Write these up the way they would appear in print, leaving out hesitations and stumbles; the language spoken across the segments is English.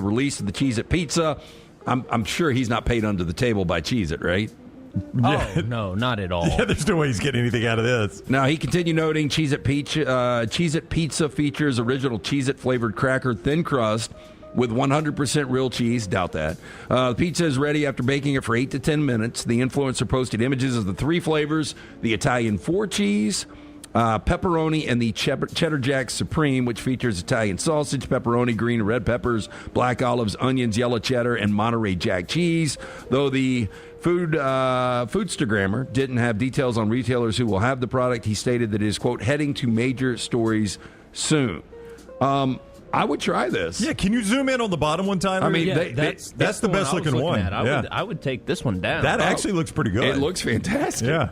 release of the Cheez-It Pizza. I'm sure he's not paid under the table by Cheez-It, right? Oh, no, not at all. Yeah, there's no way he's getting anything out of this. Now, he continued noting Cheez-It Pizza features original Cheez-It flavored cracker thin crust with 100% real cheese. Doubt that. The pizza is ready after baking it for 8 to 10 minutes. The influencer posted images of the 3 flavors, the Italian 4 cheese, pepperoni, and the Cheddar Jack Supreme, which features Italian sausage, pepperoni, green and red peppers, black olives, onions, yellow cheddar, and Monterey Jack cheese. Though the Foodstagrammer didn't have details on retailers who will have the product, he stated that it is, quote, heading to major stores soon. I would try this. Yeah, can you zoom in on the bottom one, Tyler? I mean, that's the best looking one. I would take this one down. That actually looks pretty good. It looks fantastic. Yeah.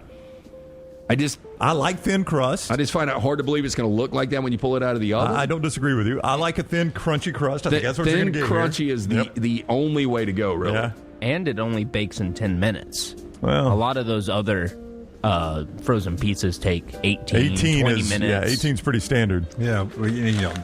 I like thin crust. I just find it hard to believe it's going to look like that when you pull it out of the oven. I don't disagree with you. I like a thin, crunchy crust. I think that's what you're going to get crunchy is the only way to go, really. Yeah. And it only bakes in 10 minutes. Well, a lot of those other frozen pizzas take 18 20 minutes. Yeah, 18 is pretty standard. Yeah,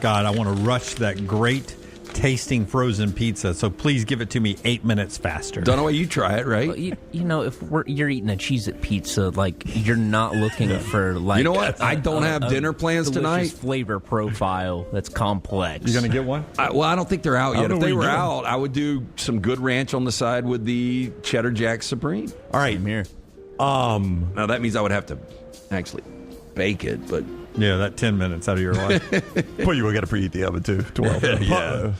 God, I want to rush that great tasting frozen pizza, so please give it to me 8 minutes faster. Don't know why you try it, right? Well, if you're eating a Cheez-It pizza, like, you're not looking for, like... You know what? I don't have dinner plans tonight. Flavor profile that's complex. You going to get one? I don't think they're out yet. If they were out, I would do some good ranch on the side with the Cheddar Jack Supreme. All right. Same here. Now, that means I would have to actually bake it, but... Yeah, that 10 minutes out of your life. Well, you got to preheat the oven too. 12. Yeah.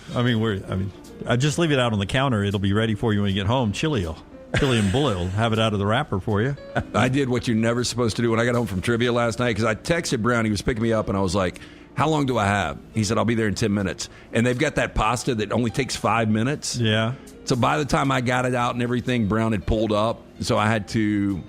I just leave it out on the counter. It'll be ready for you when you get home. Chili and Bullet will have it out of the wrapper for you. I did what you're never supposed to do when I got home from trivia last night, because I texted Brown. He was picking me up, and I was like, how long do I have? He said, I'll be there in 10 minutes. And they've got that pasta that only takes 5 minutes. Yeah. So by the time I got it out and everything, Brown had pulled up. So I had to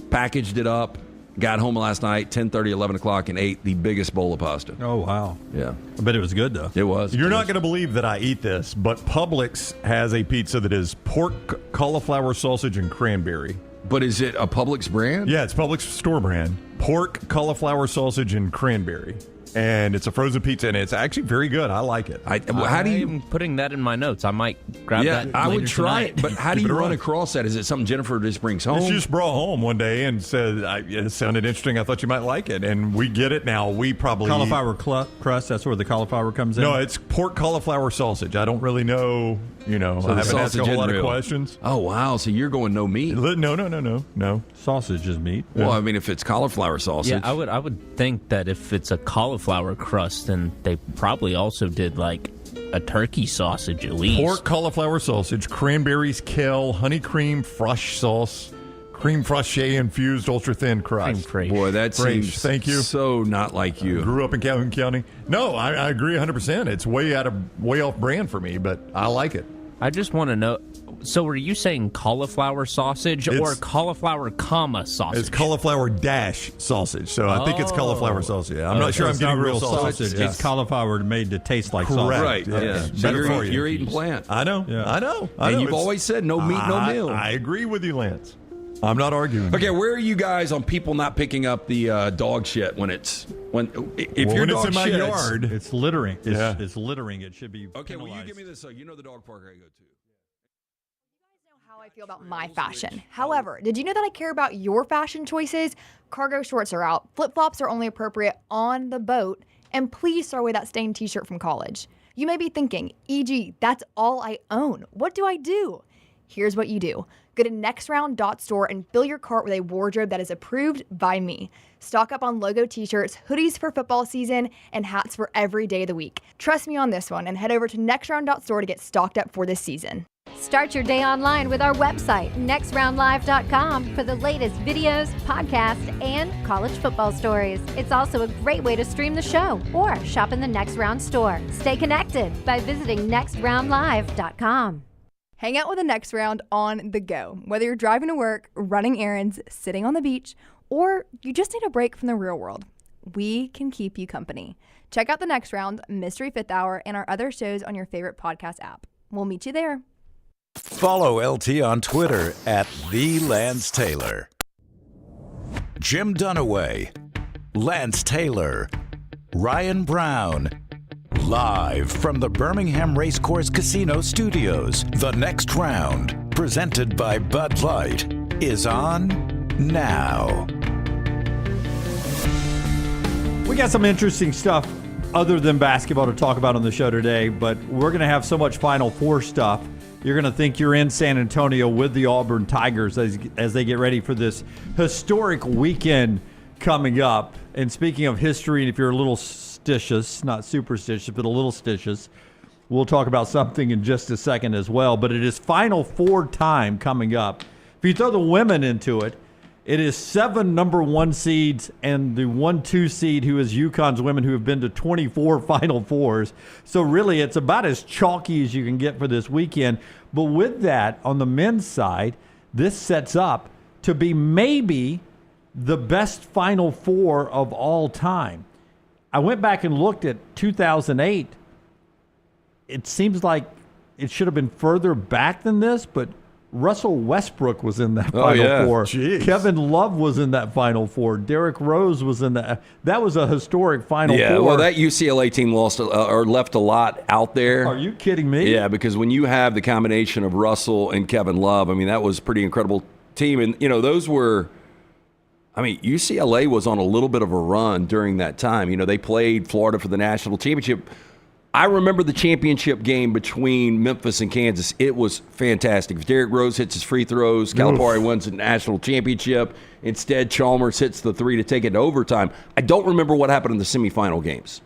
packaged it up. Got home last night, 10:30, 11 o'clock, and ate the biggest bowl of pasta. Oh, wow. Yeah. I bet it was good, though. It was. You're not going to believe that I eat this, but Publix has a pizza that is pork, cauliflower sausage, and cranberry. But is it a Publix brand? Yeah, it's Publix store brand. Pork, cauliflower sausage, and cranberry. And it's a frozen pizza, and it's actually very good. I like it. How do you... I'm putting that in my notes. I might grab that I would try tonight. it, but how do you run across that? Is it something Jennifer just brings home? She just brought home one day and said, it sounded interesting. I thought you might like it. And we get it now. We probably... Cauliflower crust, that's where the cauliflower comes in? No, it's pork cauliflower sausage. I don't really know, so I haven't asked a whole lot of questions. Oh, wow. So you're going no meat? No. Sausage is meat. Well, I mean, if it's cauliflower sausage. Yeah, I would think that if it's a cauliflower crust, then they probably also did, like, a turkey sausage at least. Pork, cauliflower sausage, cranberries, kale, honey cream, fresh sauce, cream fraiche infused ultra thin crust. Boy, that seems Thank you. So not like you. Grew up in Calhoun County. No, I agree 100%. It's way off brand for me, but I like it. I just want to know. So, were you saying cauliflower sausage or cauliflower sausage? It's cauliflower sausage. So I think it's cauliflower sausage. I'm not sure I'm getting real sausage. It's cauliflower made to taste like sausage. Right. Yeah. So you're eating plant. I know. Yeah. I know. And you've always said no meat, no meal. I agree with you, Lance. I'm not arguing. Okay, where are you guys on people not picking up the dog shit when it's when it's in my yard? It's littering. It's littering. It should be okay. penalized. Will you give me this? You know the dog park I go to. How I feel about my fashion. However, did you know that I care about your fashion choices? Cargo shorts are out. Flip-flops are only appropriate on the boat. And please throw away that stained t-shirt from college. You may be thinking, EG, that's all I own. What do I do? Here's what you do. Go to nextround.store and fill your cart with a wardrobe that is approved by me. Stock up on logo t-shirts, hoodies for football season, and hats for every day of the week. Trust me on this one and head over to nextround.store to get stocked up for this season. Start your day online with our website, nextroundlive.com, for the latest videos, podcasts, and college football stories. It's also a great way to stream the show or shop in the Next Round store. Stay connected by visiting nextroundlive.com. Hang out with the Next Round on the go. Whether you're driving to work, running errands, sitting on the beach, or you just need a break from the real world, we can keep you company. Check out the Next Round, Mystery Fifth Hour, and our other shows on your favorite podcast app. We'll meet you there. Follow LT on Twitter at @TheLanceTaylor. Jim Dunaway, Lance Taylor, Ryan Brown, Live from the Birmingham Racecourse Casino Studios, the next round, presented by Bud Light, is on now. We got some interesting stuff other than basketball to talk about on the show today, but we're going to have so much Final Four stuff. You're going to think you're in San Antonio with the Auburn Tigers as they get ready for this historic weekend coming up. And speaking of history, and if you're a little stitious, not superstitious, but a little stitious, we'll talk about something in just a second as well. But it is Final Four time coming up. If you throw the women into it, it is 7 number 1 seeds and the 1-2 seed who is UConn's women who have been to 24 Final Fours. So really it's about as chalky as you can get for this weekend. But with that, on the men's side, this sets up to be maybe the best Final Four of all time. I went back and looked at 2008. It seems like it should have been further back than this, but Russell Westbrook was in that Final Four. Jeez. Kevin Love was in that Final Four. Derrick Rose was in that. That was a historic Final Four. Yeah, well, that UCLA team lost or left a lot out there. Are you kidding me? Yeah, because when you have the combination of Russell and Kevin Love, I mean, that was a pretty incredible team. And, you know, those were – I mean, UCLA was on a little bit of a run during that time. You know, they played Florida for the national championship. I remember the championship game between Memphis and Kansas. It was fantastic. If Derrick Rose hits his free throws, Calipari wins the national championship. Instead, Chalmers hits the three to take it to overtime. I don't remember what happened in the semifinal games.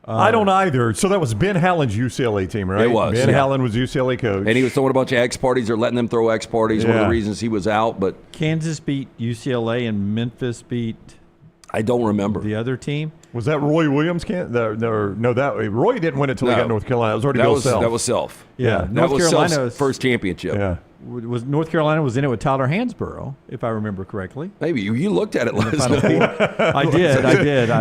I don't either. So that was Ben Hallen's UCLA team, right? It was. Ben Hallen was UCLA coach. And he was throwing a bunch of X parties or letting them throw X parties. One of the reasons he was out. But Kansas beat UCLA and Memphis beat I don't remember. the other team. Was that Roy Williams? Roy didn't win it until he got North Carolina. It was already Bill Self. That was Self. Yeah. That North was Carolina's Self's first championship. Yeah. Was North Carolina was in it with Tyler Hansborough, if I remember correctly. Maybe you looked at it last Final night. Four. I did.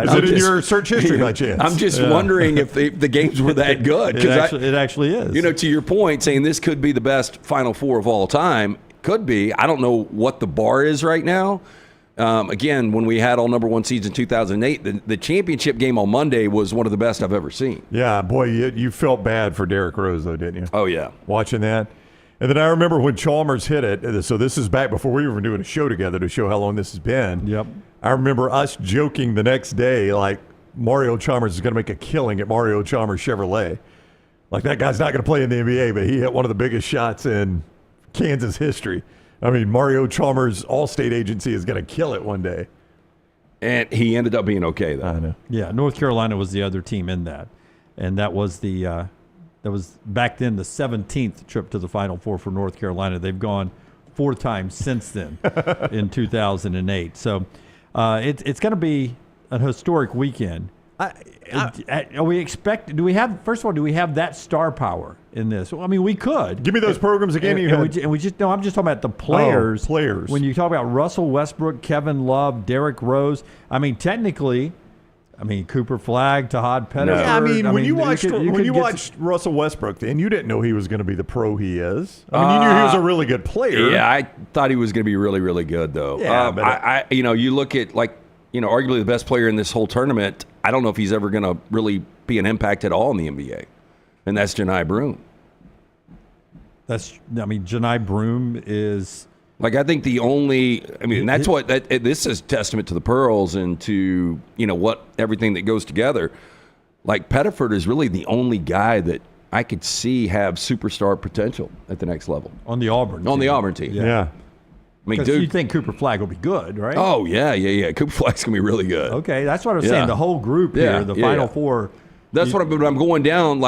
Is it in your search history by chance? I'm just wondering if the games were that good. It actually is. You know, to your point, saying this could be the best Final Four of all time, could be. I don't know what the bar is right now. Again, when we had all number 1 seeds in 2008, the championship game on Monday was one of the best I've ever seen. Yeah, boy, you felt bad for Derrick Rose, though, didn't you? Oh, yeah. Watching that. And then I remember when Chalmers hit it, so this is back before we were doing a show together to show how long this has been. Yep. I remember us joking the next day, like, Mario Chalmers is going to make a killing at Mario Chalmers Chevrolet. Like, that guy's not going to play in the NBA, but he hit one of the biggest shots in Kansas history. I mean, Mario Chalmers' Allstate agency is going to kill it one day. And he ended up being okay, though. I know. Yeah, North Carolina was the other team in that. And that was that was back then the 17th trip to the Final Four for North Carolina. They've gone 4 times since then in 2008. So it's going to be a historic weekend. Do we have that star power in this? I mean, we could. Give me those programs again. I'm just talking about the players. Players. When you talk about Russell Westbrook, Kevin Love, Derrick Rose, I mean, technically, Cooper Flagg, Tahaad Pettiford. No. I mean, when you watched Russell Westbrook, and you didn't know he was going to be the pro he is. I mean, you knew he was a really good player. Yeah, I thought he was going to be really, really good, though. Yeah, you look at, arguably the best player in this whole tournament. I don't know if he's ever going to really be an impact at all in the NBA, and that's Johni Broome. Johni Broome is I think the only. This is testament to the Pearls and to what everything that goes together. Like Pettiford is really the only guy that I could see have superstar potential at the next level on the Auburn team. Yeah. Because you think Cooper Flagg will be good, right? Oh, yeah. Cooper Flagg's going to be really good. Okay, that's what I was saying. The whole group here, the Final Four. That's what I'm going down,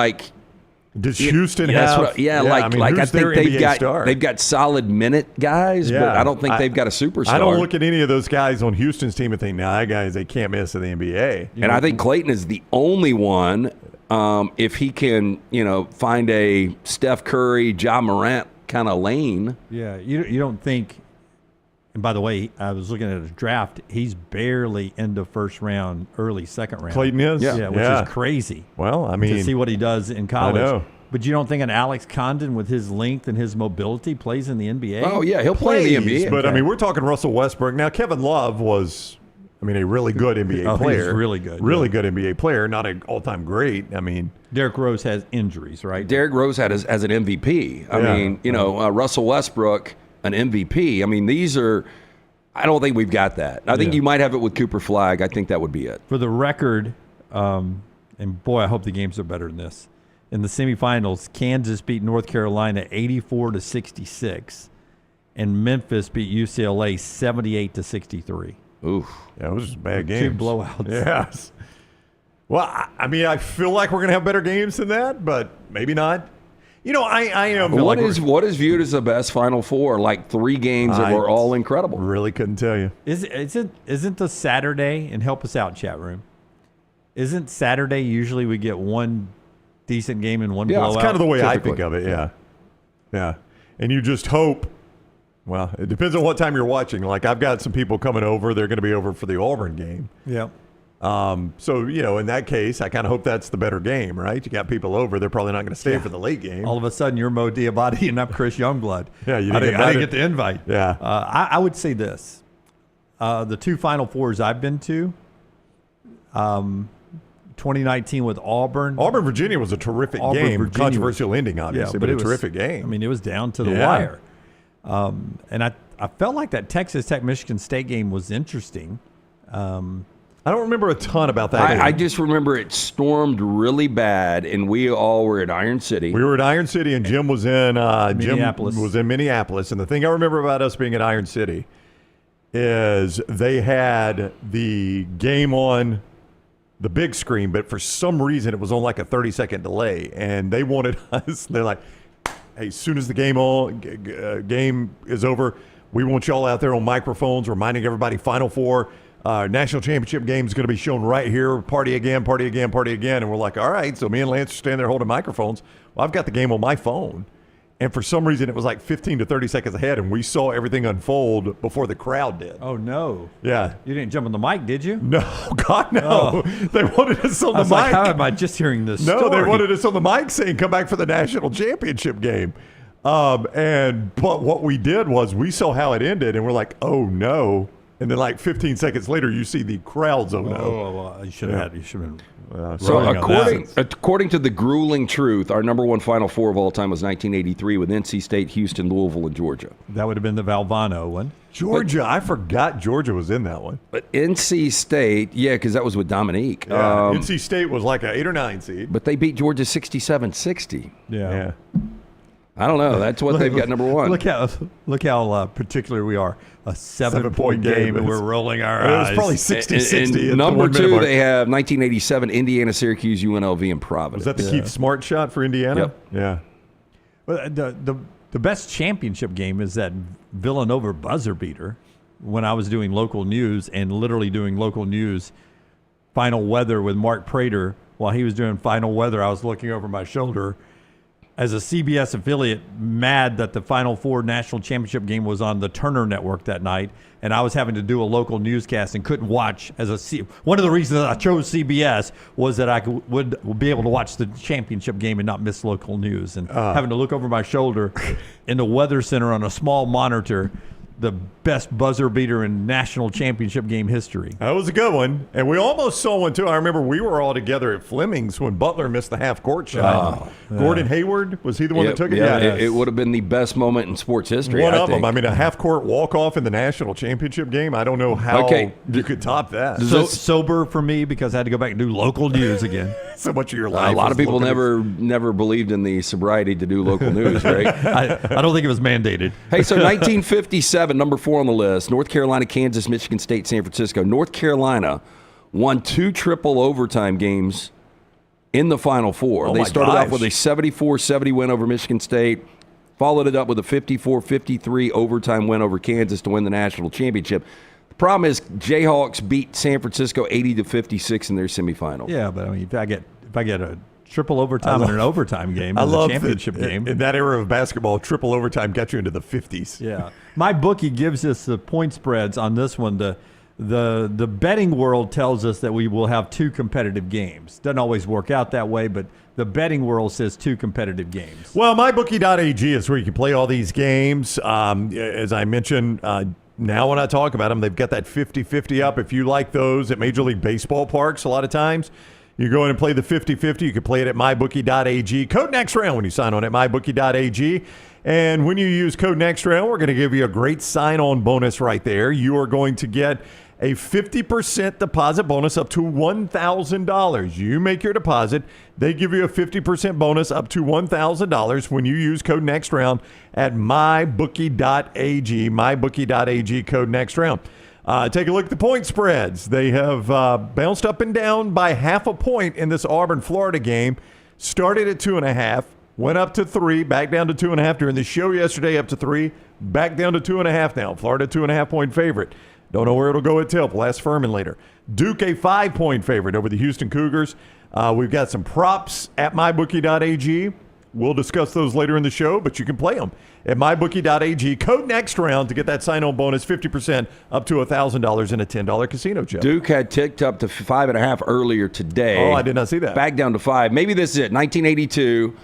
does Houston have? I think they've got solid minute guys, but I don't think they've got a superstar. I don't look at any of those guys on Houston's team and think, that guys, they can't miss in the NBA. And I think Clayton is the only one, if he can, find a Steph Curry, Ja Morant kind of lane. Yeah, you don't think. And by the way, I was looking at his draft. He's barely into first round, early second round. Clayton is? Yeah, which is crazy. Well, to see what he does in college. I know. But you don't think an Alex Condon with his length and his mobility plays in the NBA? Oh, yeah, he'll play in the NBA. But, we're talking Russell Westbrook. Now, Kevin Love was I mean, a really good NBA He's player. really good. Really good NBA player, not an all-time great. I mean, Derrick Rose has injuries, right? Derrick Rose had as an MVP. I mean, Russell Westbrook, an MVP. I mean, these are. I don't think we've got that. I think you might have it with Cooper Flagg. I think that would be it. For the record, and boy, I hope the games are better than this. In the semifinals, Kansas beat North Carolina 84-66, and Memphis beat UCLA 78-63. Oof. yeah, it was just bad games. Two blowouts. Yes. Well, I mean, I feel like we're going to have better games than that, but maybe not. I am. What is viewed as the best Final Four? Like 3 games that were all incredible. Really couldn't tell you. Isn't the Saturday, and help us out, chat room, isn't Saturday usually we get one decent game and one blowout? That's kind of the way I typically. think of it, yeah. And you just hope, well, it depends on what time you're watching. Like, I've got some people coming over. They're going to be over for the Auburn game. Yeah. So, in that case, I kind of hope that's the better game, right? You got people over. They're probably not going to stay for the late game. All of a sudden, you're Mo Diabate and I'm Chris Youngblood. Yeah, I didn't get the invite. Yeah. I would say this. The 2 Final Fours I've been to, 2019 with Auburn. Auburn, Virginia was a terrific game. Virginia Controversial ending, obviously, but it a was terrific game. I mean, it was down to the wire. And I felt like that Texas Tech-Michigan State game was interesting. I don't remember a ton about that game. I just remember it stormed really bad, and we all were at Iron City. We were at Iron City, and Jim was in Minneapolis. Jim was in Minneapolis. And the thing I remember about us being at Iron City is they had the game on the big screen, but for some reason it was on like a 30-second delay, and they wanted us. They're like, "Hey, as soon as the game is over, we want y'all out there on microphones reminding everybody Final Four." National championship game is going to be shown right here. Party again, party again, party again. And we're like, all right. So me and Lance are standing there holding microphones. Well, I've got the game on my phone. And for some reason, it was like 15 to 30 seconds ahead. And we saw everything unfold before the crowd did. Oh, no. Yeah. You didn't jump on the mic, did you? No, God, no. Oh. They wanted us on the mic. Like, how am I just hearing this No, story? they wanted us on the mic saying, come back for the national championship game. But what we did was we saw how it ended. And we're like, oh, no. And then, like 15 seconds later, you see the crowds. Oh no! Well, you should have been. So according to the grueling truth, our number 1 Final Four of all time was 1983 with NC State, Houston, Louisville, and Georgia. That would have been the Valvano one. Georgia, I forgot Georgia was in that one. But NC State, because that was with Dominique. Yeah, NC State was like an 8 or 9 seed. But they beat Georgia 67-60. Yeah. I don't know. That's what they've got number 1. Look how particular we are. A 7-point game, and we're rolling our eyes. It was probably 60-60. And number 2, they have 1987 Indiana, Syracuse, UNLV, and Providence. Was that the Keith Smart shot for Indiana? Yep. Yeah. Well, the best championship game is that Villanova buzzer beater. When I was doing local news and literally doing local news, final weather with Mark Prater, while he was doing final weather, I was looking over my shoulder as a CBS affiliate, mad that the Final Four national championship game was on the Turner Network that night, and I was having to do a local newscast and couldn't watch. One of the reasons that I chose CBS was that I would be able to watch the championship game and not miss local news. And having to look over my shoulder in the weather center on a small monitor, the best buzzer beater in national championship game history. That was a good one. And we almost saw one, too. I remember we were all together at Fleming's when Butler missed the half-court shot. Gordon Hayward, was he the one that took it? Yeah, it would have been the best moment in sports history, One I of think. them. I mean, a half-court walk-off in the national championship game. I don't know how you could top that. So sober for me because I had to go back and do local news again. So much of your life. A lot of was people looking never believed in the sobriety to do local news, right? I don't think it was mandated. Hey, so 1957, number 4 on the list, North Carolina, Kansas, Michigan State, San Francisco. North Carolina won 2 triple overtime games in the Final Four. They started off with a 74-70 win over Michigan State, followed it up with a 54-53 overtime win over Kansas to win the national championship. The problem is Jayhawks beat San Francisco 80-56 in their semifinal. Yeah, but I mean, if I get a triple overtime and an overtime game, I love a championship game. In that era of basketball, triple overtime got you into the 50s. Yeah, my bookie gives us the point spreads on this one. The betting world tells us that we will have 2 competitive games. Doesn't always work out that way, but the betting world says 2 competitive games. Well, mybookie.ag is where you can play all these games. As I mentioned, now when I talk about them, they've got that 50-50 up. If you like those at Major League Baseball parks, a lot of times you go in and play the 50-50. You can play it at mybookie.ag. Code next round when you sign on at mybookie.ag. And when you use code next round, we're going to give you a great sign-on bonus right there. You are going to get a 50% deposit bonus up to $1,000. You make your deposit. They give you a 50% bonus up to $1,000 when you use code next round at mybookie.ag. Mybookie.ag, code next round. Take a look at the point spreads. They have bounced up and down by half a point in this Auburn-Florida game. Started at 2.5, went up to 3, back down to 2.5 during the show yesterday, up to 3, back down to 2.5 now. Florida 2.5-point favorite. Don't know where it'll go at tip. We'll ask Fuhrman later. Duke a 5-point favorite over the Houston Cougars. We've got some props at mybookie.ag. We'll discuss those later in the show, but you can play them at mybookie.ag. Code next round to get that sign-on bonus, 50% up to $1,000 in a $10 casino chip. Duke had ticked up to 5.5 earlier today. Oh, I did not see that. Back down to 5. Maybe this is it. 1982.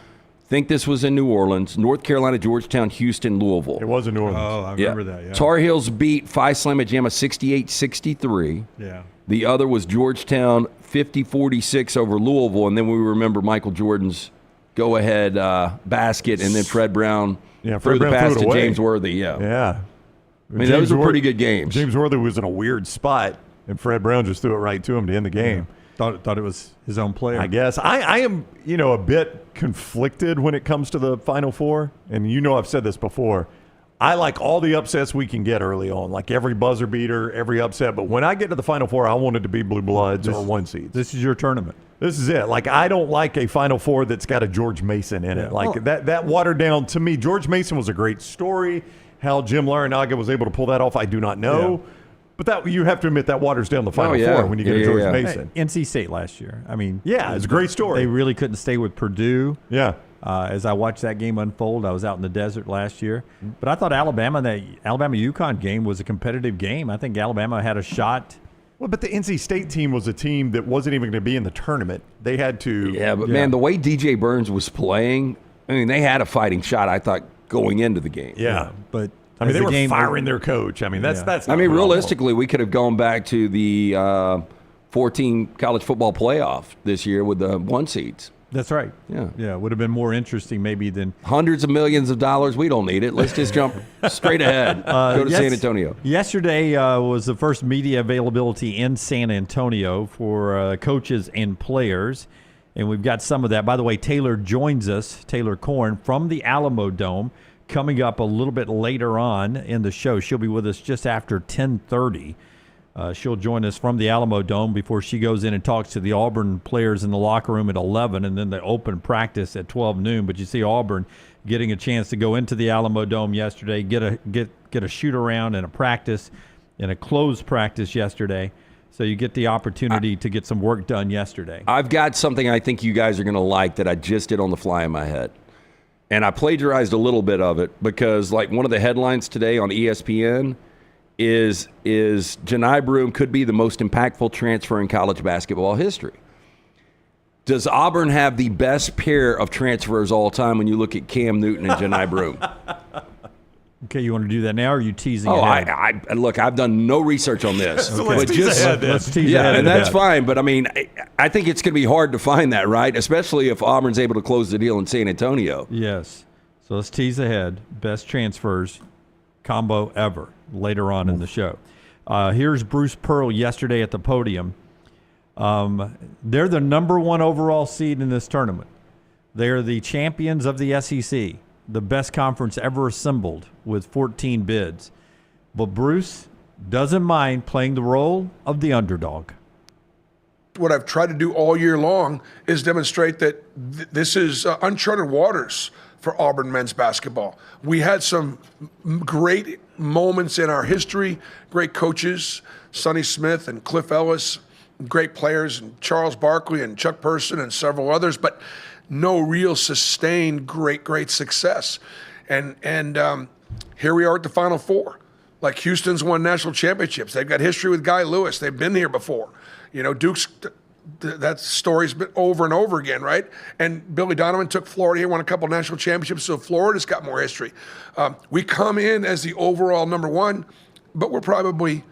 Think this was in New Orleans, North Carolina, Georgetown, Houston, Louisville. It was in New Orleans. Oh, I remember that, yeah. Tar Heels beat Phi Slamma Jamma 68-63. Yeah. The other was Georgetown 50-46 over Louisville, and then we remember Michael Jordan's go-ahead basket, and then Fred Brown threw the pass to James Worthy. Yeah. I mean, those were pretty good games. James Worthy was in a weird spot, and Fred Brown just threw it right to him to end the game. Yeah. Thought it was his own player. I guess. I am, a bit conflicted when it comes to the Final Four. And I've said this before. I like all the upsets we can get early on, like every buzzer beater, every upset. But when I get to the Final Four, I want it to be blue bloods or one seeds. This is your tournament. This is it. Like, I don't like a Final Four that's got a George Mason in it. Like, that watered down, to me, George Mason was a great story. How Jim Larranaga was able to pull that off, I do not know. Yeah. But that you have to admit that waters down the Final Four when you get a George Mason. Hey, NC State last year. I mean, it's a great story. They really couldn't stay with Purdue. Yeah. As I watched that game unfold, I was out in the desert last year. But I thought that Alabama-UConn game was a competitive game. I think Alabama had a shot. Well, but the NC State team was a team that wasn't even going to be in the tournament. They had to. Yeah, but man, the way DJ Burns was playing, I mean, they had a fighting shot, I thought, going into the game. Yeah, but. I mean, they were firing their coach. I mean, that's. I mean, realistically, we could have gone back to the 14 college football playoff this year with the 1 seeds. That's right. Yeah. It would have been more interesting maybe than hundreds of millions of dollars. We don't need it. Let's just jump straight ahead. Go to San Antonio. Yesterday was the first media availability in San Antonio for coaches and players, and we've got some of that. By the way, Taylor joins us, Taylor Korn, from the Alamo Dome. Coming up a little bit later on in the show. She'll be with us just after 10:30. She'll join us from the Alamo Dome before she goes in and talks to the Auburn players in the locker room at 11, and then the open practice at 12 noon. But you see Auburn getting a chance to go into the Alamo Dome yesterday, get a shoot around and a practice, and a closed practice yesterday. So you get the opportunity to get some work done yesterday. I've got something I think you guys are going to like that I just did on the fly in my head. And I plagiarized a little bit of it because, like, one of the headlines today on ESPN is Johni Broome could be the most impactful transfer in college basketball history. Does Auburn have the best pair of transfers all time when you look at Cam Newton and Johni Broome? Okay, you want to do that now, or are you teasing ahead? Look, I've done no research on this. So let's tease ahead. Let's tease ahead. And that's fine. But, I mean, I think it's going to be hard to find that, right? Especially if Auburn's able to close the deal in San Antonio. Yes. So let's tease ahead. Best transfers combo ever later on in the show. Here's Bruce Pearl yesterday at the podium. They're the number 1 overall seed in this tournament. They're the champions of the SEC. The best conference ever assembled with 14 bids. But Bruce doesn't mind playing the role of the underdog. What I've tried to do all year long is demonstrate that this is uncharted waters for Auburn men's basketball. We had some great moments in our history, great coaches, Sonny Smith and Cliff Ellis, great players, and Charles Barkley and Chuck Person and several others, but no real sustained great success. And here we are at the Final Four. Like, Houston's won national championships. They've got history with Guy Lewis. They've been here before. Duke's, that story's been over and over again, right? And Billy Donovan took Florida here, won a couple national championships, so Florida's got more history. We come in as the overall number 1. but we're probably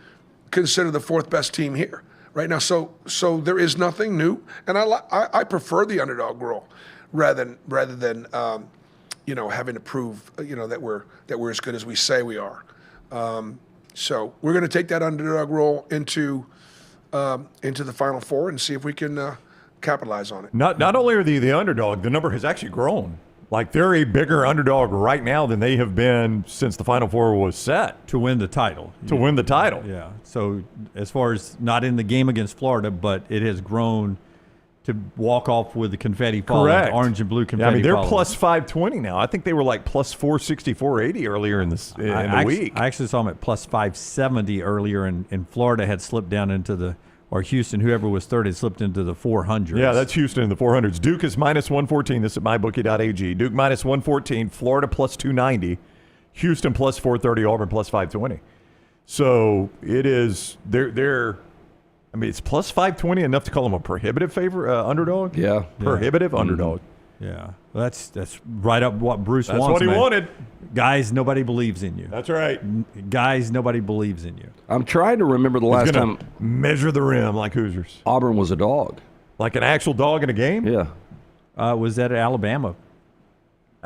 considered the fourth best team here right now. So there is nothing new, and I prefer the underdog role rather than having to prove that we're as good as we say we are. So we're going to take that underdog role into the Final Four and see if we can capitalize on it. Not only are they the underdog, the number has actually grown. Like, they're a bigger underdog right now than they have been since the Final Four was set. To win the title. Win the title. Yeah. So as far as not in the game against Florida, but it has grown to walk off with the confetti falling. Correct. Orange and blue confetti Yeah, I mean, they're falling. plus 520 now. I think they were like plus 460, 480 earlier in the week. I actually saw them at plus 570 earlier, and Florida had slipped down into or Houston, whoever was third, had slipped into the 400s. Yeah, that's Houston in the 400s. Duke is minus 114. This is at mybookie.ag. Duke minus 114. Florida plus 290. Houston plus 430. Auburn plus 520. So it is, I mean, it's plus 520 enough to call them a prohibitive underdog? Yeah. Prohibitive underdog. Yeah. Well, that's right up what Bruce That's wants. what he man. wanted. Guys, nobody believes in you. That's right. Guys, nobody believes in you. I'm trying to remember the last time measure the rim like Hoosiers. Auburn was a dog. Like an actual dog in a game? Yeah. Was that at Alabama?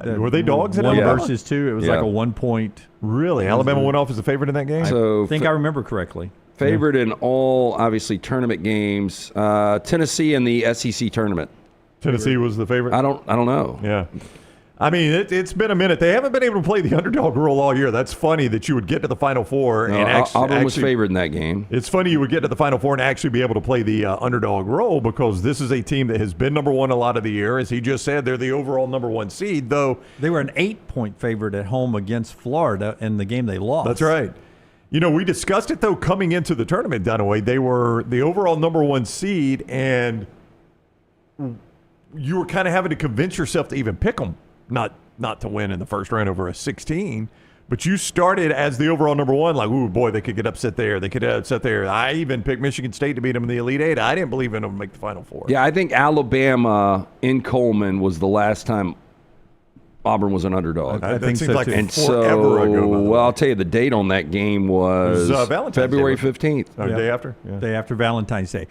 Were they dogs at One Alabama? versus two. It was Yeah. like a 1 point. Really? Alabama went off as a favorite in that game? So I think I remember correctly. favored in all, obviously, tournament games. Tennessee in the SEC tournament. Tennessee was the favorite? I don't know. Yeah. I mean, it's been a minute. They haven't been able to play the underdog role all year. That's funny that you would get to the Final Four. No, and Auburn was favored in that game. It's funny you would get to the Final Four and actually be able to play the underdog role, because this is a team that has been number one a lot of the year. As he just said, they're the overall number one seed, though. They were an 8-point favorite at home against Florida in the game they lost. That's right. You know, we discussed it, though, coming into the tournament, Dunaway. They were the overall number one seed, and you were kind of having to convince yourself to even pick them, not to win in the first round over a 16. But you started as the overall number one, like, ooh, boy, they could get upset there. They could get upset there. I even picked Michigan State to beat them in the Elite Eight. I didn't believe in them to make the Final Four. Yeah, I think Alabama in Coleman was the last time Auburn was an underdog. I that think seems so, like too. And forever ago. by the way. I'll tell you, the date on that game was Valentine's Day, February wasn't 15th. Oh, day after? Yeah. Day after Valentine's Day.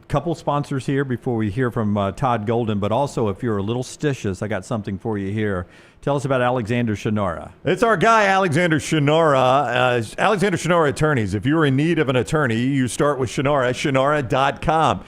Couple sponsors here before we hear from Todd Golden, but also if you're a little stitious, I got something for you here. Tell us about Alexander Shunnarah. It's our guy, Alexander Shunnarah. Alexander Shunnarah Attorneys. If you're in need of an attorney, you start with Shunnarah, Shunnarah.com.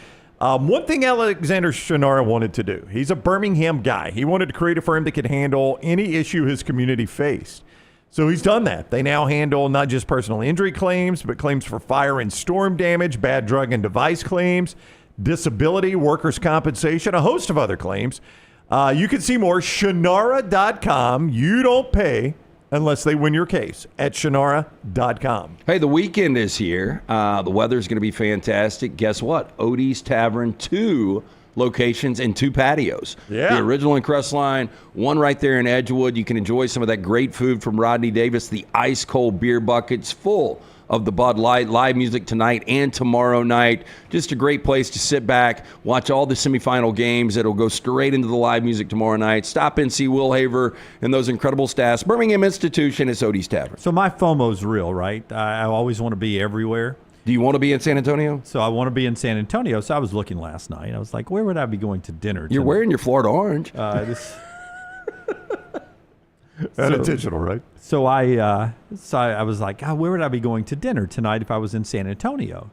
One thing Alexander Shunnarah wanted to do, he's a Birmingham guy. He wanted to create a firm that could handle any issue his community faced. So he's done that. They now handle not just personal injury claims, but claims for fire and storm damage, bad drug and device claims, disability, workers' compensation, a host of other claims. You can see more, Shunnarah.com. You don't pay unless they win your case at Shunnarah.com. Hey, the weekend is here. The weather's going to be fantastic. Guess what? Odie's Tavern, 2 locations and 2 patios. Yeah. The original and Crestline, one right there in Edgewood. You can enjoy some of that great food from Rodney Davis, the ice-cold beer buckets full of the Bud Light, live music tonight and tomorrow night. Just a great place to sit back, watch all the semifinal games. It'll go straight into the live music tomorrow night. Stop in, see Will Haver and those incredible staffs. Birmingham Institution is Odie's Tavern. So my FOMO's real, right? I always want to be everywhere. Do you want to be in San Antonio? So I want to be in San Antonio. So I was looking last night. I was like, where would I be going to dinner You're tonight? wearing your Florida orange. Unintentional, right? So I was like, where would I be going to dinner tonight if I was in San Antonio?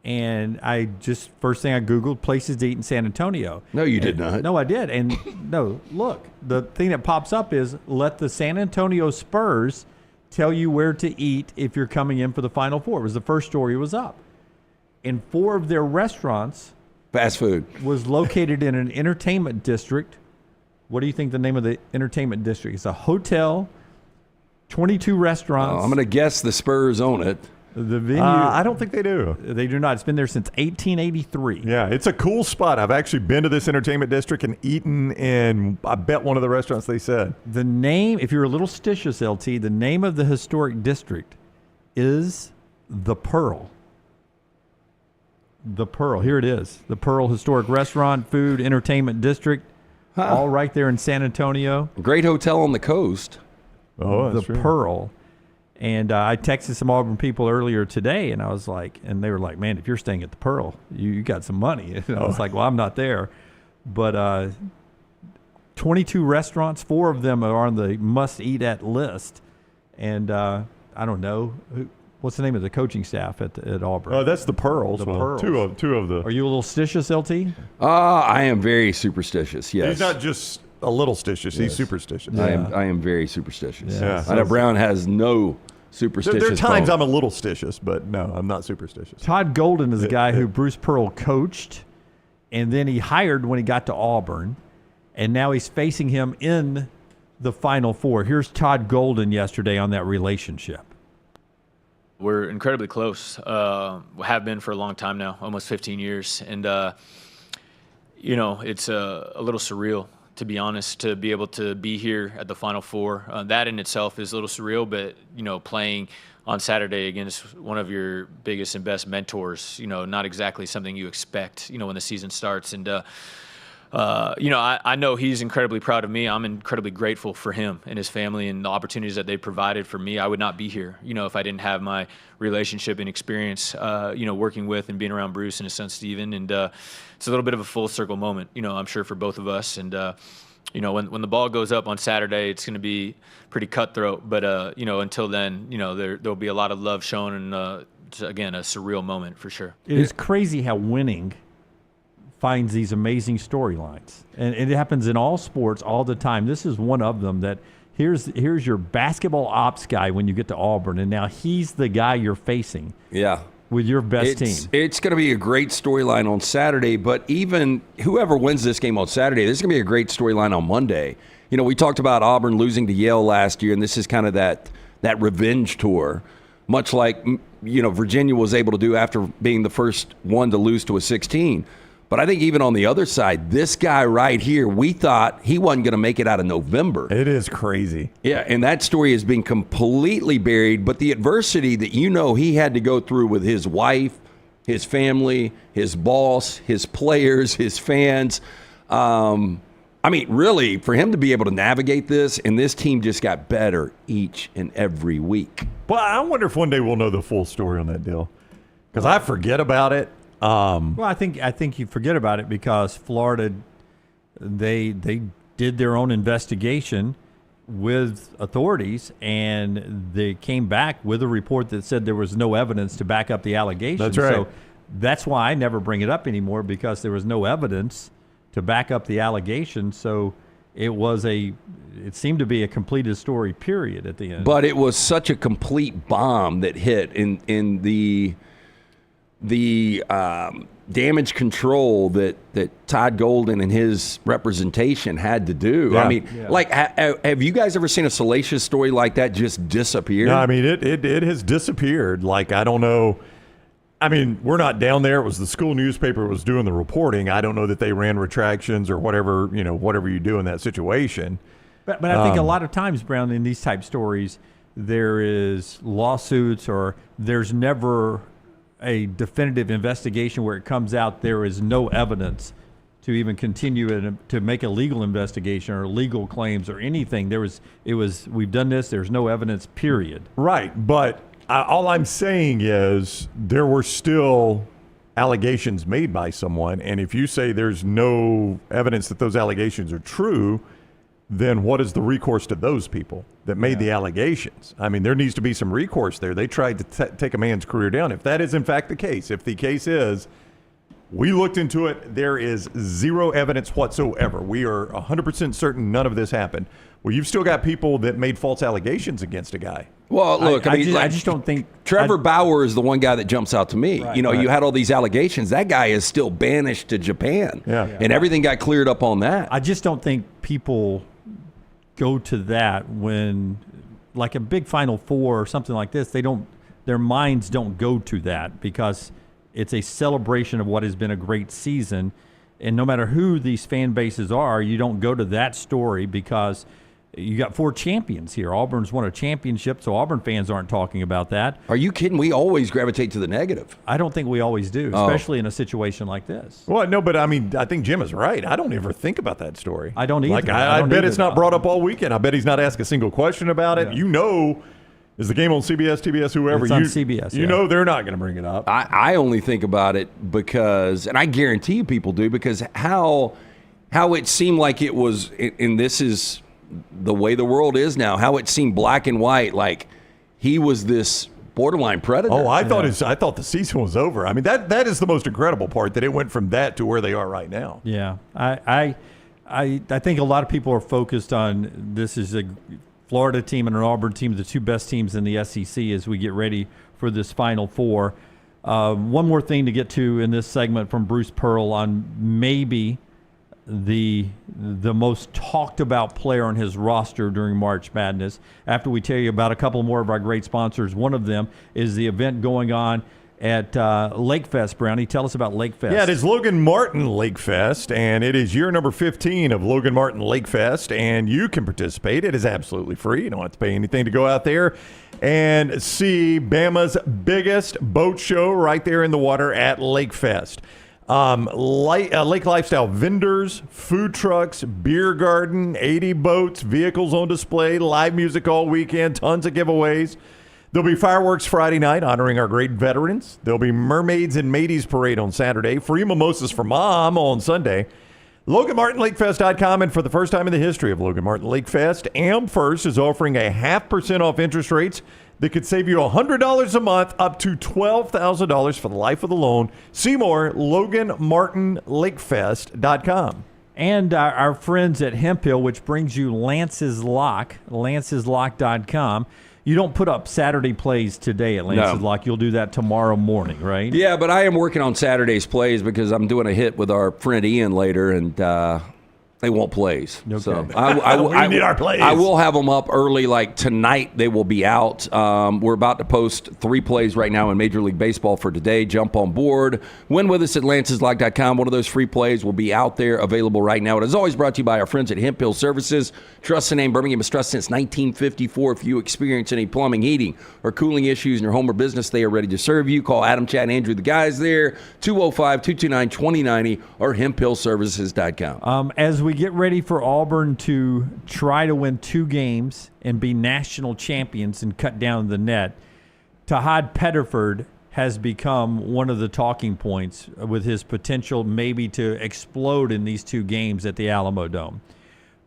And I just, first thing I Googled, places to eat in San Antonio. No, you did not. No, I did. And no, look, the thing that pops up is let the San Antonio Spurs tell you where to eat if you're coming in for the Final Four. It was the first story was up. And 4 of their restaurants Fast food. was located in an entertainment district. What do you think the name of the entertainment district? It's a hotel, 22 restaurants. I'm going to guess the Spurs own it. The venue. I don't think they do. They do not. It's been there since 1883. Yeah, it's a cool spot. I've actually been to this entertainment district and eaten in, I bet, one of the restaurants they said. The name, if you're a little stitious, LT, the name of the historic district is the Pearl. The Pearl. Here it is. The Pearl Historic Restaurant, Food, Entertainment District. All right there in San Antonio. Great hotel on the coast. Oh, The that's true. Pearl. And I texted some Auburn people earlier today, and I was like, and they were like, man, if you're staying at the Pearl, you got some money. And I was like, well, I'm not there. But 22 restaurants, 4 of them are on the must-eat-at list. And I don't know, what's the name of the coaching staff at Auburn? Oh, that's the Pearls. The Well, Pearls. Two of the. Are you a little stitious, LT? I am very superstitious, yes. He's not just a little stitious. He's superstitious. I am very superstitious. Yeah. I know Brown has no There superstitious are times bone. I'm a little stitious, but no, I'm not superstitious. Todd Golden is a guy who Bruce Pearl coached, and then he hired when he got to Auburn, and now he's facing him in the Final Four. Here's Todd Golden yesterday on that relationship. We're incredibly close. We have been for a long time now, almost 15 years. And, it's a little surreal, to be honest, to be able to be here at the Final Four. That in itself is a little surreal, but, playing on Saturday against one of your biggest and best mentors, not exactly something you expect, when the season starts. And, I know he's incredibly proud of me. I'm incredibly grateful for him and his family and the opportunities that they provided for me. I would not be here, if I didn't have my relationship and experience, working with and being around Bruce and his son Steven. And it's a little bit of a full circle moment, I'm sure for both of us. And, when the ball goes up on Saturday, it's going to be pretty cutthroat. But, until then, there'll be a lot of love shown and, again, a surreal moment for sure. It is crazy how winning finds these amazing storylines, and it happens in all sports all the time. This is one of them. That here's your basketball ops guy when you get to Auburn, and now he's the guy you're facing. Yeah. With your best team. It's going to be a great storyline on Saturday, but even whoever wins this game on Saturday, this is going to be a great storyline on Monday. We talked about Auburn losing to Yale last year, and this is kind of that revenge tour, much like Virginia was able to do after being the first one to lose to a 16. But I think even on the other side, this guy right here, we thought he wasn't going to make it out of November. It is crazy. Yeah, and that story has been completely buried. But the adversity that he had to go through with his wife, his family, his boss, his players, his fans. Really, for him to be able to navigate this, and this team just got better each and every week. Well, I wonder if one day we'll know the full story on that deal, because I forget about it. Well, I think you forget about it because Florida, they did their own investigation with authorities, and they came back with a report that said there was no evidence to back up the allegations. That's right. So that's why I never bring it up anymore, because there was no evidence to back up the allegations. So it seemed to be a completed story, period, at the end. But it was such a complete bomb that hit in the damage control that Todd Golden and his representation had to do. Yeah. Have you guys ever seen a salacious story like that just disappear? No, it has disappeared. I don't know. We're not down there. It was the school newspaper was doing the reporting. I don't know that they ran retractions or whatever you do in that situation. But I think a lot of times, Brown, in these type stories, there is lawsuits or there's never a definitive investigation where it comes out there is no evidence to even continue to make a legal investigation or legal claims or anything. We've done this, there's no evidence, period. Right, but all I'm saying is there were still allegations made by someone, and if you say there's no evidence that those allegations are true, then what is the recourse to those people that made the allegations? There needs to be some recourse there. They tried to take a man's career down. If that is in fact the case, if the case is, we looked into it, there is zero evidence whatsoever. We are 100% certain none of this happened. Well, you've still got people that made false allegations against a guy. Well, look, I just don't think Trevor Bauer is the one guy that jumps out to me. Right, you had all these allegations. That guy is still banished to Japan. Yeah. And everything got cleared up on that. I just don't think people go to that when, like a big Final Four or something like this, their minds don't go to that because it's a celebration of what has been a great season. And no matter who these fan bases are, you don't go to that story because you got 4 champions here. Auburn's won a championship, so Auburn fans aren't talking about that. Are you kidding? We always gravitate to the negative. I don't think we always do, especially in a situation like this. Well, no, but I think Jim is right. I don't ever think about that story. I don't either. I bet it's not brought up all weekend. I bet he's not asked a single question about it. Yeah. Is the game on CBS, TBS, whoever? It's on CBS. You know they're not going to bring it up. I only think about it because, and I guarantee you people do, because how it seemed like it was, and this is the way the world is now, how it seemed black and white, like he was this borderline predator. Oh, I thought the season was over. I mean, that is the most incredible part, that it went from that to where they are right now. Yeah, I think a lot of people are focused on this is a Florida team and an Auburn team, the two best teams in the SEC as we get ready for this Final Four. One more thing to get to in this segment from Bruce Pearl on maybe the most talked about player on his roster during March Madness. After we tell you about a couple more of our great sponsors, one of them is the event going on at Lake Fest. Brownie, tell us about Lake Fest. Yeah, it is Logan Martin Lake Fest, and it is year number 15 of Logan Martin Lake Fest, and you can participate. It is absolutely free. You don't have to pay anything to go out there and see Bama's biggest boat show right there in the water at Lake Fest. Lake Lifestyle vendors, food trucks, beer garden, 80 boats, vehicles on display, live music all weekend, tons of giveaways. There'll be fireworks Friday night honoring our great veterans. There'll be mermaids and mateys parade on Saturday. Free mimosas for mom on Sunday. LoganMartinLakeFest.com, and for the first time in the history of Logan Martin Lake Fest, AmFirst is offering a 0.5% off interest rates that could save you $100 a month up to $12,000 for the life of the loan. See more, LoganMartinLakeFest.com. And our friends at Hemp Hill, which brings you Lance's Lock, Lance'sLock.com. You don't put up Saturday plays today at Lance's Lock. You'll do that tomorrow morning, right? Yeah, but I am working on Saturday's plays because I'm doing a hit with our friend Ian later, and they won't plays. Okay. So We need our plays. I will have them up early, like tonight they will be out. We're about to post 3 plays right now in Major League Baseball for today. Jump on board. Win with us at Lance'sLock.com. One of those free plays will be out there, available right now. It is always brought to you by our friends at Hemp Hill Services. Trust the name Birmingham has trusted since 1954. If you experience any plumbing, heating, or cooling issues in your home or business, they are ready to serve you. Call Adam, Chad, and Andrew, the guys there, 205-229-2090 or hemphillservices.com. As we get ready for Auburn to try to win 2 games and be national champions and cut down the net, Tahaad Pettiford has become one of the talking points with his potential maybe to explode in these 2 games at the Alamo Dome.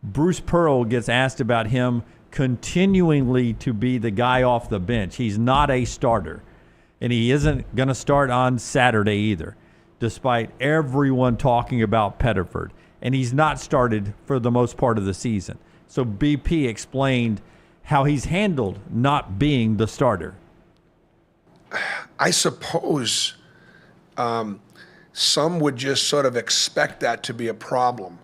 Bruce Pearl gets asked about him continuingly to be the guy off the bench. He's not a starter, and he isn't going to start on Saturday either, despite everyone talking about Pettiford. And he's not started for the most part of the season. So BP explained how he's handled not being the starter. I suppose some would just sort of expect that to be a problem.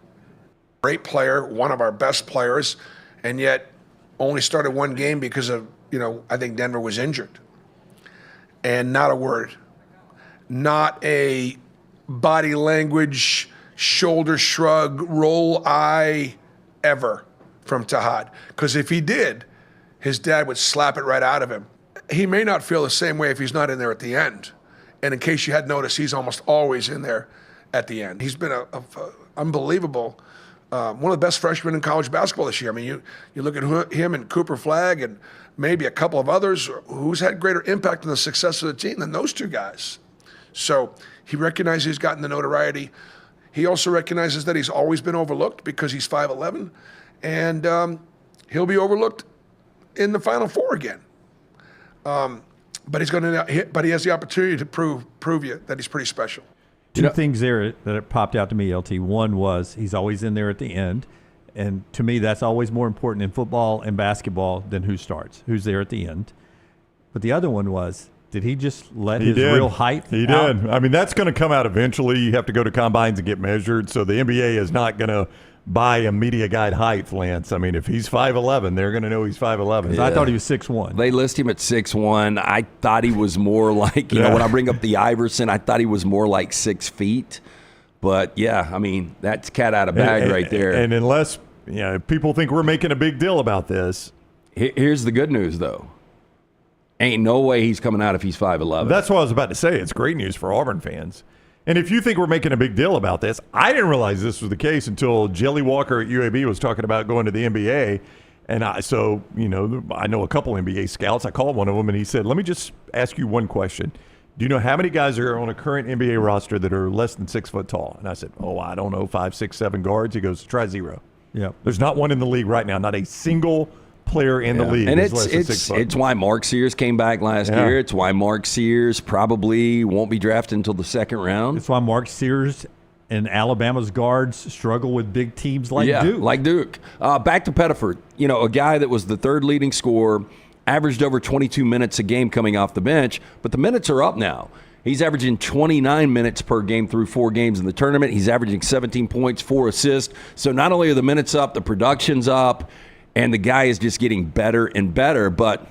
Great player, one of our best players, and yet only started 1 game because of, I think Denver was injured. And not a word. Not a body language, shoulder shrug, roll eye ever from Tahaad. Because if he did, his dad would slap it right out of him. He may not feel the same way if he's not in there at the end. And in case you had noticed, he's almost always in there at the end. He's been a unbelievable, one of the best freshmen in college basketball this year. I mean, you look at him and Cooper Flagg and maybe a couple of others who's had greater impact on the success of the team than those 2 guys. So he recognizes he's gotten the notoriety. He also recognizes that he's always been overlooked because he's 5'11", and he'll be overlooked in the Final Four again. But he has the opportunity to prove you that he's pretty special. 2 things there that popped out to me, LT. One was he's always in there at the end, and to me that's always more important in football and basketball than who starts, who's there at the end. But the other one was, did he just let his real height He out? did. I mean, that's going to come out eventually. You have to go to combines and get measured. So the NBA is not going to buy a media guide height, Lance. I mean, if he's 5'11", they're going to know he's 5'11". I thought he was 6'1". They list him at 6'1". I thought he was more like, when I bring up the Iverson, I thought he was more like 6 feet. But, yeah, I mean, that's cat out of bag right there. And unless people think we're making a big deal about this. Here's the good news, though. Ain't no way he's coming out if he's 5'11". That's what I was about to say. It's great news for Auburn fans. And if you think we're making a big deal about this, I didn't realize this was the case until Jelly Walker at UAB was talking about going to the NBA. And I know a couple NBA scouts. I called one of them, and he said, let me just ask you one question. Do you know how many guys are on a current NBA roster that are less than 6 foot tall? And I said, I don't know, 5, 6, 7 guards. He goes, try 0. Yeah. There's not one in the league right now, not a single player in the league. And is less than 6 foot. it's why Mark Sears came back last year. It's why Mark Sears probably won't be drafted until the second round. It's why Mark Sears and Alabama's guards struggle with big teams like Duke. Like Duke. Back to Pettiford. A guy that was the third leading scorer, averaged over 22 minutes a game coming off the bench, but the minutes are up now. He's averaging 29 minutes per game through 4 games in the tournament. He's averaging 17 points, 4 assists. So not only are the minutes up, the production's up, and the guy is just getting better and better. But,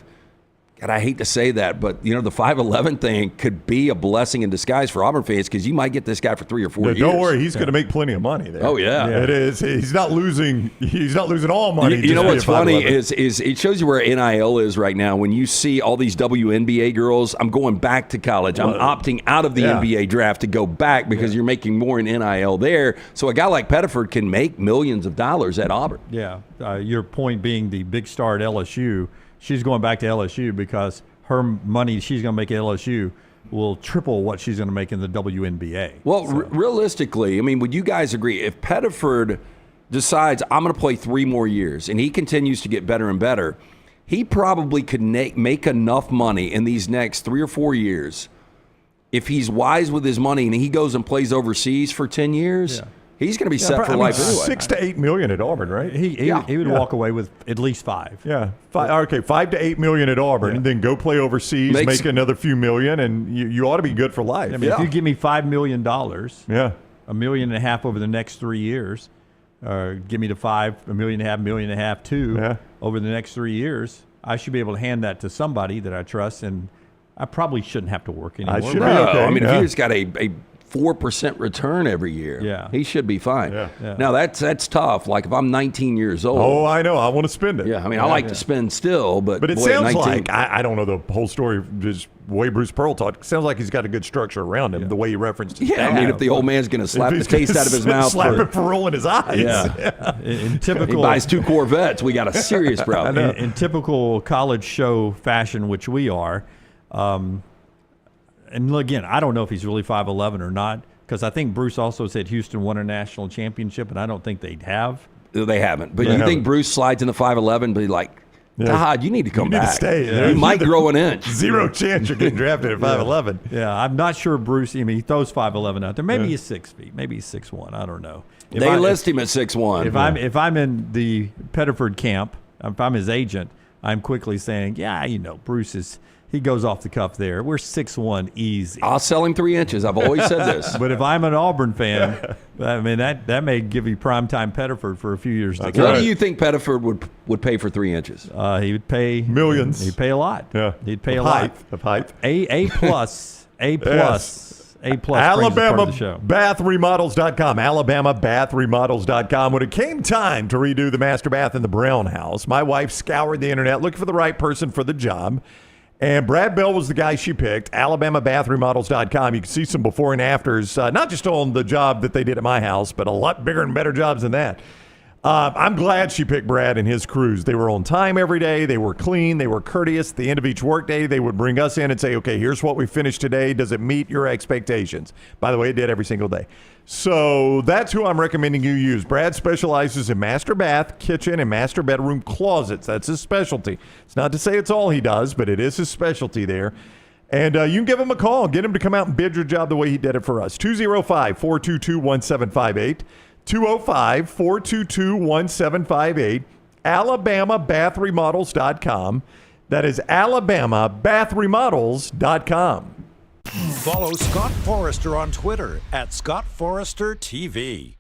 God, I hate to say that, but, the 5'11" thing could be a blessing in disguise for Auburn fans because you might get this guy for 3 or 4 years. Don't worry, he's going to make plenty of money there. Oh, yeah. It is. He's not losing all money. You know what's funny is it shows you where NIL is right now. When you see all these WNBA girls, I'm going back to college. I'm opting out of the NBA draft to go back because you're making more in NIL there. So a guy like Pettiford can make millions of dollars at Auburn. Yeah. Your point being the big star at LSU, she's going back to LSU because her money she's going to make at LSU will triple what she's going to make in the WNBA. Well, realistically, would you guys agree if Pettiford decides I'm going to play 3 more years and he continues to get better and better, he probably could make enough money in these next 3 or 4 years if he's wise with his money and he goes and plays overseas for 10 years. Yeah. He's going to be set for life anyway. $6 to $8 million at Auburn, right? He would walk away with at least 5. Yeah, $5 to $8 million at Auburn, and then go play overseas, make another few million, and you ought to be good for life. If you give me $5 million, $1.5 million over the next 3 years, give me the $1.5 million, $1.5 million, $2 over the next 3 years, I should be able to hand that to somebody that I trust, and I probably shouldn't have to work anymore. I should be okay. If you just got a 4% return every year, he should be fine. Now that's tough. Like if I'm 19 years old. Oh, I know. I want to spend it. Yeah, I like to spend still, but it sounds like I don't know the whole story. Just the way Bruce Pearl talked, it sounds like he's got a good structure around him. The way he referenced his dad. If the old man's going to slap the taste out of his mouth, slap it for rolling his eyes. In typical, he buys 2 Corvettes. We got a serious problem. In typical college show fashion, which we are. And again, I don't know if he's really 5'11" or not, because I think Bruce also said Houston won a national championship, and I don't think they'd have. They haven't. But you think Bruce slides into 5'11", but he's like, Tahaad, you need to come back. To stay. You might grow an inch. 0 chance you're getting drafted at 5'11". Yeah, I'm not sure Bruce, he throws 5'11" out there. Maybe he's 6 feet. Maybe he's 6'1". I don't know. They list him at 6'1". If I'm in the Pettiford camp, if I'm his agent, I'm quickly saying, Bruce he goes off the cuff there. We're 6'1" easy. I'll sell him 3 inches. I've always said this. But if I'm an Auburn fan, that may give you primetime Pettiford for a few years to come. What do you think Pettiford would pay for 3 inches? He would pay millions. He'd pay a lot. Yeah, he'd pay a lot. Of height. A plus. AlabamaBathRemodels.com. AlabamaBathRemodels.com. When it came time to redo the master bath in the Brown house, my wife scoured the internet looking for the right person for the job. And Brad Bell was the guy she picked, AlabamaBathRemodels.com. You can see some before and afters, not just on the job that they did at my house, but a lot bigger and better jobs than that. I'm glad she picked Brad and his crews. They were on time every day. They were clean. They were courteous. At the end of each workday, they would bring us in and say, okay, here's what we finished today. Does it meet your expectations? By the way, it did every single day. So that's who I'm recommending you use. Brad specializes in master bath, kitchen, and master bedroom closets. That's his specialty. It's not to say it's all he does, but it is his specialty there. And you can give him a call. Get him to come out and bid your job the way he did it for us. 205-422-1758. 205-422-1758. AlabamaBathRemodels.com. That is AlabamaBathRemodels.com. Follow Scott Forrester on Twitter @ScottForresterTV.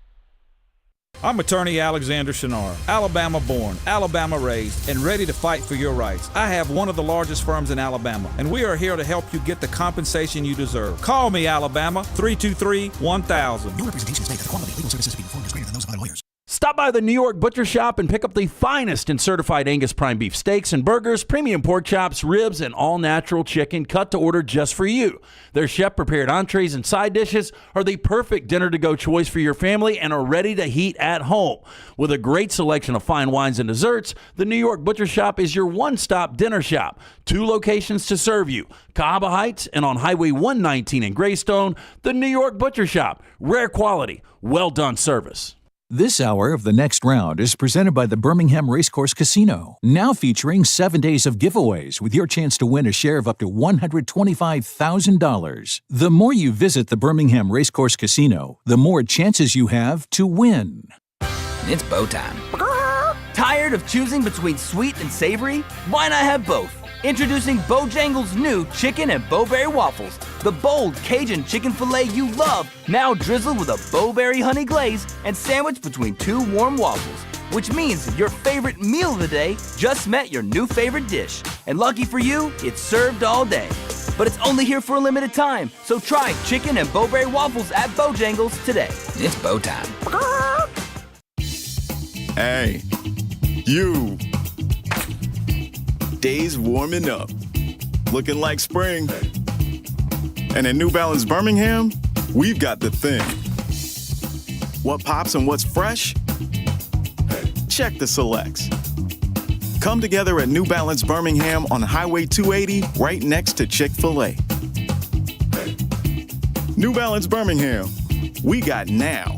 I'm attorney Alexander Shunnarah, Alabama born, Alabama raised, and ready to fight for your rights. I have one of the largest firms in Alabama, and we are here to help you get the compensation you deserve. Call me, Alabama, 323-1000. No representation is made that the quality of legal services being performed is greater than those of other lawyers. Stop by the New York Butcher Shop and pick up the finest in certified Angus prime beef steaks and burgers, premium pork chops, ribs, and all-natural chicken cut to order just for you. Their chef-prepared entrees and side dishes are the perfect dinner-to-go choice for your family and are ready to heat at home. With a great selection of fine wines and desserts, the New York Butcher Shop is your one-stop dinner shop. 2 locations to serve you, Cahaba Heights and on Highway 119 in Greystone. The New York Butcher Shop. Rare quality, well-done service. This hour of The Next Round is presented by the Birmingham Racecourse Casino, now featuring 7 days of giveaways with your chance to win a share of up to $125,000. The more you visit the Birmingham Racecourse Casino, the more chances you have to win. It's bow time. Tired of choosing between sweet and savory? Why not have both? Introducing Bojangles' new chicken and bowberry waffles. The bold Cajun chicken filet you love, now drizzled with a bowberry honey glaze and sandwiched between 2 warm waffles. Which means your favorite meal of the day just met your new favorite dish. And lucky for you, it's served all day. But it's only here for a limited time, so try chicken and bowberry waffles at Bojangles today. It's bow time. Hey, you. Days warming up, looking like spring. And at New Balance Birmingham, we've got the thing. What pops and what's fresh? Check the selects. Come together at New Balance Birmingham on Highway 280, right next to Chick-fil-A. New Balance Birmingham, we got now.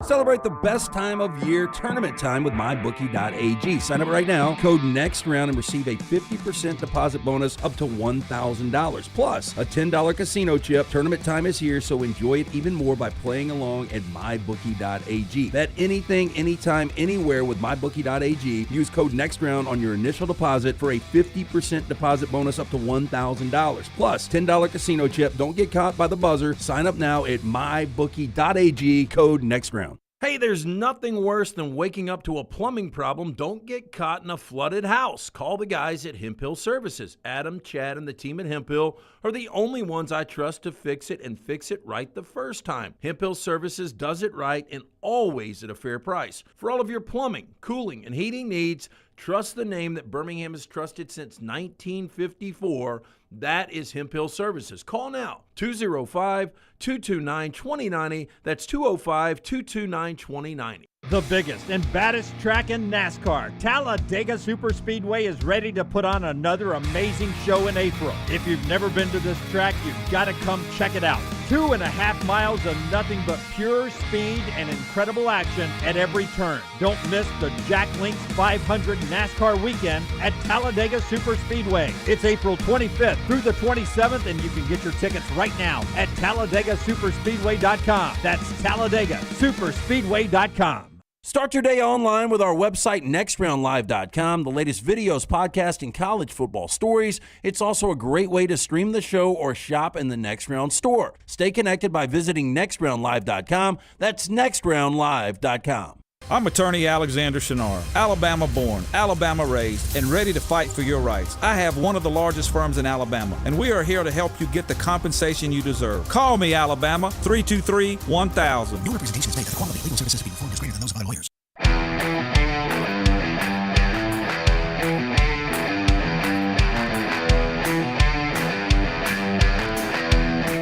Celebrate the best time of year, tournament time with MyBookie.ag. Sign up right now, code NEXTROUND, and receive a 50% deposit bonus up to $1,000. Plus, a $10 casino chip. Tournament time is here, so enjoy it even more by playing along at MyBookie.ag. Bet anything, anytime, anywhere with MyBookie.ag. Use code NEXTROUND on your initial deposit for a 50% deposit bonus up to $1,000. Plus, $10 casino chip. Don't get caught by the buzzer. Sign up now at MyBookie.ag, code NEXTROUND. Hey, there's nothing worse than waking up to a plumbing problem. Don't get caught in a flooded house. Call the guys at Hemphill Services. Adam, Chad, and the team at Hemphill are the only ones I trust to fix it and fix it right the first time. Hemphill Services does it right and always at a fair price. For all of your plumbing, cooling, and heating needs, trust the name that Birmingham has trusted since 1954. That is Hemphill Services. Call now, 205-229-2090. That's 205-229-2090. The biggest and baddest track in NASCAR, Talladega Superspeedway, is ready to put on another amazing show in April. If you've never been to this track, you've got to come check it out. 2.5 miles of nothing but pure speed and incredible action at every turn. Don't miss the Jack Links 500 NASCAR weekend at Talladega Superspeedway. It's April 25th through the 27th, and you can get your tickets right now at TalladegaSuperspeedway.com. That's TalladegaSuperspeedway.com. Start your day online with our website, nextroundlive.com. The latest videos, podcasts, and college football stories. It's also a great way to stream the show or shop in the Next Round store. Stay connected by visiting nextroundlive.com. That's nextroundlive.com. I'm attorney Alexander Shunnarah, Alabama born, Alabama raised, and ready to fight for your rights. I have one of the largest firms in Alabama, and we are here to help you get the compensation you deserve. Call me, Alabama, 323-1000. Your representation is made that the quality of legal services being performed is greater than those of other lawyers.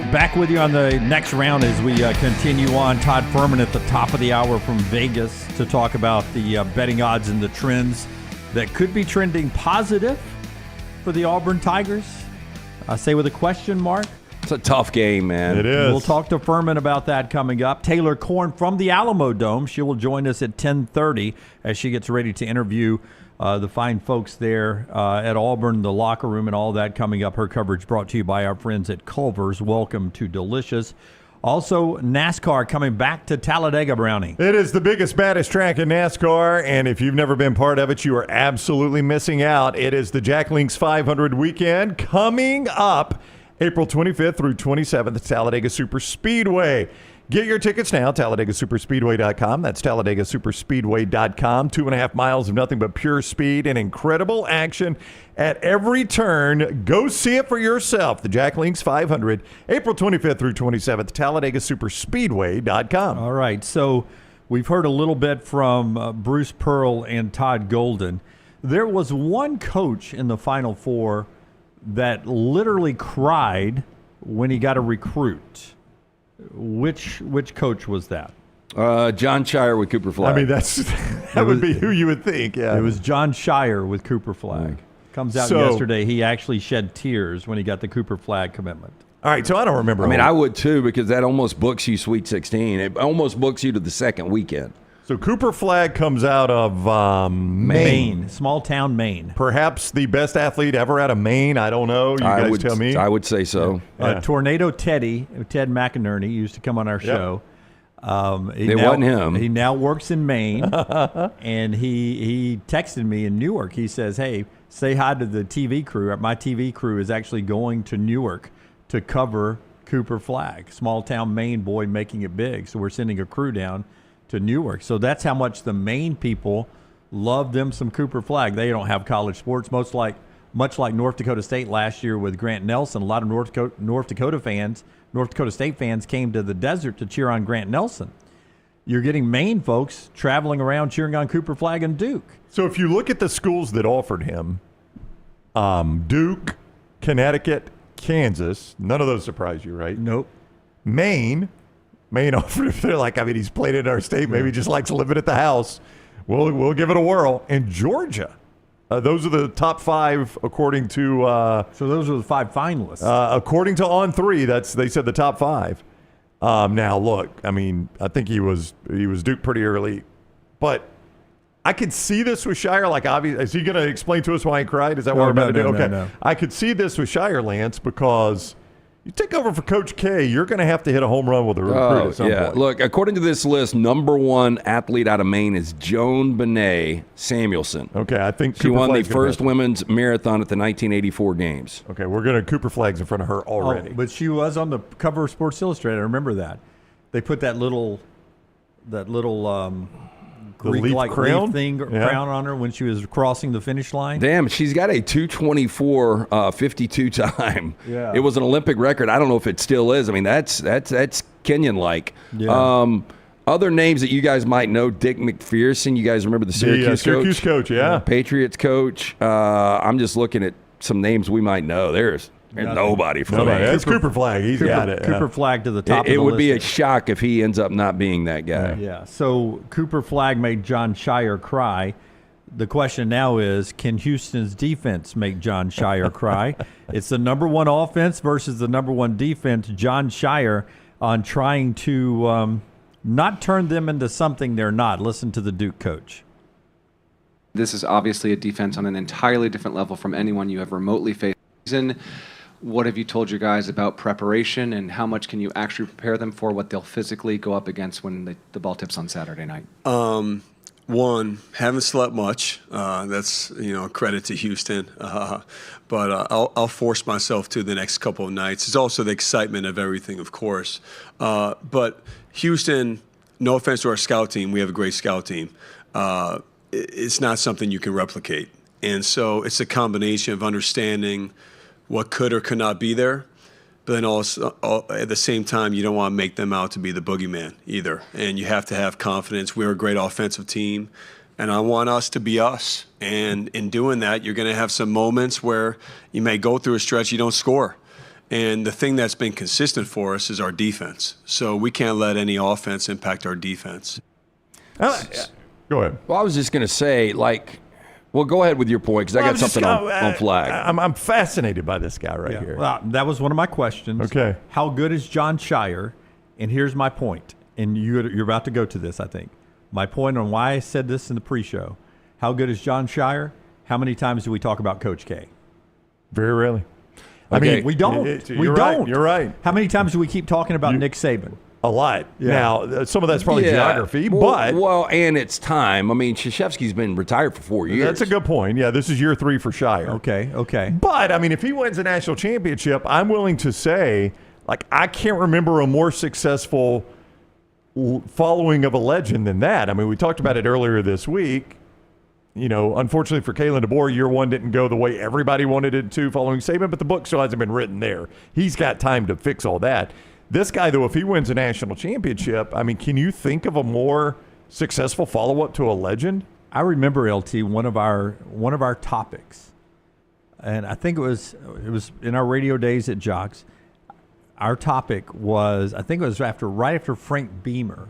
Back with you on the next round as we continue on. Todd Fuhrman at the top of the hour from Vegas to talk about the betting odds and the trends that could be trending positive for the Auburn Tigers. I say with a question mark. It's a tough game, man. It is. We'll talk to Fuhrman about that coming up. Taylor Korn from the Alamo Dome. She will join us at 10:30 as she gets ready to interview the fine folks there at Auburn, the locker room, and all that coming up. Her coverage brought to you by our friends at Culver's. Welcome to Delicious. Also, NASCAR coming back to Talladega, Brownie. It is the biggest, baddest track in NASCAR, and if you've never been part of it, you are absolutely missing out. It is the Jack Links 500 weekend coming up April 25th through 27th at Talladega Superspeedway. Get your tickets now, TalladegaSuperspeedway.com. That's TalladegaSuperspeedway.com. 2.5 miles of nothing but pure speed and incredible action at every turn. Go see it for yourself. The Jack Links 500, April 25th through 27th, TalladegaSuperspeedway.com. All right, so We've heard a little bit from Bruce Pearl and Todd Golden. There was one coach in the Final Four that literally cried when he got a recruit. Which coach was that? John Scheyer with Cooper Flag. I mean, that would be who you would think. Yeah, it was John Scheyer with Cooper Flag. Comes out yesterday. He actually shed tears when he got the Cooper Flag commitment. All right, so I don't remember. I mean, I would too, because that almost books you Sweet 16. It almost books you to the second weekend. So Cooper Flag comes out of Maine. Small town Maine. Perhaps the best athlete ever out of Maine. I don't know. You guys tell me. I would say so. Yeah. Tornado Ted McInerney used to come on our show. It wasn't him. He now works in Maine, and he texted me in Newark. He says, "Hey, say hi to the TV crew. My TV crew is actually going to Newark to cover Cooper Flag. Small town Maine boy making it big. So we're sending a crew down to Newark." So that's how much the Maine people love them some Cooper Flag. They don't have college sports, much like North Dakota State last year with Grant Nelson. A lot of North Dakota State fans came to the desert to cheer on Grant Nelson. You're getting Maine folks traveling around cheering on Cooper Flag and Duke. So if you look at the schools that offered him, Duke, Connecticut, Kansas, none of those surprise you, right? Nope. Maine offered him. They're like, I mean, he's played in our state. Maybe he just likes living at the house. We'll give it a whirl. And Georgia. Those are the top 5 according to. So those are the 5 finalists. According to On3, they said the top 5. Now look, I mean, I think he was Duke pretty early, but I could see this with Scheyer. Like, obviously, is he going to explain to us why he cried? Is that what we're about to do? Okay, no. I could see this with Scheyer, Lance, because you take over for Coach K, you're going to have to hit a home run with a recruit at some point. Look, according to this list, number 1 athlete out of Maine is Joan Benet Samuelson. Okay, I think she won the first women's marathon at the 1984 games. Okay, we're going to Cooper Flags in front of her already. Oh, but she was on the cover of Sports Illustrated. I remember that. They put that little Greek-like crown crown on her when she was crossing the finish line. Damn, she's got a 2:24.52 time. Yeah. It was an Olympic record. I don't know if it still is. I mean, that's Kenyan-like. Yeah. Other names that you guys might know: Dick McPherson. You guys remember the Syracuse coach? Yeah. Patriots coach. I'm just looking at some names we might know. There's nobody from Maine. That's Cooper Flag. He's got it. Cooper Flag to the top of the list. It would be a shock if he ends up not being that guy. Yeah. So Cooper Flag made Jon Scheyer cry. The question now is, can Houston's defense make Jon Scheyer cry? It's the number 1 offense versus the number 1 defense. Jon Scheyer on trying to not turn them into something they're not. Listen to the Duke coach. This is obviously a defense on an entirely different level from anyone you have remotely faced. What have you told your guys about preparation, and how much can you actually prepare them for what they'll physically go up against when the ball tips on Saturday night? One, haven't slept much. That's credit to Houston, but I'll force myself to the next couple of nights. It's also the excitement of everything, of course. But Houston, no offense to our scout team, we have a great scout team. It's not something you can replicate, and so it's a combination of understanding what could or could not be there, but then also at the same time, you don't want to make them out to be the boogeyman either. And you have to have confidence. We're a great offensive team, and I want us to be us. And in doing that, you're going to have some moments where you may go through a stretch you don't score. And the thing that's been consistent for us is our defense. So we can't let any offense impact our defense. Go ahead. Well, I was just going to say, well, go ahead with your point, because I got something on Flag. I'm fascinated by this guy right here. Well, that was one of my questions. Okay. How good is Jon Scheyer? And here's my point. And you're about to go to this, I think. My point on why I said this in the pre-show. How good is Jon Scheyer? How many times do we talk about Coach K? Very rarely. I mean, we don't. We don't. You're right. How many times do we keep talking about Nick Saban? A lot. Yeah. Now, some of that's probably geography, but... Well, and it's time. I mean, Krzyzewski's been retired for 4 years. That's a good point. Yeah, this is year 3 for Scheyer. Okay. But, I mean, if he wins a national championship, I'm willing to say, I can't remember a more successful following of a legend than that. I mean, we talked about it earlier this week. Unfortunately for Kalen DeBoer, year 1 didn't go the way everybody wanted it to following Saban, but the book still hasn't been written there. He's got time to fix all that. This guy, though, if he wins a national championship, I mean, can you think of a more successful follow-up to a legend? I remember, LT, one of our topics, and I think it was in our radio days at Jocks. Our topic was, I think it was right after Frank Beamer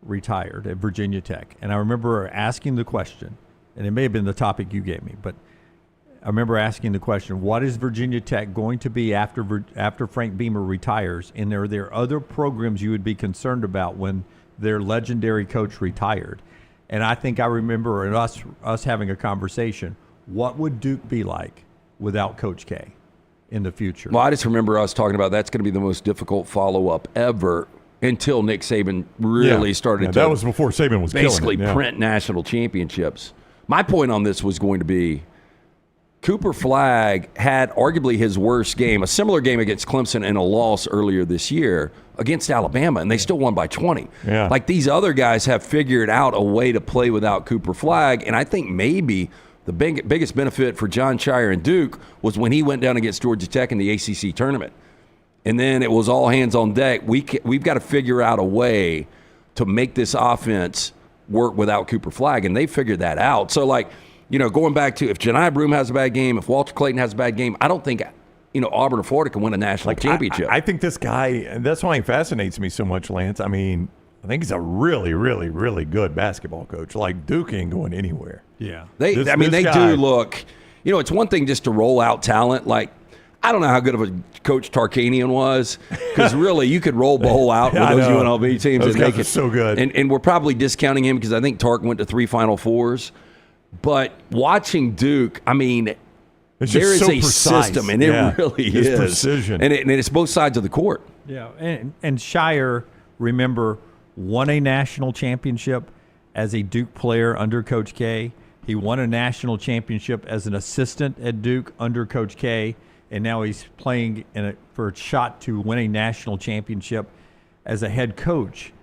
retired at Virginia Tech, and I remember asking the question, and it may have been the topic you gave me, but I remember asking the question: what is Virginia Tech going to be after Frank Beamer retires? And are there other programs you would be concerned about when their legendary coach retired? And I think I remember us having a conversation. What would Duke be like without Coach K in the future? Well, I just remember us talking about that's going to be the most difficult follow-up ever until Nick Saban really started to. That was before Saban was basically killing it, print national championships. My point on this was going to be Cooper Flagg had arguably his worst game, a similar game against Clemson and a loss earlier this year against Alabama, and they still won by 20. Yeah. Like these other guys have figured out a way to play without Cooper Flagg, and I think maybe the biggest benefit for Jon Scheyer and Duke was when he went down against Georgia Tech in the ACC tournament. And then it was all hands on deck. We've got to figure out a way to make this offense work without Cooper Flagg, and they figured that out. So, like, going back to if Johni Broome has a bad game, if Walter Clayton has a bad game, I don't think, Auburn or Florida can win a national championship. I think this guy, and that's why he fascinates me so much, Lance. I mean, I think he's a really, really, really good basketball coach. Like, Duke ain't going anywhere. Yeah. They do look, it's one thing just to roll out talent. Like, I don't know how good of a coach Tarkanian was, because really you could roll Bowl out with those UNLV teams. Those and guys make are it so good. And we're probably discounting him because I think Tark went to 3 Final Fours. But watching Duke, I mean, there is a system, and it really is. Precision. And it's both sides of the court. Yeah, and Scheyer, remember, won a national championship as a Duke player under Coach K. He won a national championship as an assistant at Duke under Coach K. And now he's playing for a shot to win a national championship as a head coach.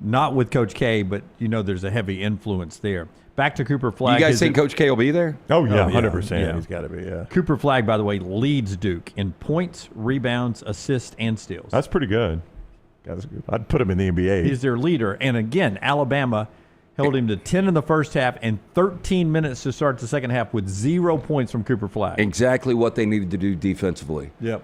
Not with Coach K, but there's a heavy influence there. Back to Cooper Flagg. You guys think Coach K will be there? Oh, yeah, 100%. Yeah. He's got to be, yeah. Cooper Flagg, by the way, leads Duke in points, rebounds, assists, and steals. That's pretty good. I'd put him in the NBA. He's their leader. And again, Alabama held him to 10 in the first half and 13 minutes to start the second half with 0 points from Cooper Flagg. Exactly what they needed to do defensively. Yep.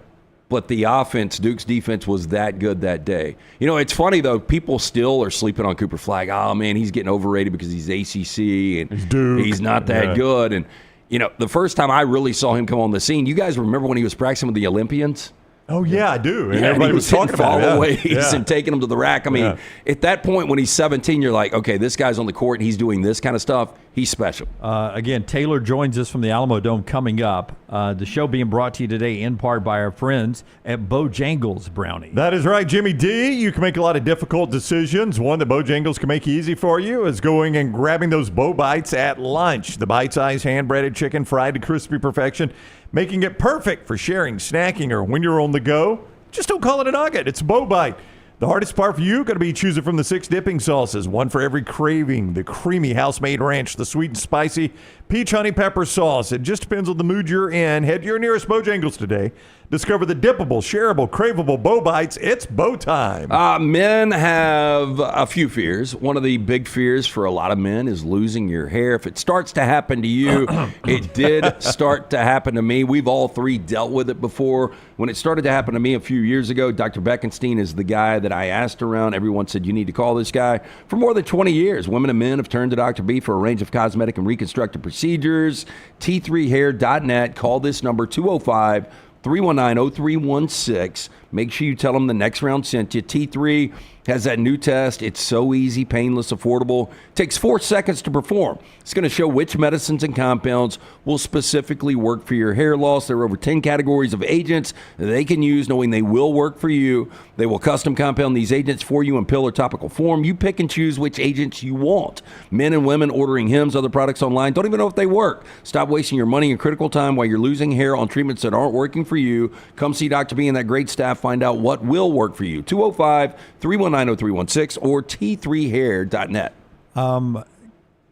But the offense, Duke's defense, was that good that day. It's funny, though. People still are sleeping on Cooper Flagg. Oh, man, he's getting overrated because he's ACC and he's Duke. He's not that good. And, the first time I really saw him come on the scene, you guys remember when he was practicing with the Olympians? Oh, yeah, I do. And everybody was talking about followaways and taking them to the rack. I mean, at that point when he's 17, you're like, okay, this guy's on the court and he's doing this kind of stuff. He's special. Again, Taylor joins us from the Alamo Dome coming up. The show being brought to you today in part by our friends at Bojangles Brownie. That is right, Jimmy D. You can make a lot of difficult decisions. One that Bojangles can make easy for you is going and grabbing those Bo Bites at lunch. The bite-sized hand-breaded chicken fried to crispy perfection, making it perfect for sharing, snacking, or when you're on the go. Just don't call it a nugget. It's Bo Bite. The hardest part for you going to be choosing from the 6 dipping sauces, one for every craving. The creamy house-made ranch, the sweet and spicy peach honey pepper sauce. It just depends on the mood you're in. Head to your nearest Bojangles today. Discover the dippable, shareable, craveable Bo Bites. It's Bo time. Men have a few fears. One of the big fears for a lot of men is losing your hair. If it starts to happen to you, it did start to happen to me. We've all three dealt with it before. When it started to happen to me a few years ago, Dr. Beckenstein is the guy that I asked around. Everyone said, you need to call this guy. For more than 20 years, women and men have turned to Dr. B for a range of cosmetic and reconstructive procedures. T3hair.net. Call this number, 205-319-0316. Make sure you tell them the next round sent you. T3 has that new test. It's so easy, painless, affordable. Takes 4 seconds to perform. It's going to show which medicines and compounds will specifically work for your hair loss. There are over 10 categories of agents that they can use, knowing they will work for you. They will custom compound these agents for you in pill or topical form. You pick and choose which agents you want. Men and women ordering Hims, other products online, don't even know if they work. Stop wasting your money and critical time while you're losing hair on treatments that aren't working for you. Come see Dr. B and that great staff. Find out what will work for you. 205-319-0316 or T3hair.net.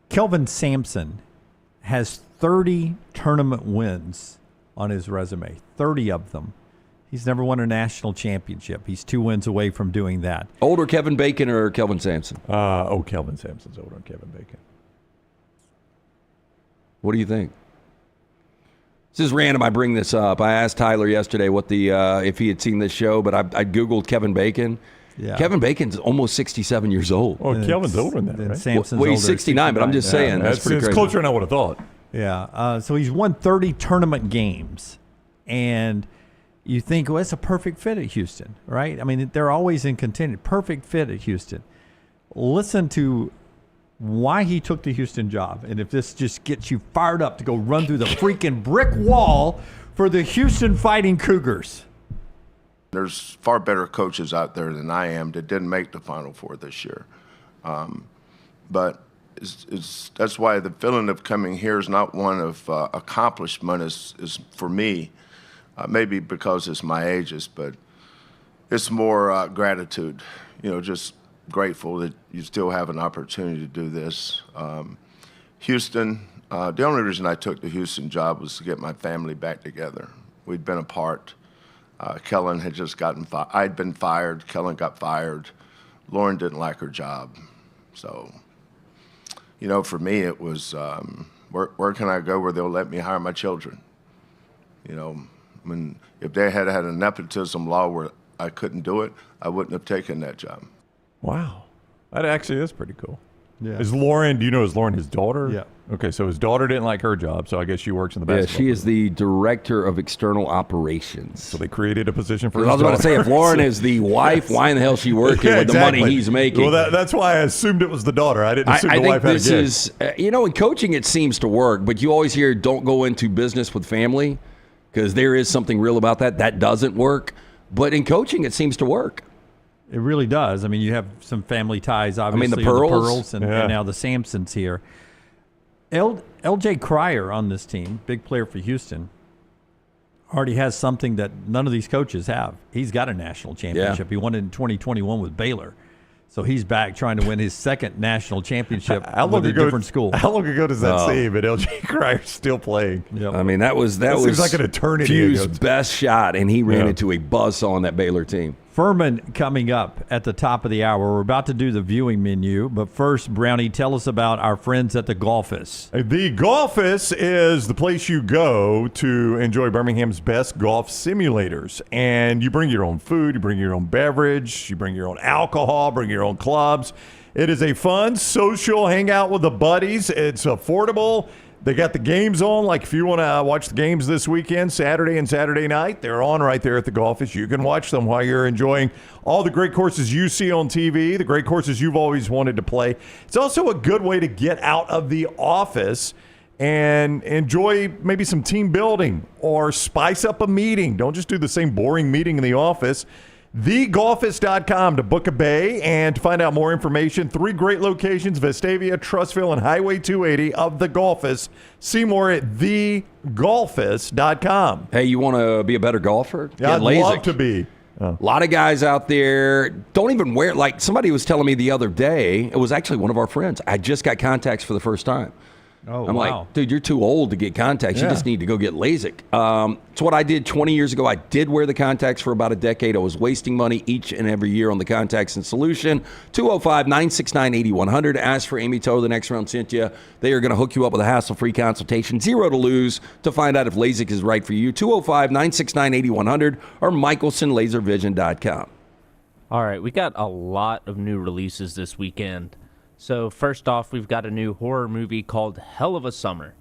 Kelvin Sampson has 30 tournament wins on his resume, 30 of them. He's never won a national championship. He's 2 wins away from doing that. Older Kevin Bacon or Kelvin Sampson? Kelvin Sampson's older than Kevin Bacon. What do you think? This is random. I bring this up. I asked Tyler yesterday what if he had seen this show, but I Googled Kevin Bacon. Yeah. Kevin Bacon's almost 67 years old. Oh, Kelvin's older than that, right? Samson's Well, he's older, 69, but I'm just saying. That's pretty it's crazy. closer than I would have thought. Yeah. So he's won 30 tournament games. And you think, well, it's a perfect fit at Houston, right? I mean, they're always in contention. Perfect fit at Houston. Listen to why he took the Houston job. And if this just gets you fired up to go run through the freaking brick wall for the Houston Fighting Cougars. There's far better coaches out there than I am that didn't make the Final Four this year. But that's why the feeling of coming here is not one of accomplishment. Is for me, maybe because it's my ages, but it's more gratitude. Just grateful that you still have an opportunity to do this. Houston, the only reason I took the Houston job was to get my family back together. We'd been apart. Kellen had just gotten fired. I'd been fired. Kellen got fired. Lauren didn't like her job. So, for me, it was where can I go where they'll let me hire my children? If they had had a nepotism law where I couldn't do it, I wouldn't have taken that job. Wow. That actually is pretty cool. Yeah. Is Lauren his daughter? Yeah. Okay, so his daughter didn't like her job, so I guess she works in the Yeah, basketball. she is the director of external operations. So they created a position for his I was about to say, if daughter. Lauren is the wife, why in the hell is she working with the money he's making? Well, that's why I assumed it was the daughter. I didn't assume I the wife think had a this gig. is, in coaching it seems to work, but you always hear don't go into business with family because there is something real about that. That doesn't work. But in coaching, it seems to work. It really does. I mean, you have some family ties, obviously. the Pearls. And now the Sampsons here. L.J. Cryer on this team, big player for Houston, already has something that none of these coaches have. He's got a national championship. He won it in 2021 with Baylor. So he's back trying to win his second national championship with a different school. How long ago does that seem? And L.J. Crier's still playing. Yep. I mean, that was seems like an eternity Few's ago. best shot, and he ran into a buzzsaw on that Baylor team. Fuhrman coming up at the top of the hour. We're about to do the viewing menu, but first, Brownie, tell us about our friends at the Golfus. The Golfus is the place you go to enjoy Birmingham's best golf simulators. And you bring your own food, you bring your own beverage, you bring your own alcohol, bring your own clubs. It is a fun, social hangout with the buddies. It's affordable. They got the games on, like if you want to watch the games this weekend, Saturday and Saturday night, they're on right there at the Golfus. You can watch them while you're enjoying all the great courses you see on TV, the great courses you've always wanted to play. It's also a good way to get out of the office and enjoy maybe some team building or spice up a meeting. Don't just do the same boring meeting in the office. TheGolfus.com to book a bay and to find out more information. 3 great locations, Vestavia, Trussville, and Highway 280 of The Golfus. See more at TheGolfus.com. Hey, you want to be a better golfer? Yeah, I'd love to be. A lot of guys out there don't even wear, like somebody was telling me the other day, it was actually one of our friends. I just got contacts for the first time. Oh, I'm wow. like, dude, you're too old to get contacts. You just need to go get LASIK. It's what I did 20 years ago. I did wear the contacts for about a decade. I was wasting money each and every year on the contacts and solution. 205-969-8100. Ask for Amy Toe, the next round, Cynthia. They are going to hook you up with a hassle-free consultation. 0 to lose to find out if LASIK is right for you. 205-969-8100 or michelsonlaservision.com. All right, we got a lot of new releases this weekend. So first off, we've got a new horror movie called Hell of a Summer.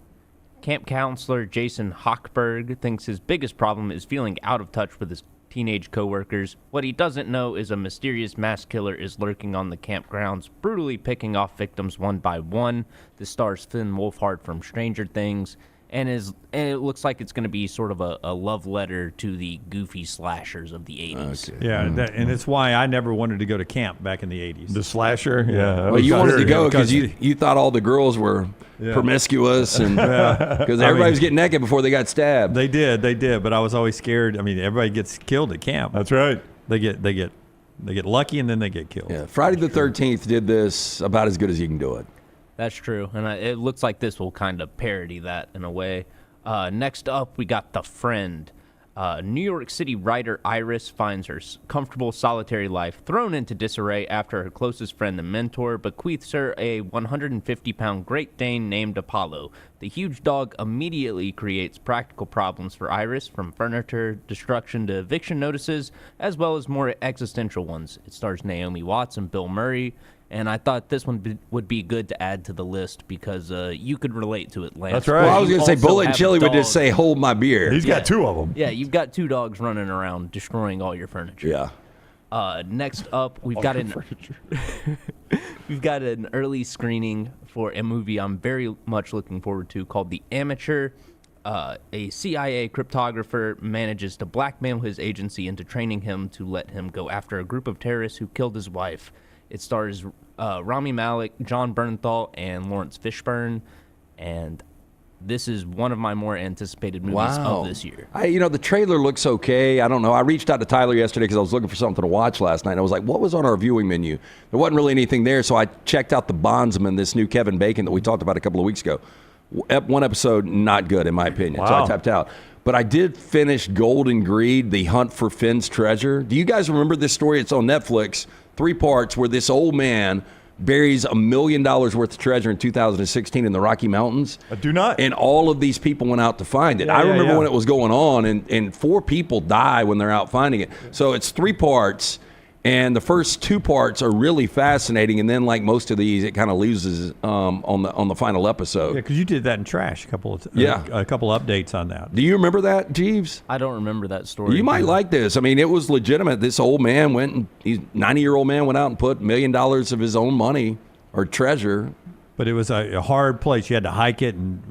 Camp counselor Jason Hochberg thinks his biggest problem is feeling out of touch with his teenage coworkers. What he doesn't know is a mysterious mass killer is lurking on the campgrounds, brutally picking off victims one by one. This stars Finn Wolfhard from Stranger Things, and it looks like it's going to be sort of a love letter to the goofy slashers of the 80s. Okay. Yeah, and it's why I never wanted to go to camp back in the 80s. The slasher? Yeah. Well, you wanted to go because you thought all the girls were promiscuous and because everybody was getting naked before they got stabbed. They did, but I was always scared. I mean, everybody gets killed at camp. That's right. They get lucky and then they get killed. Yeah, Friday the 13th did this about as good as you can do it. That's true, and it looks like this will kind of parody that in a way. Next up, we got The Friend. New York City writer Iris finds her comfortable solitary life thrown into disarray after her closest friend and mentor bequeaths her a 150-pound Great Dane named Apollo. The huge dog immediately creates practical problems for Iris, from furniture destruction to eviction notices, as well as more existential ones. It stars Naomi Watts and Bill Murray, and I thought this one would be good to add to the list because you could relate to it, Lance. That's right. Well, I was going to say, Bullet and Chili would just say, hold my beer. He's got two of them. Yeah, you've got two dogs running around destroying all your furniture. Yeah. Next up, we've got an early screening for a movie I'm very much looking forward to called The Amateur. A CIA cryptographer manages to blackmail his agency into training him to let him go after a group of terrorists who killed his wife. It stars Rami Malek, John Bernthal, and Lawrence Fishburne, and this is one of my more anticipated movies of this year. The trailer looks okay. I don't know. I reached out to Tyler yesterday because I was looking for something to watch last night, and I was like, what was on our viewing menu? There wasn't really anything there, so I checked out The Bondsman, this new Kevin Bacon that we talked about a couple of weeks ago. One episode, not good, in my opinion, so I tapped out. But I did finish Golden Greed, The Hunt for Finn's Treasure. Do you guys remember this story? It's on Netflix. 3 parts where this old man buries $1 million worth of treasure in 2016 in the Rocky Mountains. I do not. And all of these people went out to find it. I remember when it was going on, and 4 people die when they're out finding it. So it's 3 parts, and the first 2 parts are really fascinating, and then, like most of these, it kind of loses on the final episode. Yeah, because you did that in Trash, a couple updates on that. Do you remember that, Jeeves? I don't remember that story. You might like this. I mean, it was legitimate. This old man he's 90-year-old man went out and put $1 million of his own money or treasure. But it was a hard place. You had to hike it and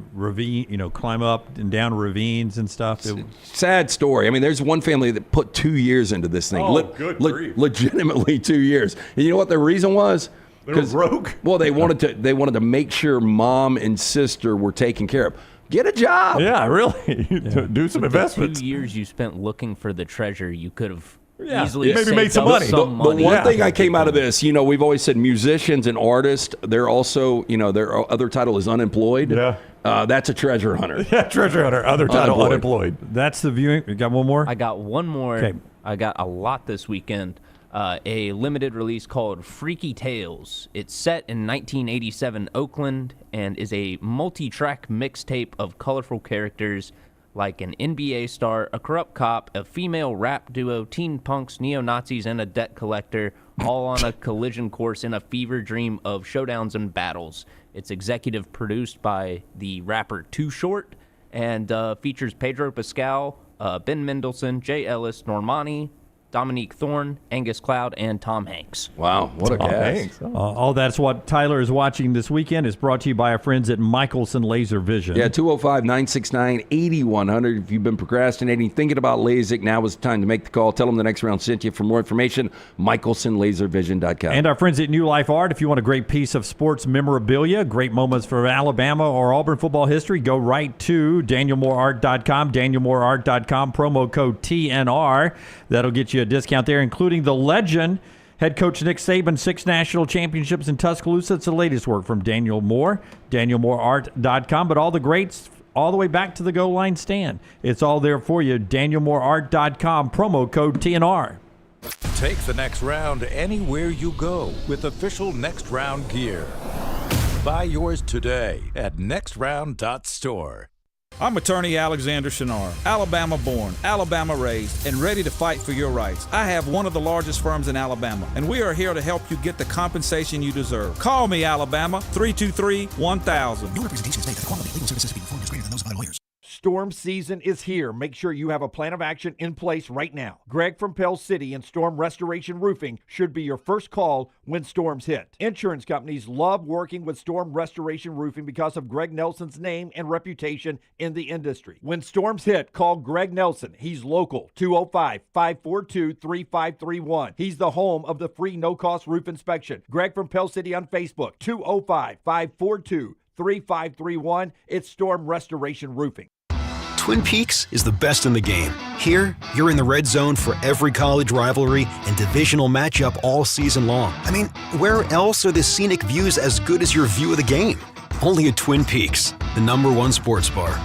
climb up and down ravines and stuff. Sad story. I mean, there's one family that put 2 years into this thing. Good grief. Legitimately 2 years. And you know what the reason was? They were broke. Well, they wanted to make sure mom and sister were taken care of. Get a job. Yeah, really. Do some investments. The 2 years you spent looking for the treasure, you could have easily maybe made some money. The one thing I came out of this, we've always said musicians and artists, they're also, their other title is unemployed. Yeah. That's a treasure hunter. Yeah, treasure hunter. Other title, unemployed. That's the viewing. You got one more? I got one more. Okay. I got a lot this weekend. A limited release called Freaky Tales. It's set in 1987 Oakland and is a multi-track mixtape of colorful characters like an NBA star, a corrupt cop, a female rap duo, teen punks, neo-Nazis, and a debt collector, all on a collision course in a fever dream of showdowns and battles. It's executive produced by the rapper Too Short and features Pedro Pascal, Ben Mendelsohn, Jay Ellis, Normani, Dominique Thorne, Angus Cloud, and Tom Hanks. Wow, what a cast. All that's what Tyler is watching this weekend is brought to you by our friends at Michelson Laser Vision. Yeah, 205-969-8100. If you've been procrastinating, thinking about LASIK, now is the time to make the call. Tell them the next round sent you. For more information, michelsonlaservision.com. And our friends at New Life Art, if you want a great piece of sports memorabilia, great moments for Alabama or Auburn football history, go right to danielmooreart.com, danielmooreart.com, promo code TNR. That'll get you a discount there, including the legend, head coach Nick Saban, 6 national championships in Tuscaloosa. It's the latest work from Daniel Moore, danielmooreart.com. But all the greats, all the way back to the goal line stand. It's all there for you, danielmooreart.com, promo code TNR. Take the next round anywhere you go with official Next Round gear. Buy yours today at nextround.store. I'm attorney Alexander Shunnarah, Alabama born, Alabama raised, and ready to fight for your rights. I have one of the largest firms in Alabama, and we are here to help you get the compensation you deserve. Call me, Alabama, 323-1000. No representation is made that the quality of legal services being performed is greater than those of other lawyers. Storm season is here. Make sure you have a plan of action in place right now. Greg from Pell City and Storm Restoration Roofing should be your first call when storms hit. Insurance companies love working with Storm Restoration Roofing because of Greg Nelson's name and reputation in the industry. When storms hit, call Greg Nelson. He's local, 205-542-3531. He's the home of the free no-cost roof inspection. Greg from Pell City on Facebook, 205-542-3531. It's Storm Restoration Roofing. Twin Peaks is the best in the game. Here, you're in the red zone for every college rivalry and divisional matchup all season long. I mean, where else are the scenic views as good as your view of the game? Only at Twin Peaks, the #1 sports bar.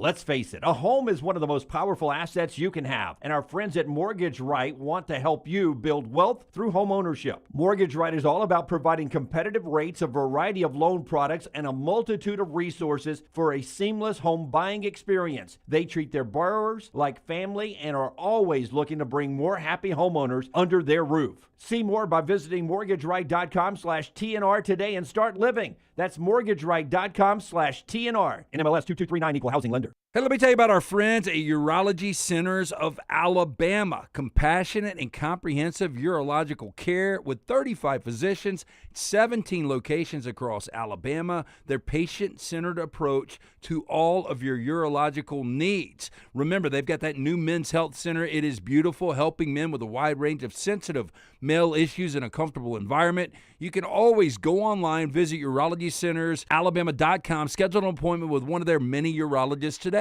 Let's face it, a home is one of the most powerful assets you can have, and our friends at Mortgage Right want to help you build wealth through home ownership. Mortgage Right is all about providing competitive rates, a variety of loan products, and a multitude of resources for a seamless home buying experience. They treat their borrowers like family and are always looking to bring more happy homeowners under their roof. See more by visiting mortgageright.com/TNR today and start living. That's mortgageright.com/TNR. NMLS 2239, Equal Housing Lender. Hey, let me tell you about our friends at Urology Centers of Alabama. Compassionate and comprehensive urological care with 35 physicians, 17 locations across Alabama. Their patient-centered approach to all of your urological needs. Remember, they've got that new men's health center. It is beautiful, helping men with a wide range of sensitive male issues in a comfortable environment. You can always go online, visit urologycentersalabama.com, schedule an appointment with one of their many urologists today.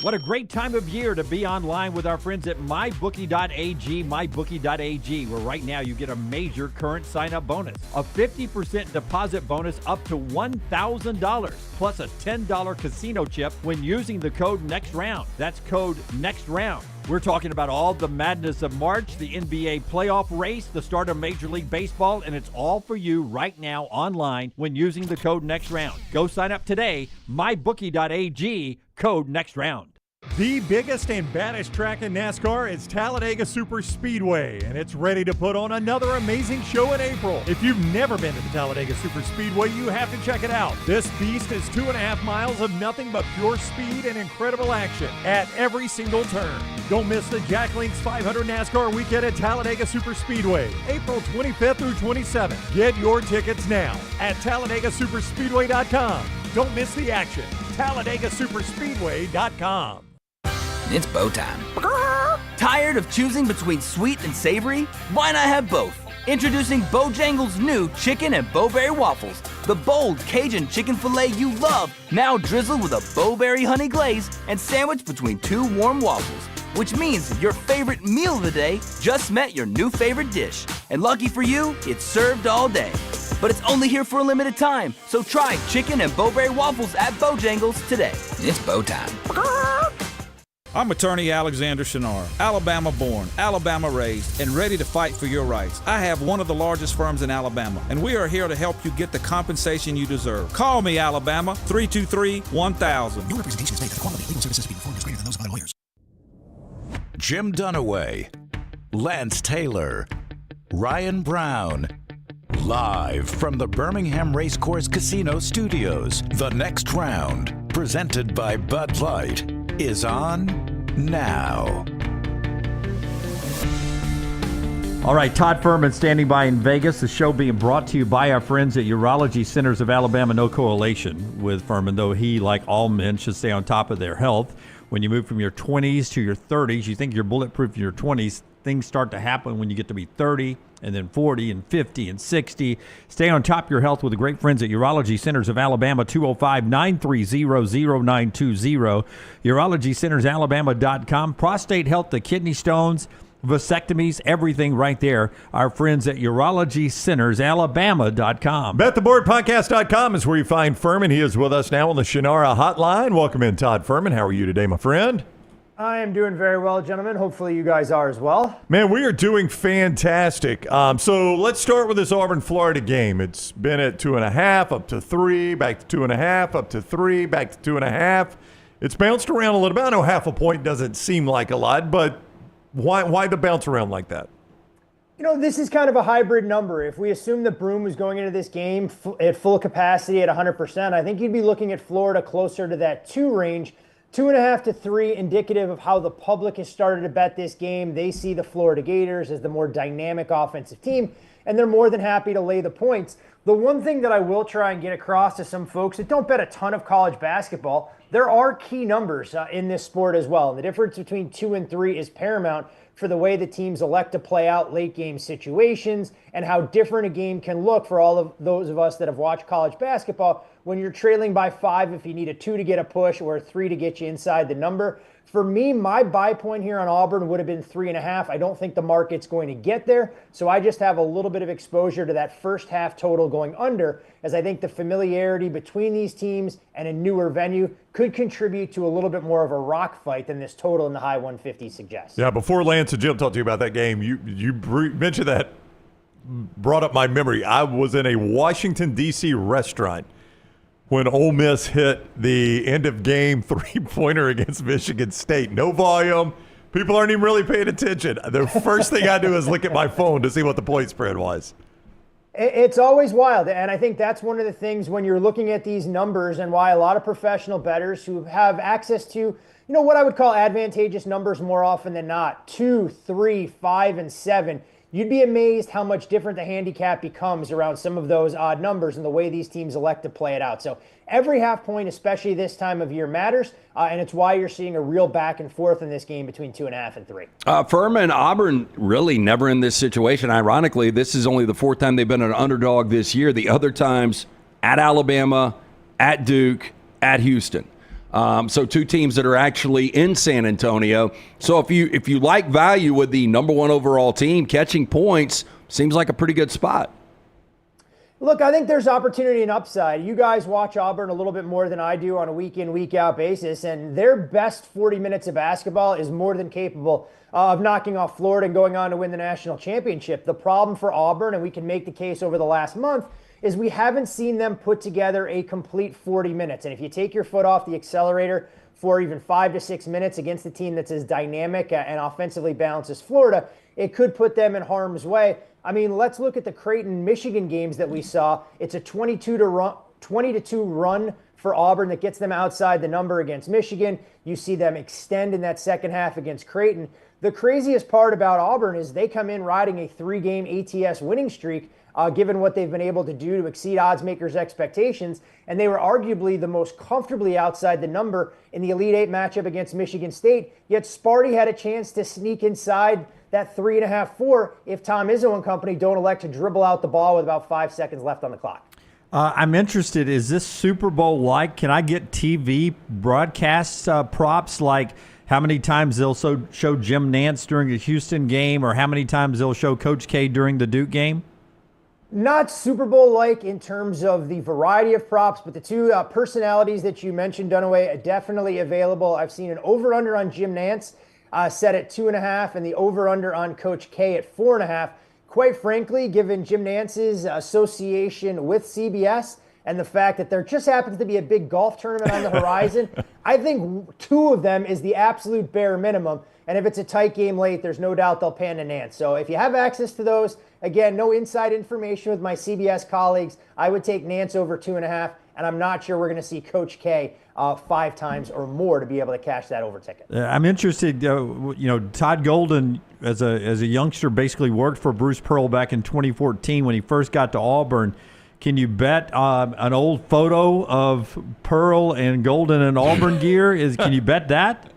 What a great time of year to be online with our friends at mybookie.ag, mybookie.ag, where right now you get a major current sign-up bonus, a 50% deposit bonus up to $1,000, plus a $10 casino chip when using the code NEXTROUND. That's code NEXTROUND. We're talking about all the madness of March, the NBA playoff race, the start of Major League Baseball, and it's all for you right now online when using the code NEXTROUND. Go sign up today, mybookie.ag, code NEXTROUND. The biggest and baddest track in NASCAR is Talladega Super Speedway, and it's ready to put on another amazing show in April. If you've never been to the Talladega Super Speedway, you have to check it out. This beast is 2.5 miles of nothing but pure speed and incredible action at every single turn. Don't miss the Jack Links 500 NASCAR weekend at Talladega Super Speedway, April 25th through 27th. Get your tickets now at TalladegaSuperspeedway.com. Don't miss the action. TalladegaSuperspeedway.com. It's bow time. Tired of choosing between sweet and savory? Why not have both? Introducing Bojangles' new chicken and bowberry waffles. The bold Cajun chicken filet you love, now drizzled with a bowberry honey glaze and sandwiched between two warm waffles. Which means your favorite meal of the day just met your new favorite dish. And lucky for you, it's served all day. But it's only here for a limited time, so try chicken and bowberry waffles at Bojangles today. It's bow time. I'm attorney Alexander Shunnarah, Alabama born, Alabama raised, and ready to fight for your rights. I have one of the largest firms in Alabama, and we are here to help you get the compensation you deserve. Call me, Alabama, 323-1000. No representation is made that the quality of legal services being performed is greater than those of other lawyers. Jim Dunaway, Lance Taylor, Ryan Brown. Live from the Birmingham Racecourse Casino Studios, the next round, presented by Bud Light, is on now. All right, Todd Fuhrman standing by in Vegas. The show being brought to you by our friends at Urology Centers of Alabama. No correlation with Fuhrman, though he, like all men, should stay on top of their health. When you move from your 20s to your 30s, you think you're bulletproof in your 20s. Things start to happen when you get to be 30 and then 40 and 50 and 60. Stay on top of your health with the great friends at Urology Centers of Alabama, 205-930-0920. UrologyCentersAlabama.com. Prostate health, the kidney stones, vasectomies, everything right there. Our friends at UrologyCentersAlabama.com. BetTheBoardPodcast.com is where you find Fuhrman. He is with us now on the Shunnarah Hotline. Welcome in, Todd Fuhrman. How are you today, my friend? I am doing very well, gentlemen. Hopefully you guys are as well. Man, we are doing fantastic. So let's start with this Auburn-Florida game. It's been at 2.5, up to 3, back to 2.5, up to 3, back to 2.5. It's bounced around a little bit. I know half a point doesn't seem like a lot, but why the bounce around like that? You know, this is kind of a hybrid number. If we assume that Broome was going into this game at full capacity at 100%, I think you'd be looking at Florida closer to that 2 range. 2.5 to 3, indicative of how the public has started to bet this game. They see the Florida Gators as the more dynamic offensive team, and they're more than happy to lay the points. The one thing that I will try and get across to some folks that don't bet a ton of college basketball, there are key numbers in this sport as well. And the difference between 2 and 3 is paramount for the way the teams elect to play out late game situations and how different a game can look for all of those of us that have watched college basketball when you're trailing by 5 if you need a 2 to get a push or a 3 to get you inside the number. For me, my buy point here on Auburn would have been 3.5. I don't think the market's going to get there, so I just have a little bit of exposure to that first half total going under, as I think the familiarity between these teams and a newer venue could contribute to a little bit more of a rock fight than this total in the high 150s suggests. Yeah, before Lance and Jim talked to you about that game, you mentioned that, brought up my memory. I was in a Washington, D.C. restaurant when Ole Miss hit the end-of-game three-pointer against Michigan State. No volume. People aren't even really paying attention. The first thing I do is look at my phone to see what the point spread was. It's always wild, and I think that's one of the things when you're looking at these numbers and why a lot of professional bettors who have access to, what I would call advantageous numbers more often than not, 2, 3, 5, and 7, you'd be amazed how much different the handicap becomes around some of those odd numbers and the way these teams elect to play it out. So every half point, especially this time of year, matters, and it's why you're seeing a real back and forth in this game between 2.5 and 3. Fuhrman, Auburn really never in this situation. Ironically, this is only the fourth time they've been an underdog this year. The other times at Alabama, at Duke, at Houston. So two teams that are actually in San Antonio. So if you like value with the number one overall team, catching points seems like a pretty good spot. Look, I think there's opportunity and upside. You guys watch Auburn a little bit more than I do on a week-in, week-out basis, and their best 40 minutes of basketball is more than capable of knocking off Florida and going on to win the national championship. The problem for Auburn, and we can make the case over the last month, is we haven't seen them put together a complete 40 minutes. And if you take your foot off the accelerator for even 5 to 6 minutes against a team that's as dynamic and offensively balanced as Florida, it could put them in harm's way. I mean, let's look at the Creighton, Michigan games that we saw. It's a 20-2 run for Auburn that gets them outside the number against Michigan. You see them extend in that second half against Creighton. The craziest part about Auburn is they come in riding a 3-game ATS winning streak, given what they've been able to do to exceed odds makers' expectations, and they were arguably the most comfortably outside the number in the Elite Eight matchup against Michigan State, yet Sparty had a chance to sneak inside that 3.5, 4 if Tom Izzo and company don't elect to dribble out the ball with about 5 seconds left on the clock. I'm interested, is this Super Bowl-like? Can I get TV broadcast props like how many times they'll show Jim Nantz during a Houston game or how many times they'll show Coach K during the Duke game? Not Super Bowl-like in terms of the variety of props, but the two personalities that you mentioned, Dunaway, are definitely available. I've seen an over-under on Jim Nantz set at 2.5 and the over-under on Coach K at 4.5. Quite frankly, given Jim Nantz's association with CBS and the fact that there just happens to be a big golf tournament on the horizon, I think 2 of them is the absolute bare minimum. And if it's a tight game late, there's no doubt they'll pan to Nantz. So if you have access to those, again, no inside information with my CBS colleagues, I would take Nantz over 2.5, and I'm not sure we're going to see Coach K 5 times or more to be able to cash that over ticket. I'm interested, Todd Golden, as a youngster, basically worked for Bruce Pearl back in 2014 when he first got to Auburn. Can you bet an old photo of Pearl and Golden in Auburn gear? Can you bet that?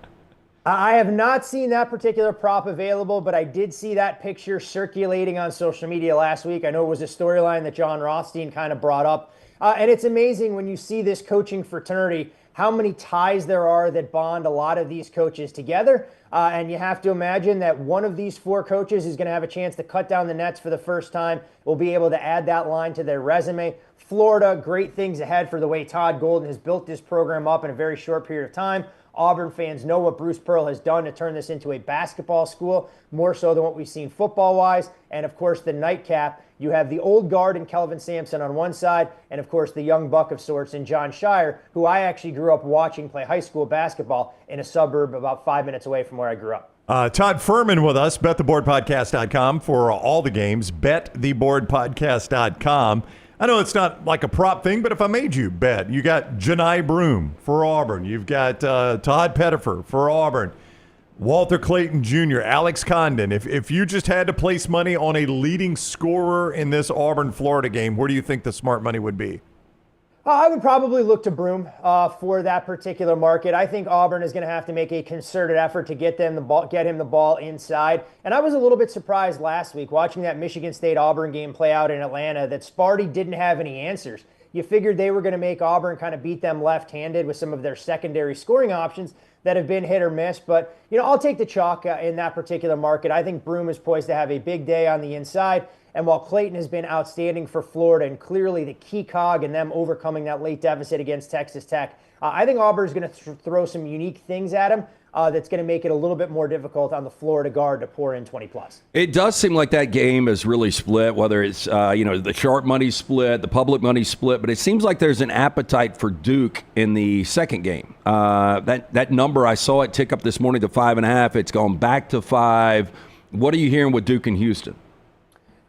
I have not seen that particular prop available, but I did see that picture circulating on social media last week. I know it was a storyline that John Rothstein kind of brought up. And it's amazing when you see this coaching fraternity, how many ties there are that bond a lot of these coaches together. And you have to imagine that one of these 4 coaches is going to have a chance to cut down the nets for the first time, will be able to add that line to their resume. Florida, great things ahead for the way Todd Golden has built this program up in a very short period of time. Auburn fans know what Bruce Pearl has done to turn this into a basketball school, more so than what we've seen football-wise. And, of course, the nightcap, you have the old guard in Kelvin Sampson on one side, and, of course, the young buck of sorts in Jon Scheyer, who I actually grew up watching play high school basketball in a suburb about 5 minutes away from where I grew up. Todd Fuhrman with us, bettheboardpodcast.com for all the games, bettheboardpodcast.com. I know it's not like a prop thing, but if I made you bet, you got Johni Broome for Auburn. You've got Tahaad Pettiford for Auburn. Walter Clayton Jr., Alex Condon. If you just had to place money on a leading scorer in this Auburn-Florida game, where do you think the smart money would be? I would probably look to Broome for that particular market. I think Auburn is going to have to make a concerted effort to get him the ball inside. And I was a little bit surprised last week watching that Michigan State-Auburn game play out in Atlanta that Sparty didn't have any answers. You figured they were going to make Auburn kind of beat them left-handed with some of their secondary scoring options that have been hit or miss. But, I'll take the chalk in that particular market. I think Broome is poised to have a big day on the inside. And while Clayton has been outstanding for Florida and clearly the key cog in them overcoming that late deficit against Texas Tech, I think Auburn is going to throw some unique things at him that's going to make it a little bit more difficult on the Florida guard to pour in 20+. It does seem like that game is really split, whether it's, the sharp money split, the public money split, but it seems like there's an appetite for Duke in the second game. That number, I saw it tick up this morning to 5.5. It's gone back to 5. What are you hearing with Duke and Houston?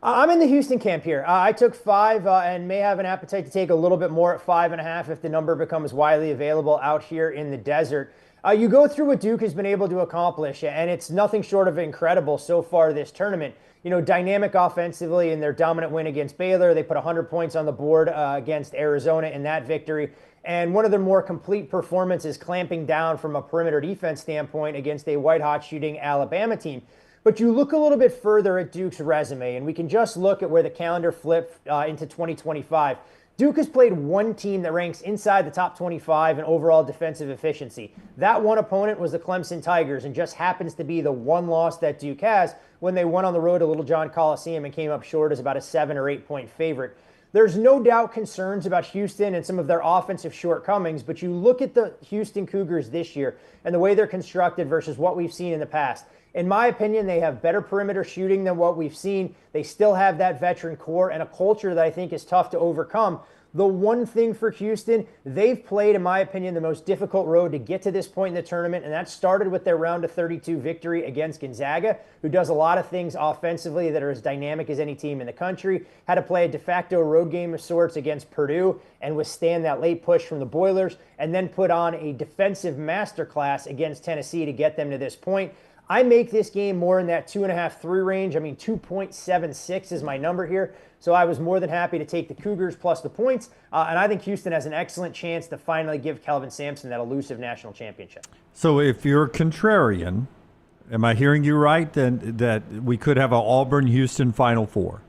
I'm in the Houston camp here. I took 5 and may have an appetite to take a little bit more at 5.5 if the number becomes widely available out here in the desert. You go through what Duke has been able to accomplish, and it's nothing short of incredible so far this tournament. Dynamic offensively in their dominant win against Baylor. They put 100 points on the board against Arizona in that victory. And one of their more complete performances clamping down from a perimeter defense standpoint against a white-hot shooting Alabama team. But you look a little bit further at Duke's resume, and we can just look at where the calendar flipped into 2025. Duke has played one team that ranks inside the top 25 in overall defensive efficiency. That one opponent was the Clemson Tigers, and just happens to be the one loss that Duke has when they went on the road to Little John Coliseum and came up short as about a 7 or 8 point favorite. There's no doubt concerns about Houston and some of their offensive shortcomings, but you look at the Houston Cougars this year and the way they're constructed versus what we've seen in the past. In my opinion, they have better perimeter shooting than what we've seen. They still have that veteran core and a culture that I think is tough to overcome. The one thing for Houston, they've played, in my opinion, the most difficult road to get to this point in the tournament, and that started with their round of 32 victory against Gonzaga, who does a lot of things offensively that are as dynamic as any team in the country. Had to play a de facto road game of sorts against Purdue and withstand that late push from the Boilers, and then put on a defensive masterclass against Tennessee to get them to this point. I make this game more in that 2.5-3 range. 2.76 is my number here. So I was more than happy to take the Cougars plus the points. And I think Houston has an excellent chance to finally give Kelvin Sampson that elusive national championship. So if you're contrarian, am I hearing you right, then that we could have an Auburn-Houston Final Four?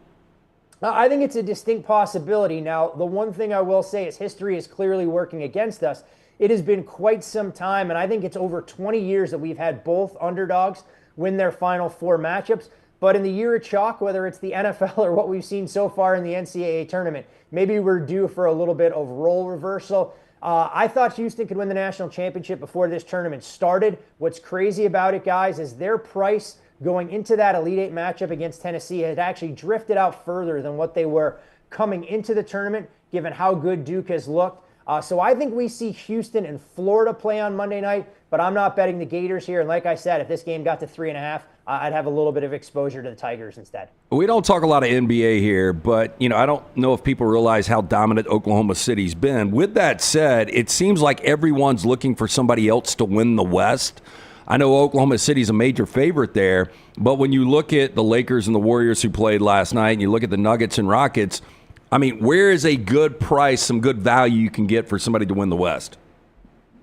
I think it's a distinct possibility. Now, the one thing I will say is history is clearly working against us. It has been quite some time, and I think it's over 20 years that we've had both underdogs win their Final Four matchups. But in the year of chalk, whether it's the NFL or what we've seen so far in the NCAA tournament, maybe we're due for a little bit of role reversal. I thought Houston could win the national championship before this tournament started. What's crazy about it, guys, is their price going into that Elite Eight matchup against Tennessee had actually drifted out further than what they were coming into the tournament, given how good Duke has looked. So I think we see Houston and Florida play on Monday night, but I'm not betting the Gators here. And like I said, if this game got to 3.5, I'd have a little bit of exposure to the Tigers instead. We don't talk a lot of NBA here, but I don't know if people realize how dominant Oklahoma City's been. With that said, it seems like everyone's looking for somebody else to win the West. I know Oklahoma City's a major favorite there, but when you look at the Lakers and the Warriors who played last night, and you look at the Nuggets and Rockets, where is a good price, some good value you can get for somebody to win the West?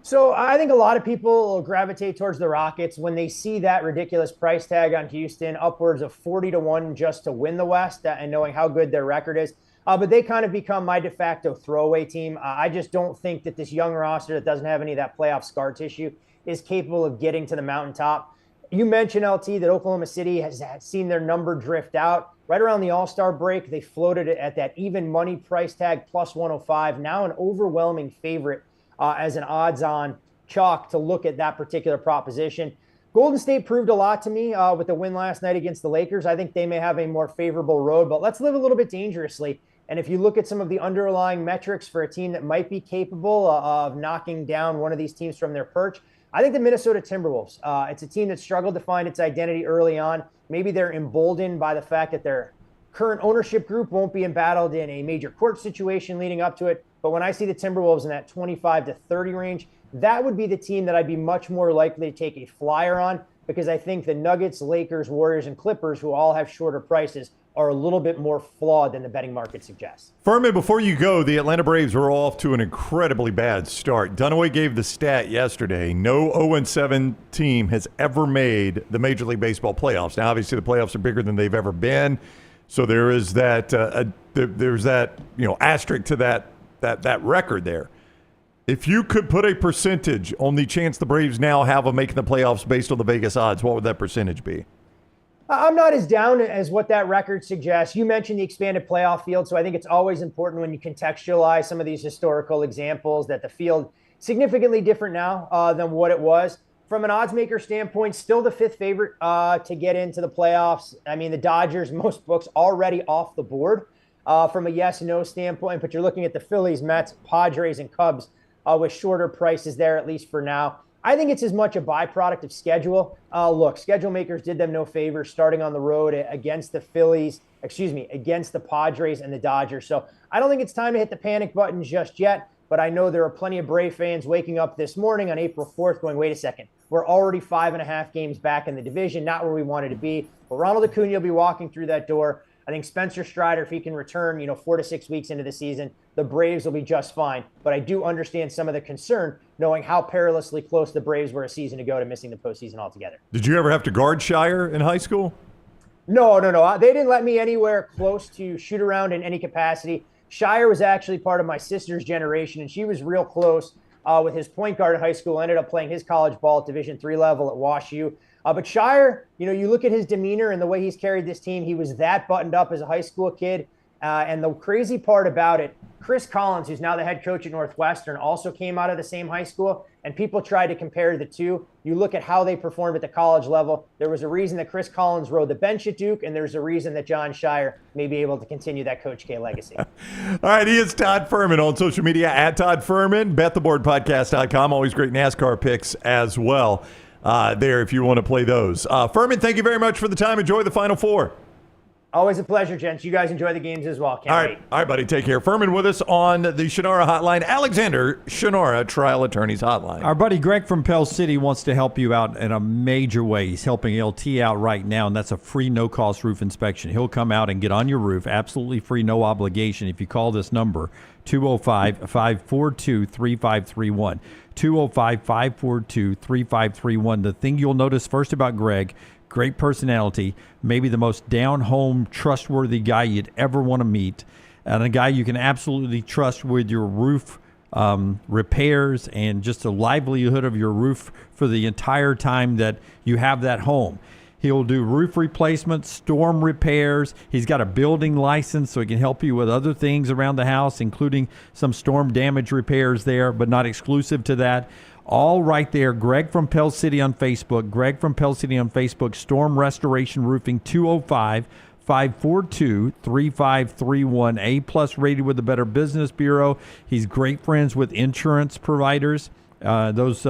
So I think a lot of people will gravitate towards the Rockets when they see that ridiculous price tag on Houston, upwards of 40-1 just to win the West, and knowing how good their record is. But they kind of become my de facto throwaway team. I just don't think that this young roster that doesn't have any of that playoff scar tissue is capable of getting to the mountaintop. You mentioned, LT, that Oklahoma City has seen their number drift out. Right around the All-Star break, they floated it at that even money price tag, plus 105. Now an overwhelming favorite as an odds-on chalk to look at that particular proposition. Golden State proved a lot to me with the win last night against the Lakers. I think they may have a more favorable road, but let's live a little bit dangerously. And if you look at some of the underlying metrics for a team that might be capable of knocking down one of these teams from their perch, I think the Minnesota Timberwolves, it's a team that struggled to find its identity early on. Maybe they're emboldened by the fact that their current ownership group won't be embattled in a major court situation leading up to it. But when I see the Timberwolves in that 25-30 range, that would be the team that I'd be much more likely to take a flyer on, because I think the Nuggets, Lakers, Warriors, and Clippers, who all have shorter prices, are a little bit more flawed than the betting market suggests. Fuhrman, before you go, the Atlanta Braves are off to an incredibly bad start. Dunaway gave the stat yesterday. No 0-7 team has ever made the Major League Baseball playoffs. Now, obviously, the playoffs are bigger than they've ever been, so there is that asterisk to that that record there. If you could put a percentage on the chance the Braves now have of making the playoffs based on the Vegas odds, what would that percentage be? I'm not as down as what that record suggests. You mentioned the expanded playoff field, so I think it's always important when you contextualize some of these historical examples that the field significantly different now than what it was. From an odds maker standpoint, still the fifth favorite to get into the playoffs. I mean, the Dodgers, most books already off the board from a yes-no standpoint, but you're looking at the Phillies, Mets, Padres, and Cubs with shorter prices there, at least for now. I think it's as much a byproduct of schedule. Look, schedule makers did them no favor starting on the road against the against the Padres and the Dodgers. So I don't think it's time to hit the panic button just yet, but I know there are plenty of Brave fans waking up this morning on April 4th going, wait a second, we're already 5.5 games back in the division, not where we wanted to be. But Ronald Acuna will be walking through that door. I think Spencer Strider, if he can return, 4 to 6 weeks into the season, the Braves will be just fine. But I do understand some of the concern, knowing how perilously close the Braves were a season ago to missing the postseason altogether. Did you ever have to guard Scheyer in high school? No. They didn't let me anywhere close to shoot around in any capacity. Scheyer was actually part of my sister's generation, and she was real close with his point guard in high school. Ended up playing his college ball at Division III level at WashU. But Scheyer, you look at his demeanor and the way he's carried this team. He was that buttoned up as a high school kid. And the crazy part about it, Chris Collins, who's now the head coach at Northwestern, also came out of the same high school. And people tried to compare the two. You look at how they performed at the college level. There was a reason that Chris Collins rode the bench at Duke, and there's a reason that Jon Scheyer may be able to continue that Coach K legacy. All right, he is Todd Fuhrman on social media at Todd Fuhrman, bettheboardpodcast.com. Always great NASCAR picks as well. There if you want to play those. Fuhrman, thank you very much for the time. Enjoy the Final Four. Always a pleasure, gents. You guys enjoy the games as well. Can't wait. All right, buddy. Take care. Fuhrman with us on the Shunnarah Hotline. Alexander Shunnarah, Trial Attorneys Hotline. Our buddy Greg from Pell City wants to help you out in a major way. He's helping LT out right now, and that's a free no-cost roof inspection. He'll come out and get on your roof, absolutely free, no obligation, if you call this number, 205-542-3531. 205-542-3531. The thing you'll notice first about Greg, great personality, maybe the most down-home, trustworthy guy you'd ever want to meet, and a guy you can absolutely trust with your roof repairs and just the livelihood of your roof for the entire time that you have that home. He'll do roof replacements, storm repairs. He's got a building license, so he can help you with other things around the house, including some storm damage repairs there, but not exclusive to that. All right there. Greg from Pell City on Facebook. Greg from Pell City on Facebook. Storm Restoration Roofing, 205-542-3531. A-plus rated with the Better Business Bureau. He's great friends with insurance providers. Those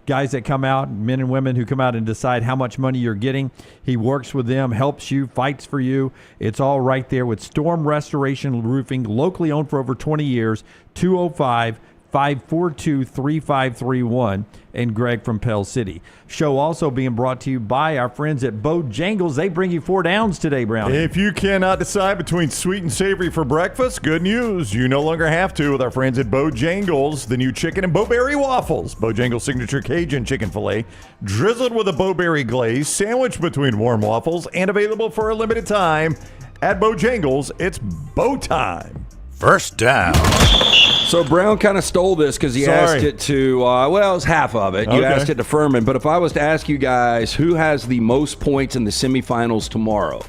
guys that come out, men and women who come out and decide how much money you're getting. He works with them, helps you, fights for you. It's all right there with Storm Restoration Roofing, locally owned for over 20 years, 205-542-3531, and Greg from Pell City. Show also being brought to you by our friends at Bojangles. They bring you 4 downs today, Brownie. If you cannot decide between sweet and savory for breakfast, good news. You no longer have to with our friends at Bojangles. The new chicken and Bowberry waffles. Bojangles signature Cajun chicken filet, drizzled with a Bowberry glaze, sandwiched between warm waffles, and available for a limited time. At Bojangles, it's Bow time. First down. So Brown kind of stole this because he asked it to, it was half of it. You asked it to Fuhrman. But if I was to ask you guys who has the most points in the semifinals tomorrow,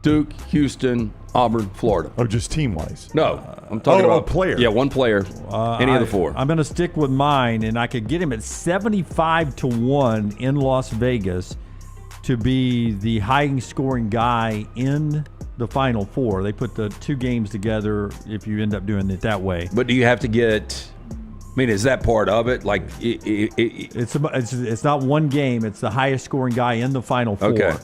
Duke, Houston, Auburn, Florida. Oh, just team-wise? No, I'm talking about player. Yeah, one player. Any of the 4. I'm going to stick with mine, and I could get him at 75-1 in Las Vegas to be the highest-scoring guy in the Final Four. They put the 2 games together if you end up doing it that way. But do you have to get? I mean, is that part of it? Like, it's not one game. It's the highest scoring guy in the Final Four. Okay.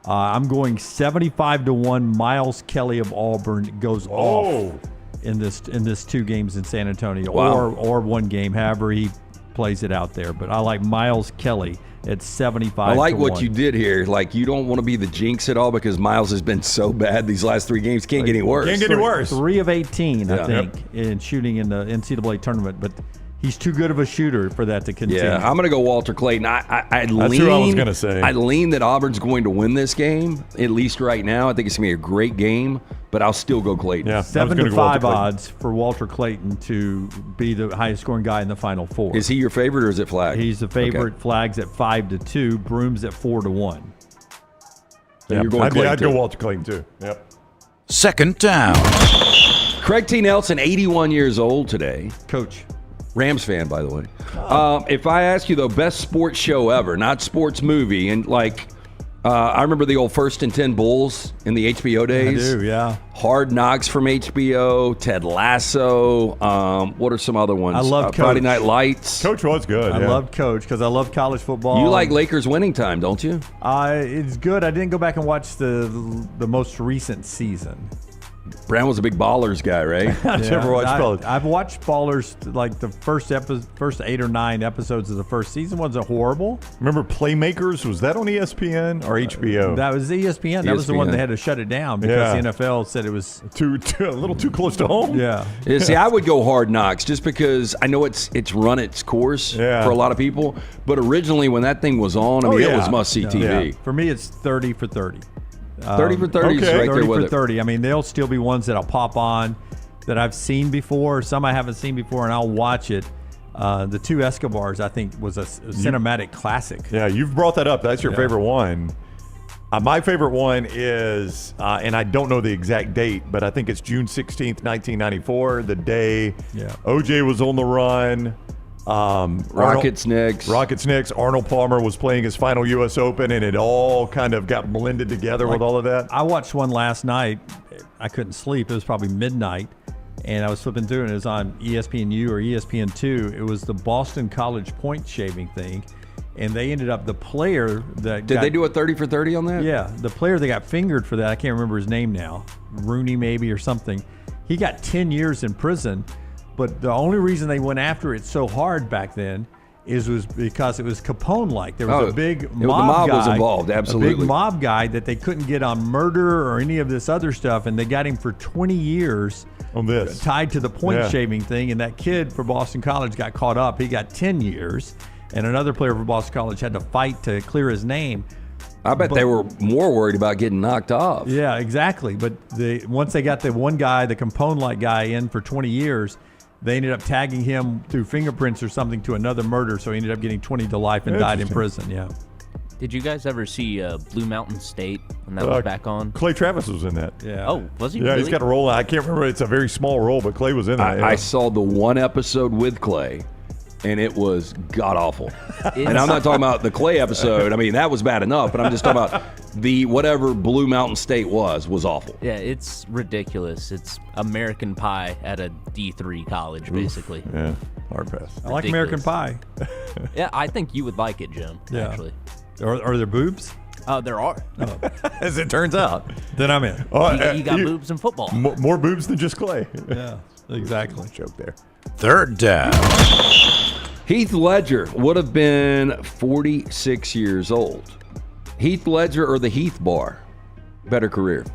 I'm going 75-1. Miles Kelly of Auburn goes off in this 2 games in San Antonio, or 1 game, however he plays it out there. But I like Miles Kelly at 75-1. I like what you did here. Like, you don't want to be the jinx at all because Miles has been so bad these last 3 games. Can't get any worse. Can't get any worse. 3 of 18, I think, in shooting in the NCAA tournament. But He's too good of a shooter for that to continue. Yeah, I'm going to go Walter Clayton. That's who I was going to say. I lean that Auburn's going to win this game, at least right now. I think it's going to be a great game, but I'll still go Clayton. Yeah, 7-5 odds for Walter Clayton to be the highest scoring guy in the Final Four. Is he your favorite or is it Flag? He's the favorite. Okay. Flag's at 5-2. Broome's at 4-1. So you're going Clayton I'd go Walter Clayton too. Yep. Second down. Craig T. Nelson, 81 years old today. Coach. Rams fan, by the way. If I ask you, though, best sports show ever, not sports movie, and I remember the old First and 10 Bulls in the HBO days. I do, yeah. Hard Knocks from HBO, Ted Lasso. What are some other ones? I love Coach. Friday Night Lights. Coach was good. I love Coach because I love college football. You like Lakers winning time, don't you? It's good. I didn't go back and watch the most recent season. Brown was a big Ballers guy, right? I've never watched Ballers. I've watched Ballers, like the first 8 or 9 episodes of the first season. Wasn't horrible. Remember Playmakers? Was that on ESPN or HBO? That was ESPN. That was the one they had to shut it down because the NFL said it was a little too close to home. Yeah. See, I would go Hard Knocks just because I know it's run its course for a lot of people. But originally, when that thing was on, it was must-see TV. Yeah. For me, it's 30 for 30. 30 for 30 is right there with 30 for 30. I mean, there'll still be ones that I'll pop on that I've seen before, some I haven't seen before, and I'll watch it. The Two Escobars, I think, was a cinematic classic. Yeah, you've brought that up. That's your favorite one. My favorite one is, and I don't know the exact date, but I think it's June 16th, 1994, the day OJ was on the run. Rockets Knicks. Arnold Palmer was playing his final U.S. Open, and it all kind of got blended together with all of that. I watched one last night. I couldn't sleep. It was probably midnight, and I was flipping through, and it was on ESPNU or ESPN2. It was the Boston College point shaving thing, and they ended up the player that did they do a 30 for 30 on that? Yeah, the player that got fingered for that. I can't remember his name now. Rooney maybe or something. He got 10 years in prison. But the only reason they went after it so hard back then was because it was Capone-like. There was a big mob guy. Was involved, absolutely. A big mob guy that they couldn't get on murder or any of this other stuff, and they got him for 20 years on this, tied to the point shaving thing. And that kid for Boston College got caught up. He got 10 years, and another player for Boston College had to fight to clear his name. I bet they were more worried about getting knocked off. Yeah, exactly. But once they got the one guy, the Capone-like guy, in for 20 years, they ended up tagging him through fingerprints or something to another murder, so he ended up getting 20 to life and died in prison. Yeah. Did you guys ever see Blue Mountain State when that was back on? Clay Travis was in that. Yeah. Oh, was he? Yeah, really? He's got a role. I can't remember. It's a very small role, but Clay was in that. I saw the one episode with Clay, and it was god awful. And I'm not talking about the Clay episode. I mean, that was bad enough, but I'm just talking about the whatever Blue Mountain State was awful. Yeah, it's ridiculous. It's American Pie at a D3 college, basically. Yeah, hard pass. I like American Pie. Yeah, I think you would like it, Jim, actually. Are there boobs? There are. Oh. As it turns out. Then I'm in. You got boobs in football. More boobs than just Clay. Yeah, exactly. Joke there. Third down. Heath Ledger would have been 46 years old. Heath Ledger or the Heath Bar? Better career.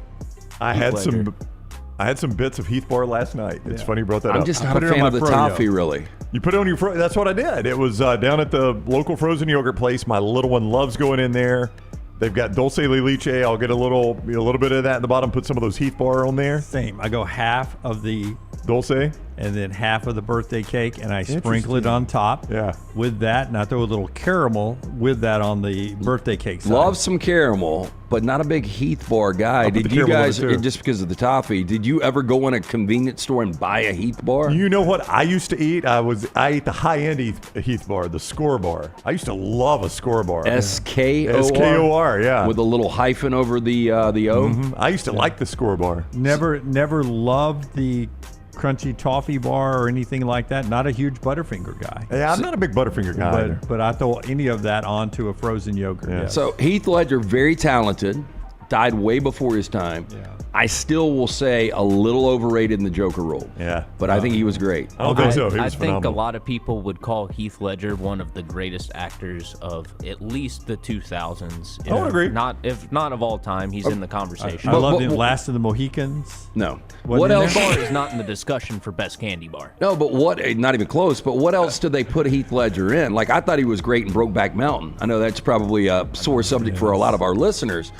I had some bits of Heath Bar last night. It's funny you brought that up. I'm just not a fan of the toffee, really. You put it on your that's what I did. It was down at the local frozen yogurt place. My little one loves going in there. They've got dulce de leche. I'll get a little bit of that in the bottom. Put some of those Heath Bar on there. Same. I go half of the dulce and then half of the birthday cake, and I sprinkle it on top. Yeah. With that, and I throw a little caramel with that on the birthday cake side. Love some caramel, but not a big Heath Bar guy. Did you guys, just because of the toffee, did you ever go in a convenience store and buy a Heath Bar? You know what I used to eat? I ate the high-end Heath Bar, the Score Bar. I used to love a Score Bar. S-K-O-R? S-K-O-R, yeah. With a little hyphen over the O? Mm-hmm. I used to like the Score Bar. Never loved the crunchy toffee bar or anything like that. Not a huge Butterfinger guy. Yeah, I'm not a big Butterfinger guy either. But I throw any of that onto a frozen yogurt. Yeah. So Heath Ledger, very talented, died way before his time. Yeah. I still will say a little overrated in the Joker role. Yeah. But I think he was great. I don't think so. He was I think phenomenal. a lot of people would call Heath Ledger one of the greatest actors of at least the 2000s. I would agree. If not of all time, he's in the conversation. I love the Last of the Mohicans. No. What else? Bar is not in the discussion for best candy bar. No, but what? Not even close. But what else did they put Heath Ledger in? Like, I thought he was great in Brokeback Mountain. I know that's probably a sore subject for a lot of our listeners,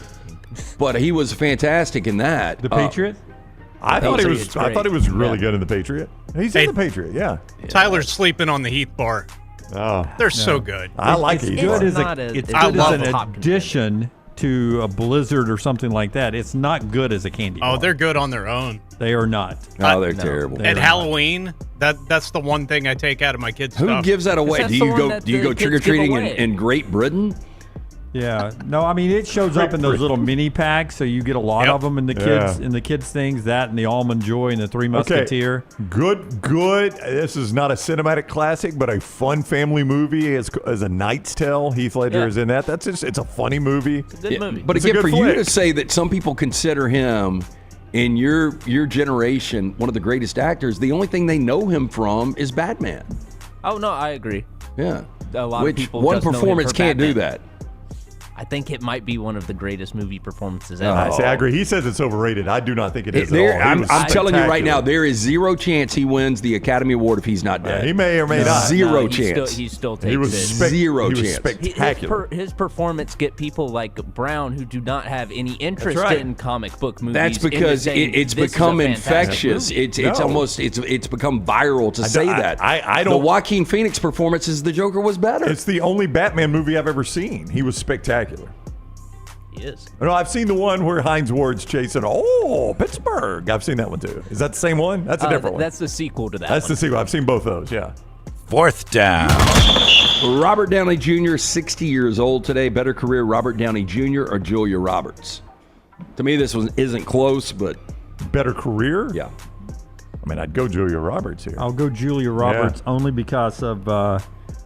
but he was fantastic in that. The Patriot. I thought he was really good in The Patriot. He's in The Patriot. Yeah. Tyler's sleeping on the Heath bar. Oh, they're so good. I like it's Heath good bar. It's good as an addition to a Blizzard or something like that. It's not good as a candy bar. Oh, they're good on their own. They are not. Oh, they're terrible. At Halloween, that's the one thing I take out of my kids' Who stuff. gives that away? Do you go trick or treating in Great Britain? Yeah, no, I mean it shows up in those little mini packs, so you get a lot of them in the kids things. That and the Almond Joy and the Three Musketeer. Okay. Good. This is not a cinematic classic, but a fun family movie as a Knight's Tale. Heath Ledger is in that. It's a funny movie. It's a good movie. But again, for you to say that some people consider him in your generation one of the greatest actors, the only thing they know him from is Batman. Oh no, I agree. Yeah, a lot of people. One just know him performance for can't Batman. do that. I think it might be one of the greatest movie performances ever. I agree. He says it's overrated. I do not think it is at all. I'm telling you right now, there is zero chance he wins the Academy Award if he's not dead. He may or may not. Zero chance. He still takes He was it. Zero he was chance. spectacular. His performance get people like Brown who do not have any interest in comic book movies. That's because saying, it's "This is become a fantastic infectious. movie." It's almost it's become viral to say that. I don't. The Joaquin Phoenix performance as the Joker was better. It's the only Batman movie I've ever seen. He was spectacular. He is. No, I've seen the one where Hines Ward's chasing. Oh, Pittsburgh! I've seen that one too. Is that the same one? That's a different one. That's the sequel to that. That's one. the sequel. I've seen both those. Yeah. Fourth down. Robert Downey Jr., 60 years old today. Better career, Robert Downey Jr. or Julia Roberts? To me, this one isn't close, but better career. Yeah. I mean, I'd go Julia Roberts here. I'll go Julia Roberts only because of the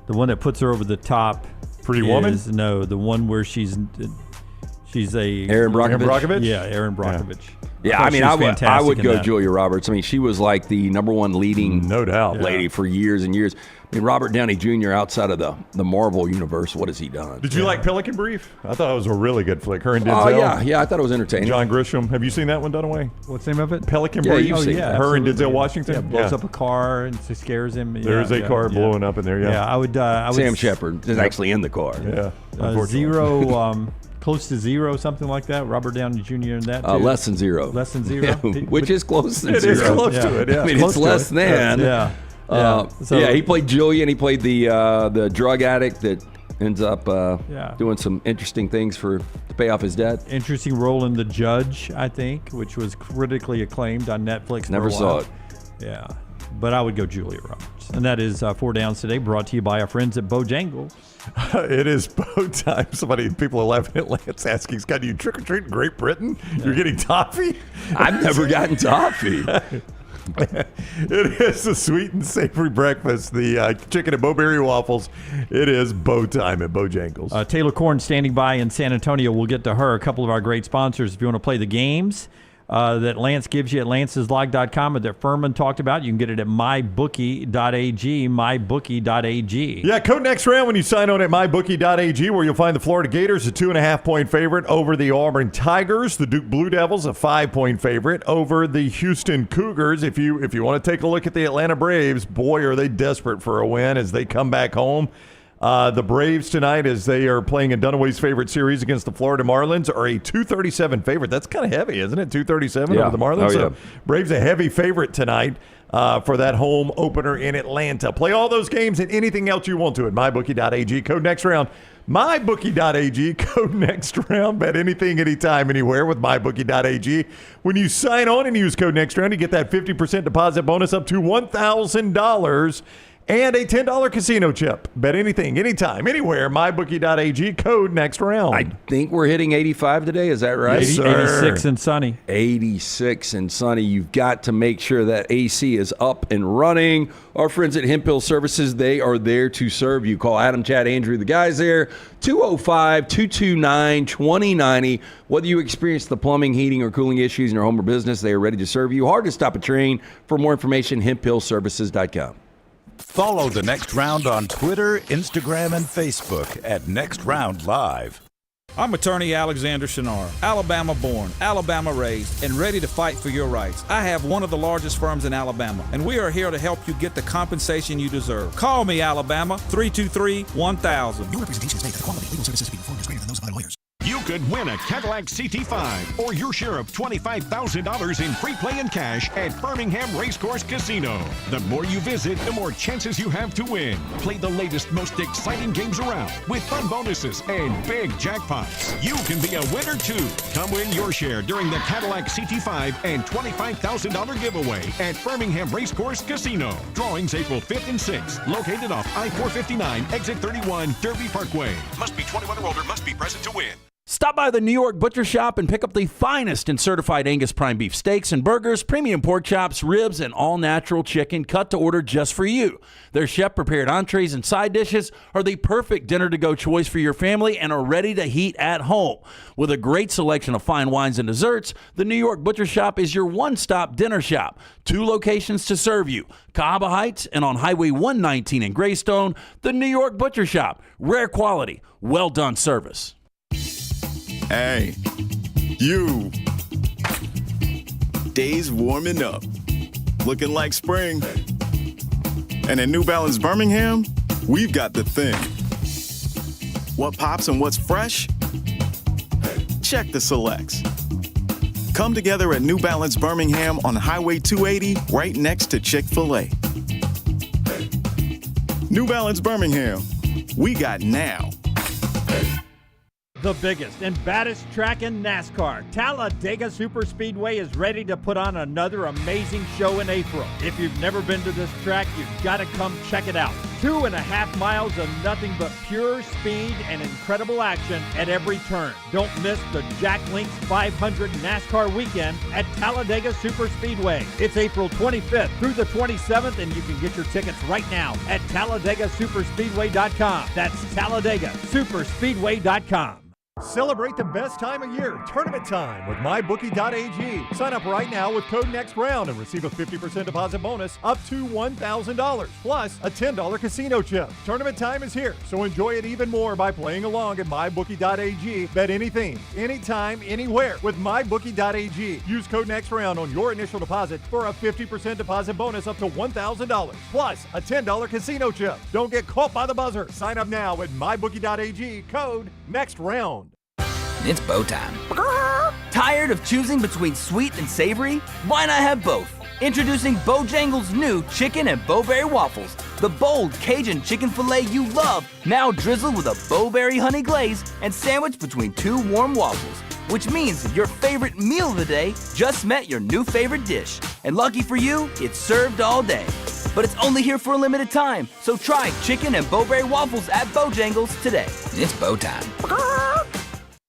one that puts her over the top. Pretty Woman? No, the one where she's a Erin Brockovich? Yeah, Erin Brockovich. Yeah, I mean, I would go Julia Roberts. I mean, she was like the number one leading lady for years and years. I mean, Robert Downey Jr. outside of the Marvel universe, what has he done? Did you like Pelican Brief? I thought it was a really good flick. Her and Oh, Denzel. yeah, I thought it was entertaining. John Grisham. Have you seen that one, Dunaway? What's the name of it? Pelican Yeah, Brief. you've seen it. Her and Absolutely. Denzel Washington. Yeah, blows up a car and scares him. There is a car blowing up in there. Yeah. Yeah, I would. Sam Shepard is actually in the car. Yeah. Zero. Close to zero, something like that. Robert Downey Jr. in that too. Less than zero. Less than zero. Which is close to It zero. is close to it. Yeah. I mean, Close it's to less it. than. Yeah. He played Julia, and he played the drug addict that ends up doing some interesting things to pay off his debt. Interesting role in The Judge, I think, which was critically acclaimed on Netflix. for Never a saw while. it. Yeah, but I would go Julia Roberts. And that is 4 Downs today, brought to you by our friends at Bojangles. It is bow time. People are laughing at Lance asking, Scott, do you trick or treat in Great Britain? You're getting toffee? I've never gotten toffee. It is a sweet and savory breakfast. The chicken and bowberry waffles. It is bow time at Bojangles. Taylor Korn standing by in San Antonio. We'll get to her. A couple of our great sponsors. If you want to play the games that Lance gives you at lanceslog.com and that Fuhrman talked about, you can get it at mybookie.ag, mybookie.ag. Yeah, code next round when you sign on at mybookie.ag, where you'll find the Florida Gators a 2.5-point favorite over the Auburn Tigers, the Duke Blue Devils a 5-point favorite over the Houston Cougars. If you want to take a look at the Atlanta Braves, boy, are they desperate for a win as they come back home. The Braves tonight, as they are playing in Dunaway's favorite series against the Florida Marlins, are a 237 favorite. That's kind of heavy, isn't it? 237 over the Marlins. Oh, yeah. Braves a heavy favorite tonight for that home opener in Atlanta. Play all those games and anything else you want to at mybookie.ag. Code next round. mybookie.ag. Code next round. Bet anything, anytime, anywhere with mybookie.ag. When you sign on and use code next round, you get that 50% deposit bonus up to $1,000. and a $10 casino chip. Bet anything, anytime, anywhere. MyBookie.ag, code next round. I think we're hitting 85 today. Is that right? 86 and sunny. 86 and sunny. You've got to make sure that AC is up and running. Our friends at Hemp Hill Services, they are there to serve you. Call Adam, Chad, Andrew, the guys there, 205-229-2090. Whether you experience the plumbing, heating, or cooling issues in your home or business, they are ready to serve you. Hard to stop a train. For more information, hemphillservices.com. Follow The Next Round on Twitter, Instagram, and Facebook at Next Round Live. I'm attorney Alexander Shunnarah, Alabama born, Alabama raised, and ready to fight for your rights. I have one of the largest firms in Alabama, and we are here to help you get the compensation you deserve. Call me, Alabama, 323-1000. No representation is made that the quality of legal services being performed is greater than those of other lawyers. You could win a Cadillac CT5 or your share of $25,000 in free play and cash at Birmingham Racecourse Casino. The more you visit, the more chances you have to win. Play the latest, most exciting games around with fun bonuses and big jackpots. You can be a winner too. Come win your share during the Cadillac CT5 and $25,000 giveaway at Birmingham Racecourse Casino. Drawings April 5th and 6th. Located off I-459, exit 31, Derby Parkway. Must be 21 or older, must be present to win. Stop by the New York Butcher Shop and pick up the finest in certified Angus prime beef steaks and burgers, premium pork chops, ribs, and all-natural chicken cut to order just for you. Their chef-prepared entrees and side dishes are the perfect dinner-to-go choice for your family and are ready to heat at home. With a great selection of fine wines and desserts, the New York Butcher Shop is your one-stop dinner shop. 2 locations to serve you, Cahaba Heights and on Highway 119 in Greystone. The New York Butcher Shop, rare quality, well-done service. Hey, you. Days warming up, looking like spring. And at New Balance Birmingham, we've got the thing. What pops and what's fresh? Check the selects. Come together at New Balance Birmingham on Highway 280, right next to Chick-fil-A. New Balance Birmingham, we got now. The biggest and baddest track in NASCAR, Talladega Superspeedway is ready to put on another amazing show in April. If you've never been to this track, you've got to come check it out. 2.5 miles of nothing but pure speed and incredible action at every turn. Don't miss the Jack Links 500 NASCAR weekend at Talladega Superspeedway. It's April 25th through the 27th, and you can get your tickets right now at TalladegaSuperspeedway.com. That's TalladegaSuperspeedway.com. Celebrate the best time of year, tournament time, with MyBookie.ag. Sign up right now with code NEXTROUND and receive a 50% deposit bonus up to $1,000, plus a $10 casino chip. Tournament time is here, so enjoy it even more by playing along at MyBookie.ag. Bet anything, anytime, anywhere with MyBookie.ag. Use code NEXTROUND on your initial deposit for a 50% deposit bonus up to $1,000, plus a $10 casino chip. Don't get caught by the buzzer. Sign up now at MyBookie.ag, code NEXTROUND. It's bow time. Tired of choosing between sweet and savory? Why not have both? Introducing Bojangles' new chicken and bowberry waffles. The bold Cajun chicken filet you love, now drizzled with a bowberry honey glaze and sandwiched between 2 warm waffles. Which means your favorite meal of the day just met your new favorite dish. And lucky for you, it's served all day. But it's only here for a limited time, so try chicken and bowberry waffles at Bojangles today. It's bow time.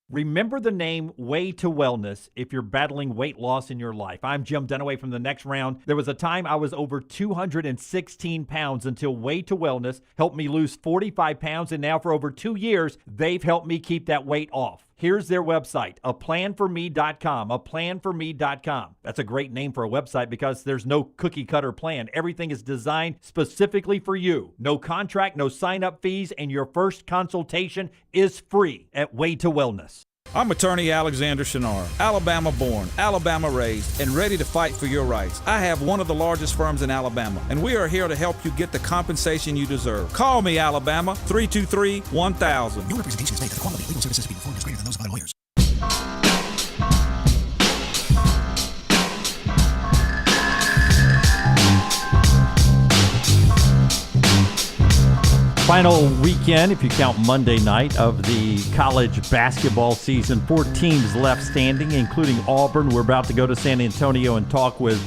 Remember the name Way to Wellness if you're battling weight loss in your life. I'm Jim Dunaway from The Next Round. There was a time I was over 216 pounds until Way to Wellness helped me lose 45 pounds, and now for over 2 years, they've helped me keep that weight off. Here's their website, aplanforme.com, aplanforme.com. That's a great name for a website because there's no cookie cutter plan. Everything is designed specifically for you. No contract, no sign-up fees, and your first consultation is free at Way to Wellness. I'm attorney Alexander Shunnarah, Alabama born, Alabama raised, and ready to fight for your rights. I have one of the largest firms in Alabama, and we are here to help you get the compensation you deserve. Call me, Alabama, 323-1000. No representation is made that the quality of legal services being performed is greater than those of other lawyers. Final weekend, if you count Monday night, of the college basketball season. 4 teams left standing, including Auburn. We're about to go to San Antonio and talk with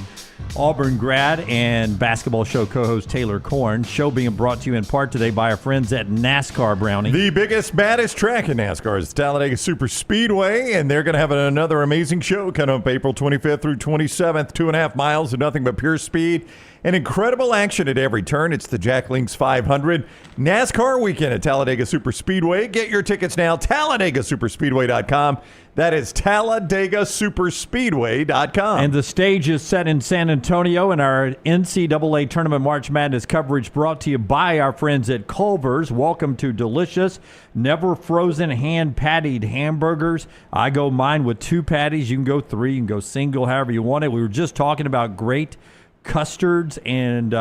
Auburn grad and basketball show co-host Taylor Korn. Show being brought to you in part today by our friends at NASCAR, Brownie. The biggest, baddest track in NASCAR is Talladega Super Speedway, and they're going to have another amazing show coming up April 25th through 27th. 2.5 miles of nothing but pure speed and incredible action at every turn. It's the Jack Links 500 NASCAR weekend at Talladega Super Speedway. Get your tickets now, TalladegaSuperspeedway.com. That is TalladegaSuperspeedway.com. And the stage is set in San Antonio, and our NCAA Tournament March Madness coverage brought to you by our friends at Culver's. Welcome to delicious, never frozen, hand-pattied hamburgers. I go mine with 2 patties. You can go 3. You can go single, however you want it. We were just talking about great custards and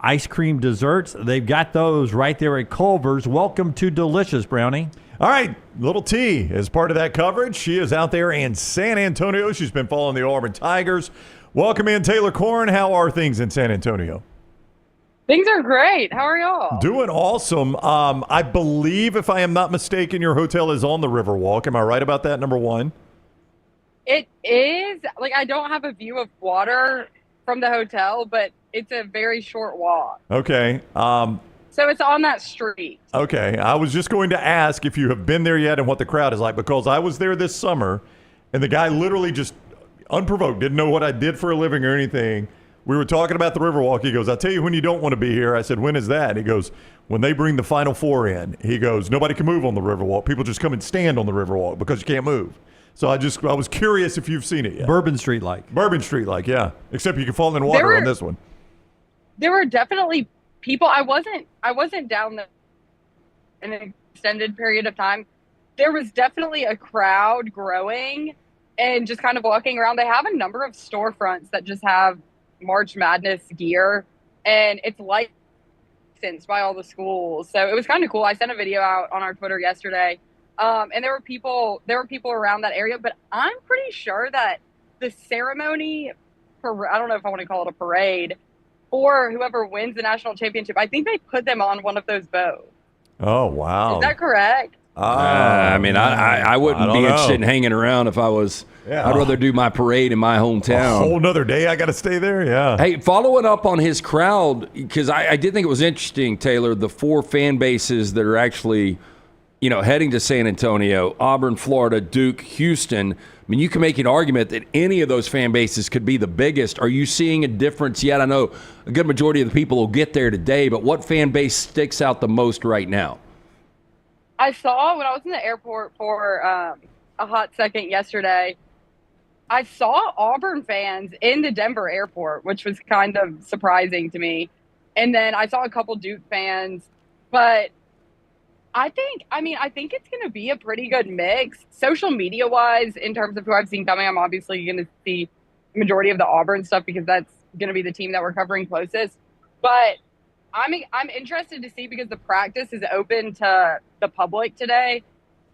ice cream desserts. They've got those right there at Culver's. Welcome to delicious, Brownie. All right, little T is part of that coverage. She is out there in San Antonio. She's been following the Auburn Tigers. Welcome in, Taylor Korn. How are things in San Antonio? Things are great. How are y'all? Doing awesome. I believe, if I am not mistaken, your hotel is on the Riverwalk. Am I right about that, number one? It is. Like, I don't have a view of water from the hotel, but it's a very short walk. Okay. So it's on that street. Okay. I was just going to ask if you have been there yet and what the crowd is like, because I was there this summer, and the guy literally just unprovoked, didn't know what I did for a living or anything. We were talking about the Riverwalk. He goes, I'll tell you when you don't want to be here. I said, when is that? He goes, when they bring the Final Four in. He goes, nobody can move on the Riverwalk. People just come and stand on the Riverwalk because you can't move. So I was curious if you've seen it yet. Bourbon Street-like. Bourbon Street-like, yeah. Except you can fall in water on this one. There were definitely people. I wasn't down there in an extended period of time. There was definitely a crowd growing and just kind of walking around. They have a number of storefronts that just have March Madness gear, and it's licensed by all the schools. So it was kind of cool. I sent a video out on our Twitter yesterday. And there were people around that area, but I'm pretty sure that the ceremony, I don't know if I want to call it a parade, or whoever wins the national championship, I think they put them on one of those boats. Oh, wow. Is that correct? I mean, I wouldn't be interested in hanging around if I was. Yeah. I'd rather do my parade in my hometown. A whole nother day I got to stay there, yeah. Hey, following up on his crowd, because I did think it was interesting, Taylor, the 4 fan bases that are actually – heading to San Antonio, Auburn, Florida, Duke, Houston. I mean, you can make an argument that any of those fan bases could be the biggest. Are you seeing a difference yet? I know a good majority of the people will get there today, but what fan base sticks out the most right now? I saw when I was in the airport for a hot second yesterday, I saw Auburn fans in the Denver airport, which was kind of surprising to me. And then I saw a couple Duke fans, but I think it's going to be a pretty good mix. Social media wise, in terms of who I've seen coming, I'm obviously going to see the majority of the Auburn stuff because that's going to be the team that we're covering closest. But I'm interested to see because the practice is open to the public today.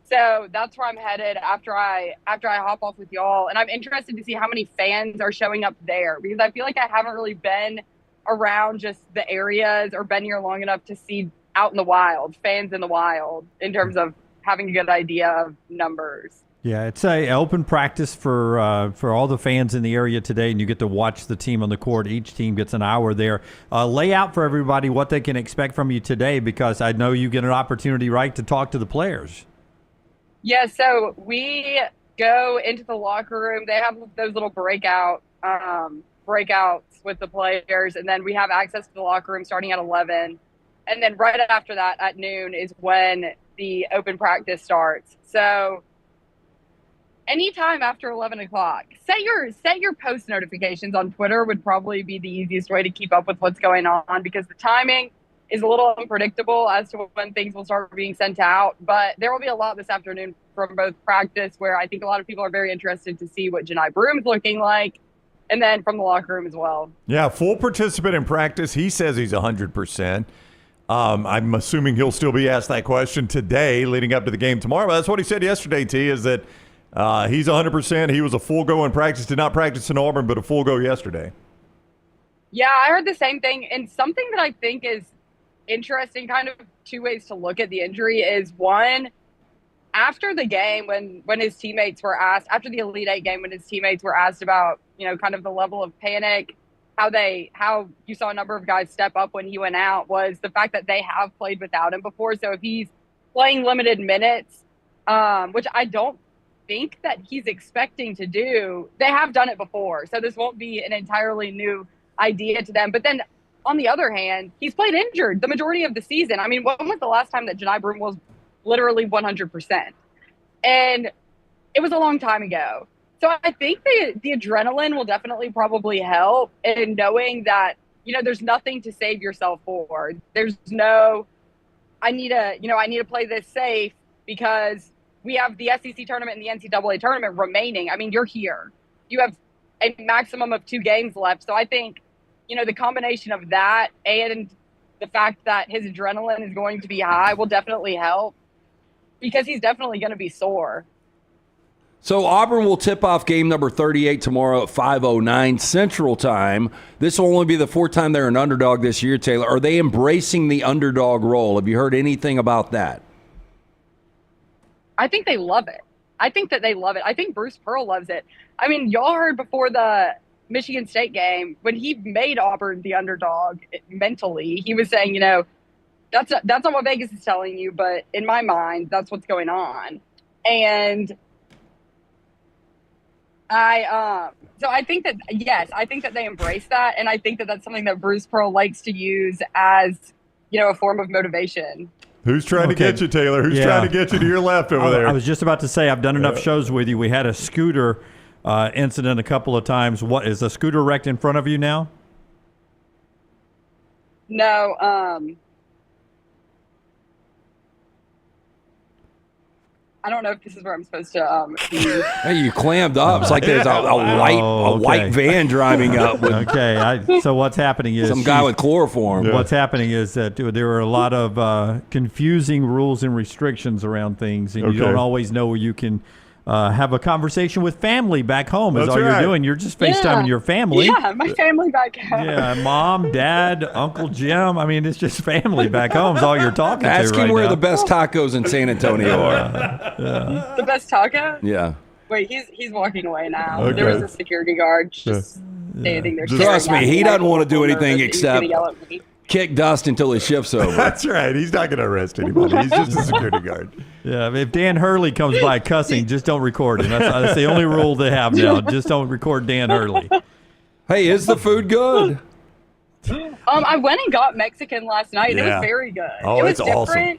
So that's where I'm headed after I hop off with y'all. And I'm interested to see how many fans are showing up there because I feel like I haven't really been around just the areas or been here long enough to see out in the wild, fans in the wild, in terms of having a good idea of numbers. Yeah, it's a open practice for all the fans in the area today, and you get to watch the team on the court. Each team gets an hour there. Lay out for everybody what they can expect from you today, because I know you get an opportunity, right, to talk to the players. Yeah, so we go into the locker room. They have those little breakouts with the players, and then we have access to the locker room starting at 11. And then right after that, at noon, is when the open practice starts. So anytime after 11 o'clock, set your post notifications on Twitter would probably be the easiest way to keep up with what's going on because the timing is a little unpredictable as to when things will start being sent out. But there will be a lot this afternoon from both practice, where I think a lot of people are very interested to see what Johni Broome is looking like, and then from the locker room as well. Yeah, full participant in practice. He says he's 100%. I'm assuming he'll still be asked that question today leading up to the game tomorrow. But that's what he said yesterday, T, is that he's 100%. He was a full go in practice. Did not practice in Auburn, but a full go yesterday. Yeah, I heard the same thing. And something that I think is interesting, kind of 2 ways to look at the injury, is one, after the game when his teammates were asked, after the Elite Eight game, when his teammates were asked about, kind of the level of panic how you saw a number of guys step up when he went out was the fact that they have played without him before. So if he's playing limited minutes, which I don't think that he's expecting to do, they have done it before. So this won't be an entirely new idea to them. But then on the other hand, he's played injured the majority of the season. I mean, when was the last time that Johni Broome was literally 100%? And it was a long time ago. So I think the adrenaline will definitely probably help in knowing that, there's nothing to save yourself for. There's no, I need to play this safe because we have the SEC tournament and the NCAA tournament remaining. I mean, you're here. You have a maximum of 2 games left. So I think, the combination of that and the fact that his adrenaline is going to be high will definitely help because he's definitely going to be sore. So Auburn will tip off game number 38 tomorrow at 5:09 Central Time. This will only be the 4th time they're an underdog this year, Taylor. Are they embracing the underdog role? Have you heard anything about that? I think they love it. I think that they love it. I think Bruce Pearl loves it. I mean, y'all heard before the Michigan State game when he made Auburn the underdog mentally. He was saying, that's not what Vegas is telling you, but in my mind, that's what's going on. And so I think that, yes, I think that they embrace that. And I think that that's something that Bruce Pearl likes to use as, a form of motivation. Who's trying to get you, Taylor? Who's trying to get you to your left over there? I was just about to say, I've done enough shows with you. We had a scooter incident a couple of times. What is a scooter wrecked in front of you now? No. I don't know if this is where I'm supposed to be. Hey, you clammed up. It's like there's a white van driving up. With so what's happening is some guy with chloroform. What's happening is that there are a lot of confusing rules and restrictions around things, and you don't always know where you can have a conversation with family back home. Is all you're doing. You're just FaceTiming your family. Yeah, my family back home. Yeah, mom, dad, Uncle Jim. I mean, it's just family back home is all you're talking to right now. Ask him where the best tacos in San Antonio are. The best taco? Yeah. Wait, he's walking away now. Okay. There was a security guard just standing there. Trust me, he doesn't want to do anything except kick dust until his shift's over. That's right. He's not going to arrest anybody. He's just a security guard. Yeah, if Dan Hurley comes by cussing, just don't record him. That's the only rule they have now. Just don't record Dan Hurley. Hey, is the food good? I went and got Mexican last night. Yeah. It was very good. Oh, it was it's different, awesome.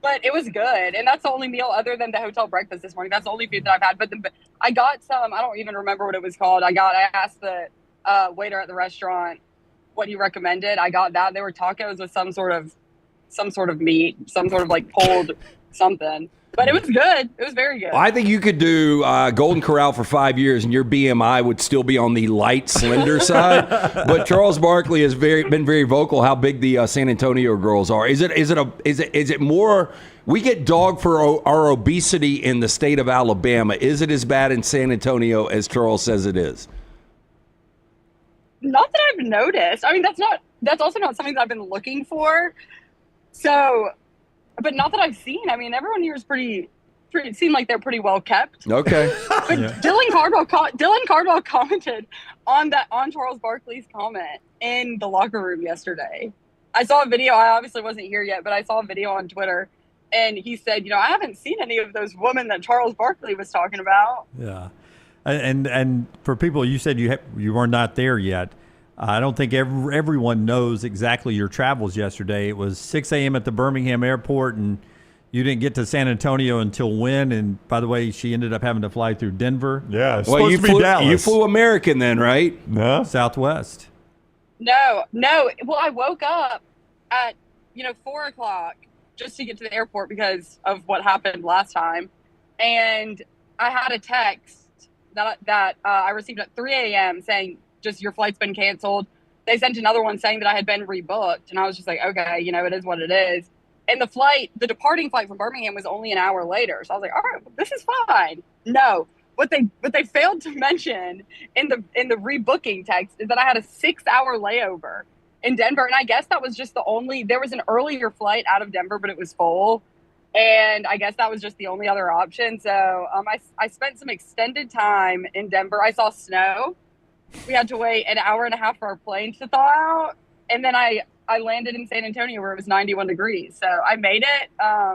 but it was good. And that's the only meal other than the hotel breakfast this morning. That's the only food that I've had. But I got some. I don't even remember what it was called. I asked the waiter at the restaurant what he recommended. I got that. They were tacos with some sort of meat, some sort of like pulled something. But it was good. It was very good. I think you could do Golden Corral for 5 years, and your BMI would still be on the light, slender side. But Charles Barkley has been very vocal how big the San Antonio girls are. Is it more? We get dogged for our obesity in the state of Alabama. Is it as bad in San Antonio as Charles says it is? Not that I've noticed. I mean, that's also not something that I've been looking for. So, but not that I've seen. I mean, everyone here is pretty seem like they're pretty well kept. Okay. But yeah. Dylan Cardwell commented on Charles Barkley's comment in the locker room yesterday. I saw a video. I obviously wasn't here yet, but I saw a video on Twitter, and he said, I haven't seen any of those women that Charles Barkley was talking about. Yeah. And for people, you said you were not there yet. I don't think everyone knows exactly your travels yesterday. It was 6 a.m. at the Birmingham airport, and you didn't get to San Antonio until when? And by the way, she ended up having to fly through Denver. Yeah, it's supposed to be Dallas. You flew American then, right? No, Southwest. No. Well, I woke up at 4 o'clock just to get to the airport because of what happened last time, and I had a text that I received at 3 a.m. saying, just your flight's been canceled. They sent another one saying that I had been rebooked. And I was just like, okay, it is what it is. And the departing flight from Birmingham was only an hour later. So I was like, all right, well, this is fine. No, what they failed to mention in the rebooking text is that I had a 6-hour layover in Denver. And I guess that was just there was an earlier flight out of Denver, but it was full. And I guess that was just the only other option. So I spent some extended time in Denver. I saw snow. we had to wait an hour and a half for our plane to thaw out. And then I landed in San Antonio where it was 91 degrees. So I made it.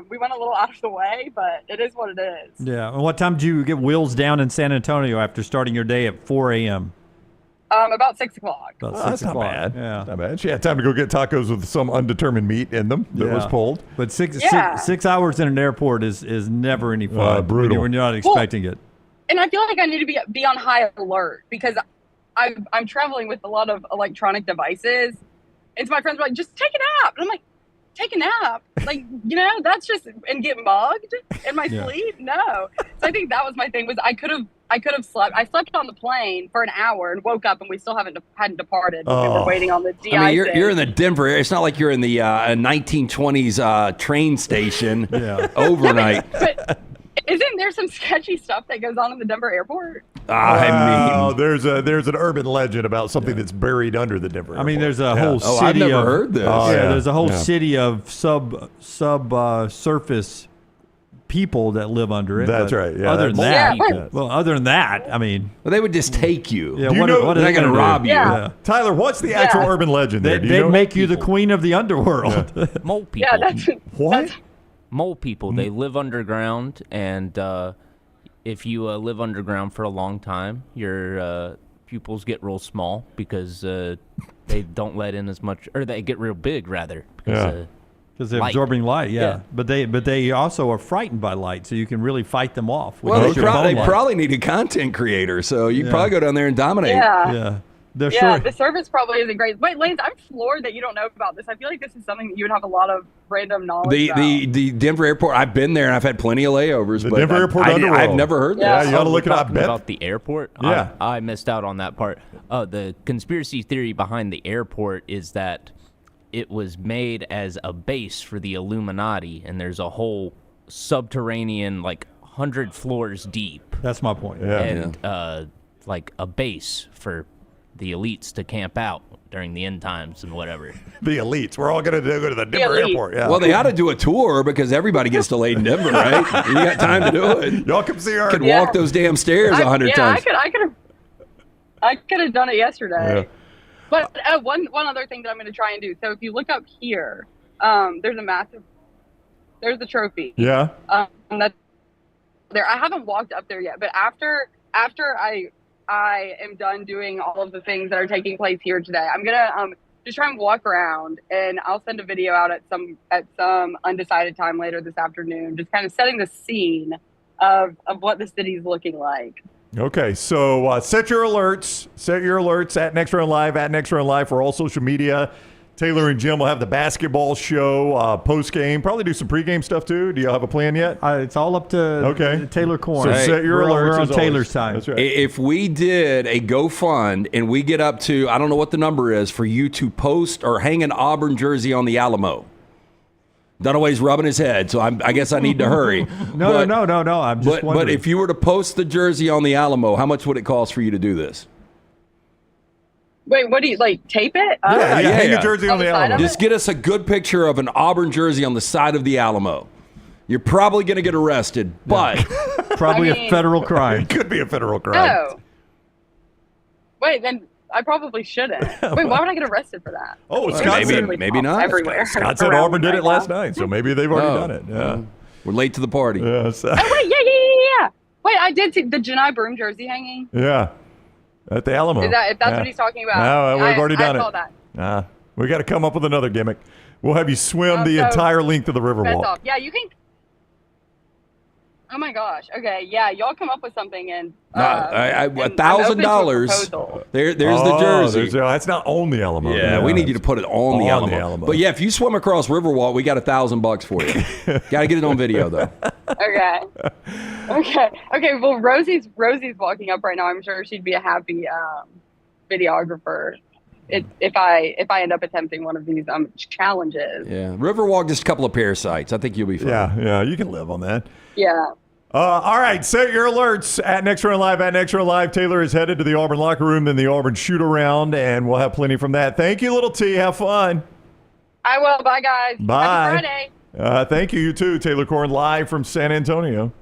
We went a little out of the way, but it is what it is. Yeah. And what time did you get wheels down in San Antonio after starting your day at 4 a.m.? About 6 o'clock. About That's 6 not o'clock. bad. Yeah. Not bad. She had time to go get tacos with some undetermined meat in them that was pulled. But six Yeah. hours in an airport is never any fun. Brutal. When you're not expecting it. And I feel like I need to be on high alert because I'm traveling with a lot of electronic devices. And so my friends were like, just take a nap. And I'm like, take a nap? Like, that's just, and get mugged in my sleep? No. So I think that was my thing was I could have slept. I slept on the plane for an hour and woke up and we still hadn't departed. We were waiting on the de-icing. I mean, you're in the Denver area. It's not like you're in the 1920s train station overnight. But isn't there some sketchy stuff that goes on in the Denver airport? There's an urban legend about something that's buried under the Denver airport. I mean, there's a whole city I've never of heard this. there's a whole city of surface people that live under it. That's but right. Yeah, other than that, I mean, they would just take you. Yeah, Do you what know- are They're they not going to gonna rob do? you. Yeah. Tyler, what's the actual urban legend there? Do you They know? make you the queen of the underworld. Mole people. Yeah, that's What? Mole people. They live underground, and if you live underground for a long time, your pupils get real small because they don't let in as much, or they get real big rather. Because they're absorbing light, But they also are frightened by light, so you can really fight them off. with Well, just they your phone light. probably need a content creator, so you probably go down there and dominate. Yeah. They're Yeah, sure. the service probably isn't great. Wait, Lance, I'm floored that you don't know about this. I feel like this is something that you would have a lot of random knowledge about. The Denver airport. I've been there and I've had plenty of layovers. The but Denver airport underworld. I've never heard Yeah, this. you ought to look it up. Talking about the airport. Yeah. I missed out on that part. The conspiracy theory behind the airport is that it was made as a base for the Illuminati, and there's a whole subterranean, 100 floors deep. That's my point. And like a base for the elites to camp out during the end times and whatever. The elites. We're all going to go to the Denver airport. Yeah. Well, they ought to do a tour because everybody gets delayed in Denver, right? You got time to do it. Y'all come see our. Could walk those damn stairs 100 times. I could have done it yesterday. Yeah. But one other thing that I'm going to try and do. So if you look up here, there's the trophy. Yeah. That's there. I haven't walked up there yet, but after I am done doing all of the things that are taking place here today, I'm gonna just try and walk around, and I'll send a video out at some undecided time later this afternoon, just kind of setting the scene of what the city's looking like. Okay, so set your alerts. Set your alerts at Next Round Live for all social media. Taylor and Jim will have the basketball show post-game. Probably do some pregame stuff, too. Do y'all have a plan yet? It's all up to Taylor Korn. So set your alerts. We're on as Taylor's always. time. That's right. If we did a GoFund and we get up to, I don't know what the number is, for you to post or hang an Auburn jersey on the Alamo. Dunaway's rubbing his head, so I guess I need to hurry. No. I'm just wondering. But if you were to post the jersey on the Alamo, how much would it cost for you to do this? Wait, what do you tape it? Hang a jersey on the Alamo. Just get us a good picture of an Auburn jersey on the side of the Alamo. You're probably going to get arrested, but probably a federal crime. It could be a federal crime. Oh. Wait, then I probably shouldn't. Wait, why would I get arrested for that? Oh, Scott said maybe not. Everywhere. Scott said around Auburn did right it last now. night, so maybe they've already done it. Yeah. We're late to the party. Yeah. So, Oh, wait, yeah. Wait, I did see the Johni Broome jersey hanging. yeah. At the Alamo. If that's what he's talking about. No, we've already done I it. saw that. We got to come up with another gimmick. We'll have you swim the so entire length of the That's Riverwalk. off. Yeah, you can. Oh my gosh. Okay. Yeah, y'all come up with something and. $1,000. There's the jersey. That's not on the Alamo. Yeah, we need you to put it on the Alamo. But yeah, if you swim across Riverwalk, we got $1,000 for you. Got to get it on video though. Okay. Well, Rosie's walking up right now. I'm sure she'd be a happy videographer if I end up attempting one of these challenges. Yeah, Riverwalk, just a couple of parasites. I think you'll be fine. Yeah, you can live on that. Yeah. All right, set your alerts at Next Round Live. Taylor is headed to the Auburn locker room, then the Auburn shoot-around, and we'll have plenty from that. Thank you, little T. Have fun. I will. Bye, guys. Bye. Happy Friday. Thank you, you too, Taylor Korn, live from San Antonio.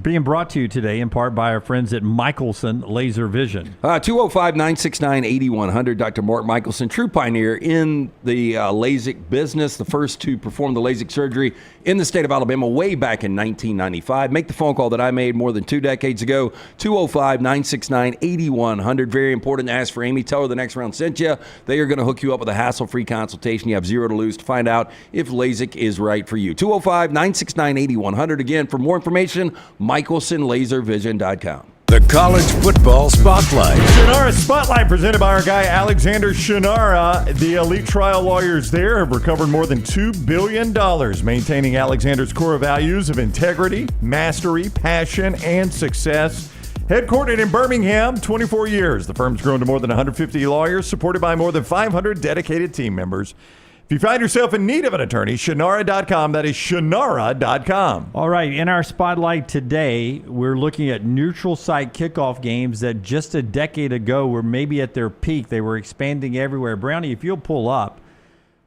Being brought to you today in part by our friends at Michelson Laser Vision. 205-969-8100. Dr. Mark Michelson, true pioneer in the LASIK business, the first to perform the LASIK surgery in the state of Alabama way back in 1995. Make the phone call that I made more than 2 decades ago, 205-969-8100. Very important to ask for Amy. Tell her the next round sent you. They are going to hook you up with a hassle-free consultation. You have zero to lose to find out if LASIK is right for you. 205-969-8100. Again, for more information, michelsonlaservision.com. The College Football Spotlight. Shunnarah Spotlight presented by our guy Alexander Shunnarah. The elite trial lawyers there have recovered more than $2 billion, maintaining Alexander's core values of integrity, mastery, passion, and success. Headquartered in Birmingham, 24 years, the firm's grown to more than 150 lawyers, supported by more than 500 dedicated team members. If you find yourself in need of an attorney, Shunnarah.com. That is Shunnarah.com. All right, in our spotlight today, we're looking at neutral site kickoff games that just a decade ago were maybe at their peak. They were expanding everywhere. Brownie, if you'll pull up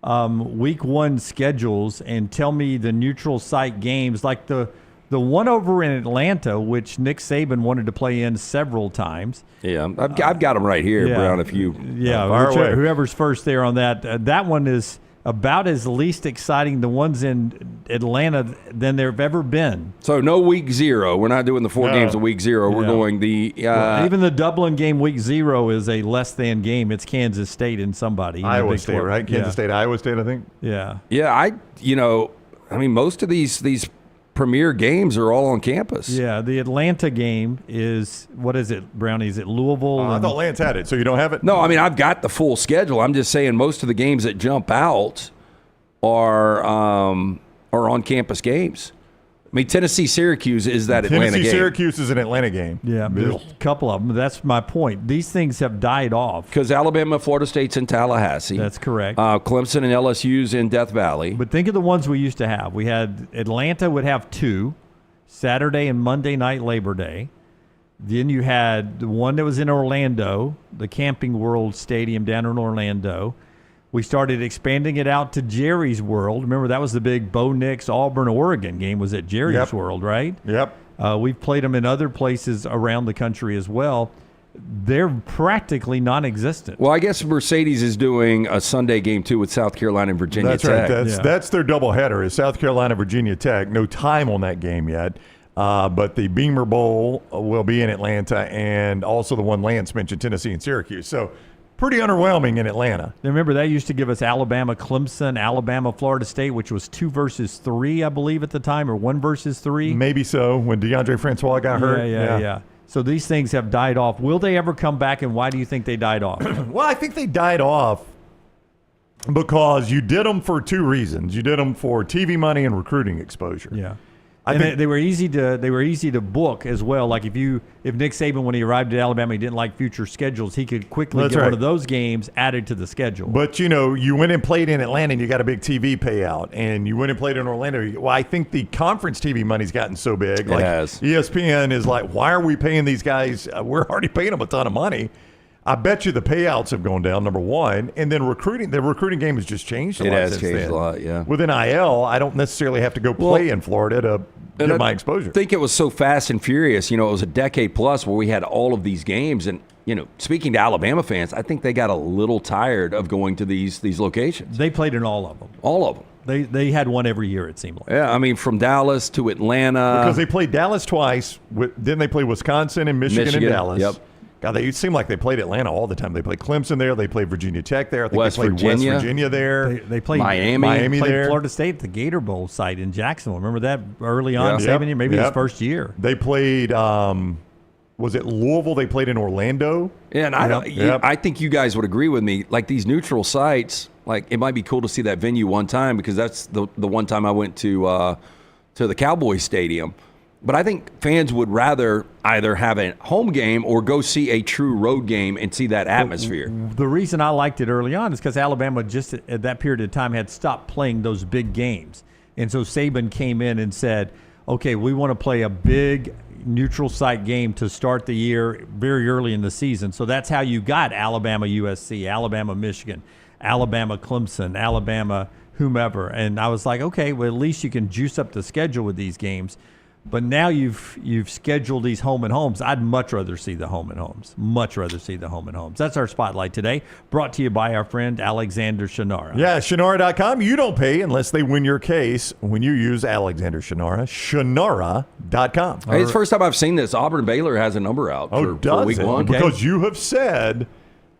week one schedules and tell me the neutral site games, like the one over in Atlanta, which Nick Saban wanted to play in several times. Yeah, I've got them right here, Brown, if you... whoever's first there on that. That one is about as least exciting, the ones in Atlanta, than there have ever been. So no week zero. We're not doing the four games of week zero. We're going the... even the Dublin game week zero is a less than game. It's Kansas State and somebody. Iowa State, right? Kansas State, Iowa State, I think. Yeah. Yeah, most of these premier games are all on campus. Yeah, the Atlanta game is, what is it, Brownie? Is it Louisville? I thought Lance had it, so you don't have it? No, I mean, I've got the full schedule. I'm just saying most of the games that jump out are on-campus games. I mean, Tennessee-Syracuse is that Atlanta game. Tennessee-Syracuse is an Atlanta game. Yeah, there's a couple of them. That's my point. These things have died off. Because Alabama, Florida State's in Tallahassee. That's correct. Clemson and LSU's in Death Valley. But think of the ones we used to have. We had Atlanta would have 2, Saturday and Monday night Labor Day. Then you had the one that was in Orlando, the Camping World Stadium down in Orlando. We started expanding it out to Jerry's World. Remember, that was the big Bo Nix Auburn, Oregon game was at Jerry's World, right? Yep. We've played them in other places around the country as well. They're practically non-existent. Well, I guess Mercedes is doing a Sunday game, too, with South Carolina and Virginia Tech. That's right. That's their doubleheader is South Carolina, Virginia Tech. No time on that game yet. But the Beamer Bowl will be in Atlanta, and also the one Lance mentioned, Tennessee and Syracuse. So pretty underwhelming in Atlanta. Remember, that used to give us Alabama, Clemson, Alabama, Florida State, which was 2 versus 3, I believe, at the time, or 1 versus 3. Maybe so, when DeAndre Francois got hurt. Yeah. So these things have died off. Will they ever come back, and why do you think they died off? Well, I think they died off because you did them for 2 reasons. You did them for TV money and recruiting exposure. Yeah. I think they were easy to book as well. Like if Nick Saban, when he arrived at Alabama, he didn't like future schedules, he could quickly get one of those games added to the schedule. But you went and played in Atlanta and you got a big TV payout, and you went and played in Orlando. Well, I think the conference TV money's gotten so big. It has. ESPN is like, why are we paying these guys? We're already paying them a ton of money. I bet you the payouts have gone down, number one. And then the recruiting game has just changed a lot. It has changed a lot, yeah. With NIL, I don't necessarily have to go play in Florida to get my exposure. I think it was so fast and furious. It was a decade plus where we had all of these games. And, speaking to Alabama fans, I think they got a little tired of going to these locations. They played in all of them. All of them. They had one every year, it seemed like. Yeah, I mean, from Dallas to Atlanta. Because they played Dallas twice. Then they played Wisconsin and Michigan and Dallas. Yep. God, it seemed like they played Atlanta all the time. They played Clemson there. They played Virginia Tech there. I think West they played Virginia. West Virginia there. They played Miami played there. Florida State at the Gator Bowl site in Jacksonville. Remember that early on, maybe his first year. They played, was it Louisville? They played in Orlando. Yeah, and I think you guys would agree with me. Like these neutral sites, like it might be cool to see that venue one time because that's the one time I went to the Cowboys Stadium. But I think fans would rather either have a home game or go see a true road game and see that atmosphere. The reason I liked it early on is because Alabama just at that period of time had stopped playing those big games. And so Saban came in and said, okay, we want to play a big neutral site game to start the year very early in the season. So that's how you got Alabama USC, Alabama Michigan, Alabama Clemson, Alabama whomever. And I was like, okay, well, at least you can juice up the schedule with these games. But now you've scheduled these home and homes. I'd much rather see the home and homes. Much rather see the home and homes. That's our spotlight today, brought to you by our friend Alexander Shunnarah. Yeah, Shunnarah.com. You don't pay unless they win your case when you use Alexander Shunnarah. Shunnarah.com. Hey, it's the first time I've seen this. Auburn Baylor has a number out for week one. Because you have said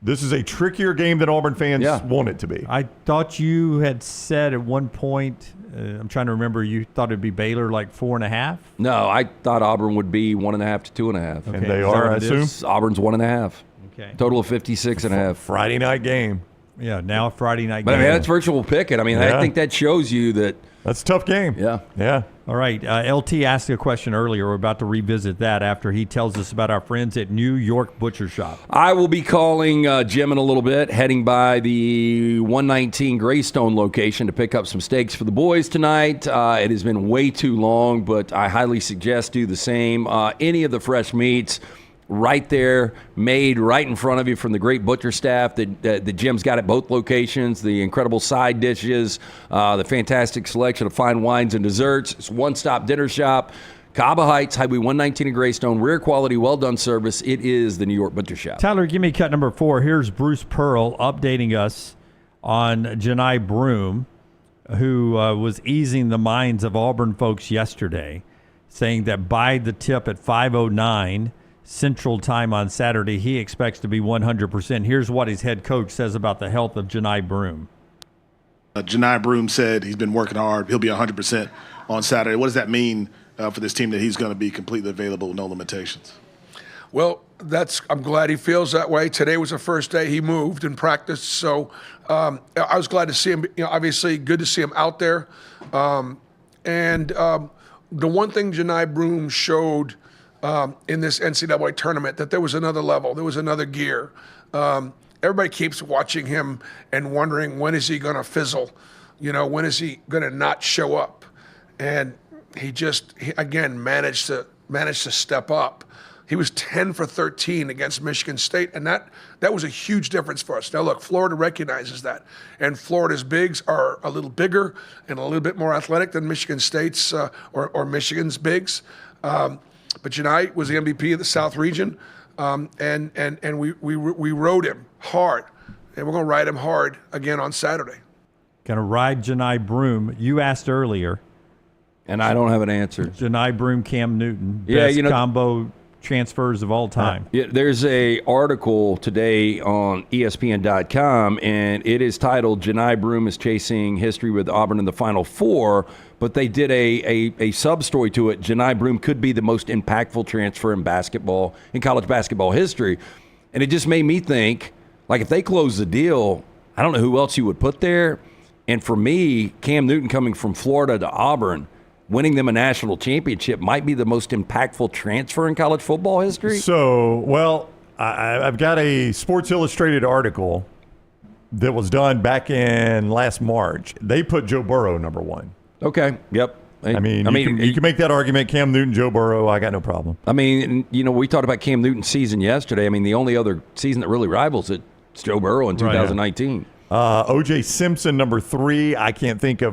this is a trickier game than Auburn fans want it to be. I thought you had said at one point, I'm trying to remember, you thought it'd be Baylor like 4.5? No, I thought Auburn would be 1.5 to 2.5. Okay. And they are, I assume? Auburn's 1.5. Okay. Total of 56.5. Friday night game. Yeah, now a Friday night But game. I mean, that's virtual picket. I mean, I think that shows you that. That's a tough game. Yeah. Yeah. All right. LT asked a question earlier. We're about to revisit that after he tells us about our friends at New York Butcher Shop. I will be calling Jim in a little bit, heading by the 119 Greystone location to pick up some steaks for the boys tonight. It has been way too long, but I highly suggest do the same. Any of the fresh meats right there, made right in front of you from the great butcher staff that Jim's got at both locations, the incredible side dishes, the fantastic selection of fine wines and desserts. It's a one-stop dinner shop. Caba Heights, Highway 119 in Greystone, rare quality, well-done service. It is the New York Butcher Shop. Tyler, give me cut number 4. Here's Bruce Pearl updating us on Johni Broome, who was easing the minds of Auburn folks yesterday, saying that by the tip at 5:09 Central Time on Saturday, he expects to be 100%. Here's what his head coach says about the health of Johni Broome. Johni Broome said he's been working hard. He'll be 100% on Saturday. What does that mean for this team that he's going to be completely available with no limitations? Well, I'm glad he feels that way. Today was the first day he moved and practiced, so I was glad to see him. Obviously, good to see him out there. The one thing Johni Broome showed in this NCAA tournament, that there was another level, there was another gear. Everybody keeps watching him and wondering, when is he going to fizzle? When is he going to not show up? And he again managed to step up. He was 10 for 13 against Michigan State, and that was a huge difference for us. Now, look, Florida recognizes that, and Florida's bigs are a little bigger and a little bit more athletic than Michigan State's or Michigan's bigs. But Johni was the MVP of the South region, and we rode him hard, and we're going to ride him hard again on Saturday. Going to ride Johni Broome. You asked earlier. And I don't have an answer. Johni Broome, Cam Newton, best combo transfers of all time. There's a article today on ESPN.com, and it is titled "Johni Broome is chasing history with Auburn in the Final Four." But they did a sub-story to it. Johni Broome could be the most impactful transfer in college basketball history. And it just made me think, like, if they close the deal, I don't know who else you would put there. And for me, Cam Newton coming from Florida to Auburn, winning them a national championship might be the most impactful transfer in college football history. So, well, I've got a Sports Illustrated article that was done back in last March. They put Joe Burrow number 1. Okay. Yep. I mean, you can make that argument. Cam Newton, Joe Burrow, I got no problem. I mean, we talked about Cam Newton's season yesterday. I mean, the only other season that really rivals it is Joe Burrow in 2019. O.J. Simpson, number 3.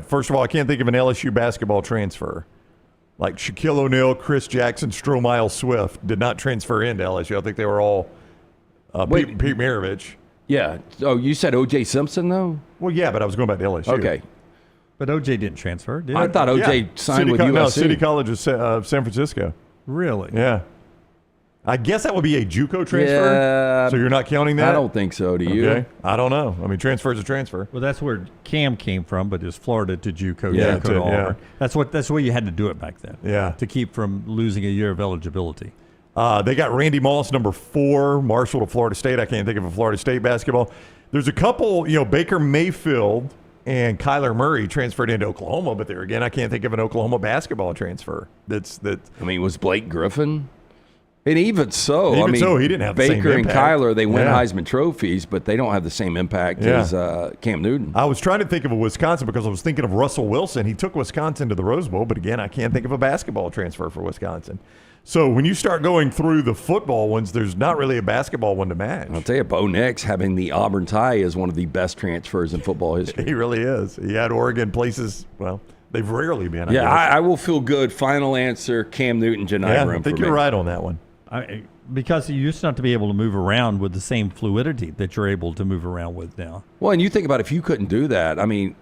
First of all, I can't think of an LSU basketball transfer. Like Shaquille O'Neal, Chris Jackson, Stromile Swift did not transfer into LSU. I think they were all Pete Maravich. Yeah. Oh, you said O.J. Simpson, though? Well, yeah, but I was going back to LSU. Okay. But O.J. didn't transfer, did he? I thought O.J. signed with USC. No, City College of San Francisco. Really? Yeah. I guess that would be a JUCO transfer. Yeah. So you're not counting that? I don't think so. Do you? Okay. I don't know. I mean, transfer is a transfer. Well, that's where Cam came from, but it's Florida to JUCO, Yeah, JUCO to Auburn. yeah. That's the way you had to do it back then. Yeah. To keep from losing a year of eligibility. They got Randy Moss, number 4, Marshall to Florida State. I can't think of a Florida State basketball. There's a couple, Baker Mayfield and Kyler Murray transferred into Oklahoma, but there again, I can't think of an Oklahoma basketball transfer. Was Blake Griffin? And even so, he didn't have the same Baker and impact. Kyler, they win Yeah. Heisman trophies, but they don't have the same impact as Cam Newton. I was trying to think of a Wisconsin because I was thinking of Russell Wilson. He took Wisconsin to the Rose Bowl, but again, I can't think of a basketball transfer for Wisconsin. So when you start going through the football ones, there's not really a basketball one to match. I'll tell you, Bo Nix having the Auburn tie is one of the best transfers in football history. He really is. He had Oregon places, well, they've rarely been. Yeah, I will feel good. Final answer, Cam Newton, Johni Broome. I think you're right on that one. Because you used not to be able to move around with the same fluidity that you're able to move around with now. Well, and you think about if you couldn't do that, I mean,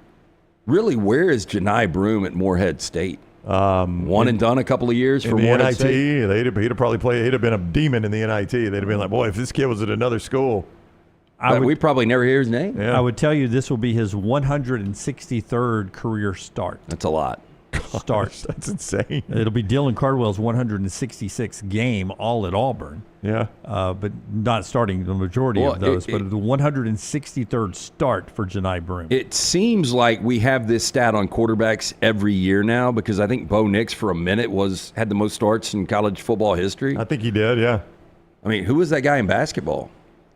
really, where is Johni Broome at Morehead State? One and done a couple of years for the Morehead NIT, State. he'd have probably played. He'd have been a demon in the NIT. They'd have been like, boy, if this kid was at another school. We probably never hear his name. Yeah. I would tell you this will be his 163rd career start. That's a lot. That's insane. It'll be Dylan Cardwell's 166th game, all at Auburn. Yeah. But not starting the majority of those, but the 163rd start for Johni Broome. It seems like we have this stat on quarterbacks every year now because I think Bo Nix for a minute had the most starts in college football history. I think he did, yeah. I mean, who was that guy in basketball?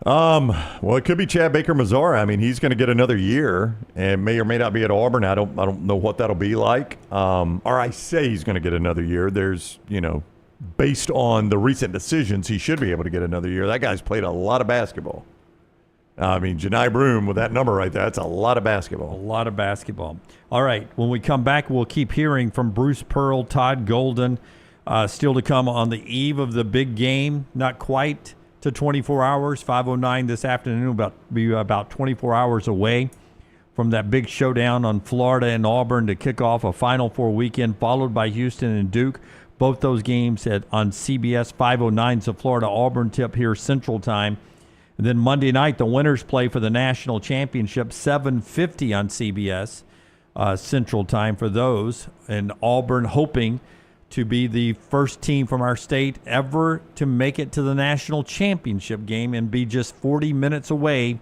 Well, it could be Chad Baker-Mazara. I mean, he's going to get another year and may or may not be at Auburn. I don't know what that'll be like. Or I say he's going to get another year. There's, based on the recent decisions, he should be able to get another year. That guy's played a lot of basketball. I mean, Johni Broome with that number right there, that's a lot of basketball. A lot of basketball. All right, when we come back, we'll keep hearing from Bruce Pearl, Todd Golden, still to come on the eve of the big game. Not quite to 24 hours, 5:09 this afternoon, about 24 hours away from that big showdown on Florida and Auburn to kick off a Final Four weekend, followed by Houston and Duke. Both those games on CBS, 5:09 is the Florida-Auburn tip here Central Time. And then Monday night, the winners play for the national championship, 7:50 on CBS Central Time for those. And Auburn hoping to be the first team from our state ever to make it to the national championship game and be just 40 minutes away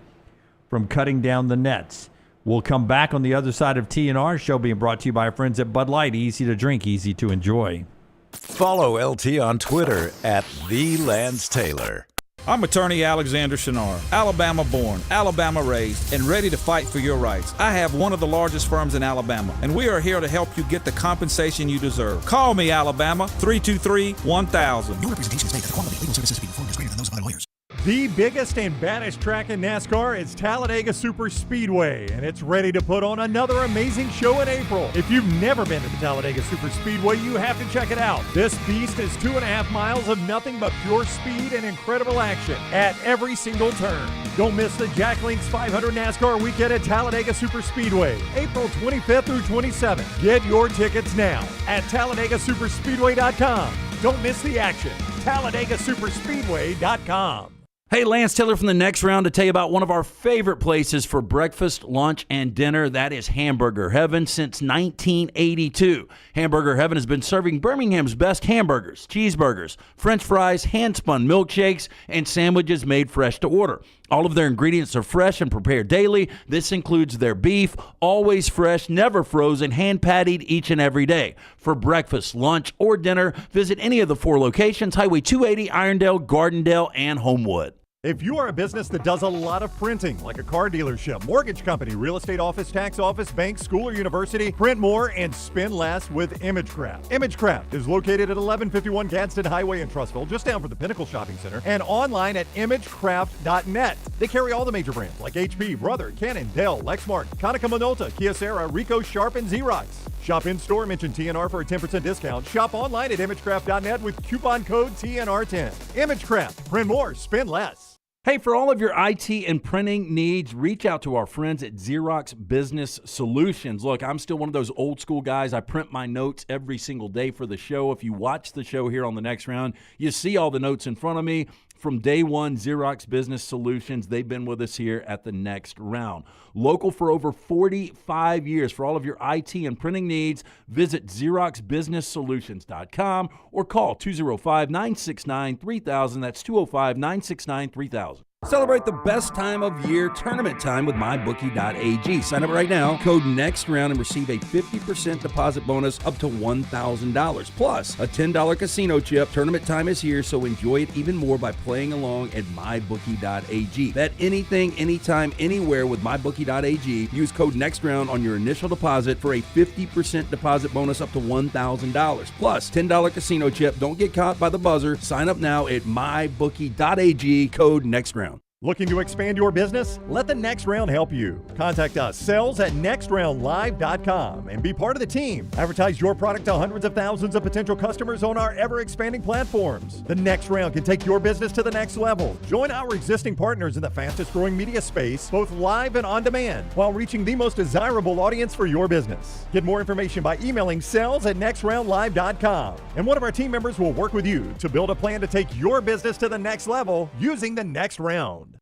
from cutting down the nets. We'll come back on the other side of TNR show being brought to you by our friends at Bud Light. Easy to drink, easy to enjoy. Follow LT on Twitter at @TheLanceTaylor. I'm attorney Alexander Shunnarah, Alabama born, Alabama raised, and ready to fight for your rights. I have one of the largest firms in Alabama, and we are here to help you get the compensation you deserve. Call me, Alabama, 323-1000. No representation is made that the quality of legal services being performed is greater than those of other lawyers. The biggest and baddest track in NASCAR is Talladega Super Speedway, and it's ready to put on another amazing show in April. If you've never been to the Talladega Super Speedway, you have to check it out. This beast is 2.5 miles of nothing but pure speed and incredible action at every single turn. Don't miss the Jack Links 500 NASCAR weekend at Talladega Super Speedway, April 25th through 27th. Get your tickets now at TalladegaSuperspeedway.com. Don't miss the action. TalladegaSuperspeedway.com. Hey, Lance Taylor from the Next Round to tell you about one of our favorite places for breakfast, lunch, and dinner. That is Hamburger Heaven since 1982. Hamburger Heaven has been serving Birmingham's best hamburgers, cheeseburgers, French fries, hand-spun milkshakes, and sandwiches made fresh to order. All of their ingredients are fresh and prepared daily. This includes their beef, always fresh, never frozen, hand-pattied each and every day. For breakfast, lunch, or dinner, visit any of the 4 locations, Highway 280, Irondale, Gardendale, and Homewood. If you are a business that does a lot of printing, like a car dealership, mortgage company, real estate office, tax office, bank, school, or university, print more and spend less with ImageCraft. ImageCraft is located at 1151 Gadsden Highway in Trussville, just down from the Pinnacle Shopping Center, and online at imagecraft.net. They carry all the major brands like HP, Brother, Canon, Dell, Lexmark, Konica Minolta, Kyocera, Ricoh, Sharp, and Xerox. Shop in-store, mention TNR for a 10% discount. Shop online at imagecraft.net with coupon code TNR10. ImageCraft. Print more, spend less. Hey, for all of your IT and printing needs, reach out to our friends at Xerox Business Solutions. Look, I'm still one of those old school guys. I print my notes every single day for the show. If you watch the show here on the Next Round, you see all the notes in front of me. From day one, Xerox Business Solutions, they've been with us here at the Next Round. Local for over 45 years. For all of your IT and printing needs, visit XeroxBusinessSolutions.com or call 205-969-3000. That's 205-969-3000. Celebrate the best time of year, tournament time with MyBookie.ag. Sign up right now, code NEXTROUND, and receive a 50% deposit bonus up to $1,000. Plus, a $10 casino chip. Tournament time is here, so enjoy it even more by playing along at MyBookie.ag. Bet anything, anytime, anywhere with MyBookie.ag. Use code NEXTROUND on your initial deposit for a 50% deposit bonus up to $1,000. Plus, $10 casino chip. Don't get caught by the buzzer. Sign up now at MyBookie.ag, code NEXTROUND. Looking to expand your business? Let the Next Round help you. Contact us, sales@nextroundlive.com, and be part of the team. Advertise your product to hundreds of thousands of potential customers on our ever-expanding platforms. The Next Round can take your business to the next level. Join our existing partners in the fastest-growing media space, both live and on demand, while reaching the most desirable audience for your business. Get more information by emailing sales@nextroundlive.com, and one of our team members will work with you to build a plan to take your business to the next level using the Next Round.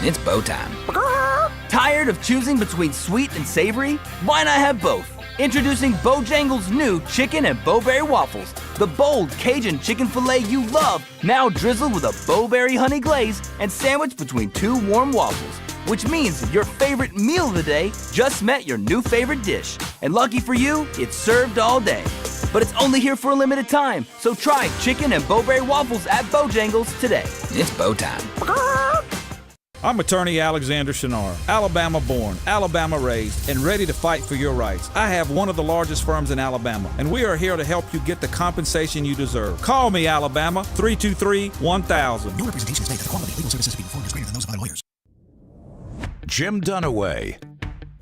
It's bow time. Tired of choosing between sweet and savory? Why not have both? Introducing Bojangles' new chicken and bowberry waffles. The bold Cajun chicken filet you love, now drizzled with a bowberry honey glaze and sandwiched between two warm waffles. Which means your favorite meal of the day just met your new favorite dish. And lucky for you, it's served all day. But it's only here for a limited time, so try chicken and bowberry waffles at Bojangles today. It's bow time. I'm attorney Alexander Shunnarah, Alabama born, Alabama raised, and ready to fight for your rights. I have one of the largest firms in Alabama, and we are here to help you get the compensation you deserve. Call me, Alabama, 323-1000. No representation is made that the quality of legal services performed is greater than those of other lawyers. Jim Dunaway,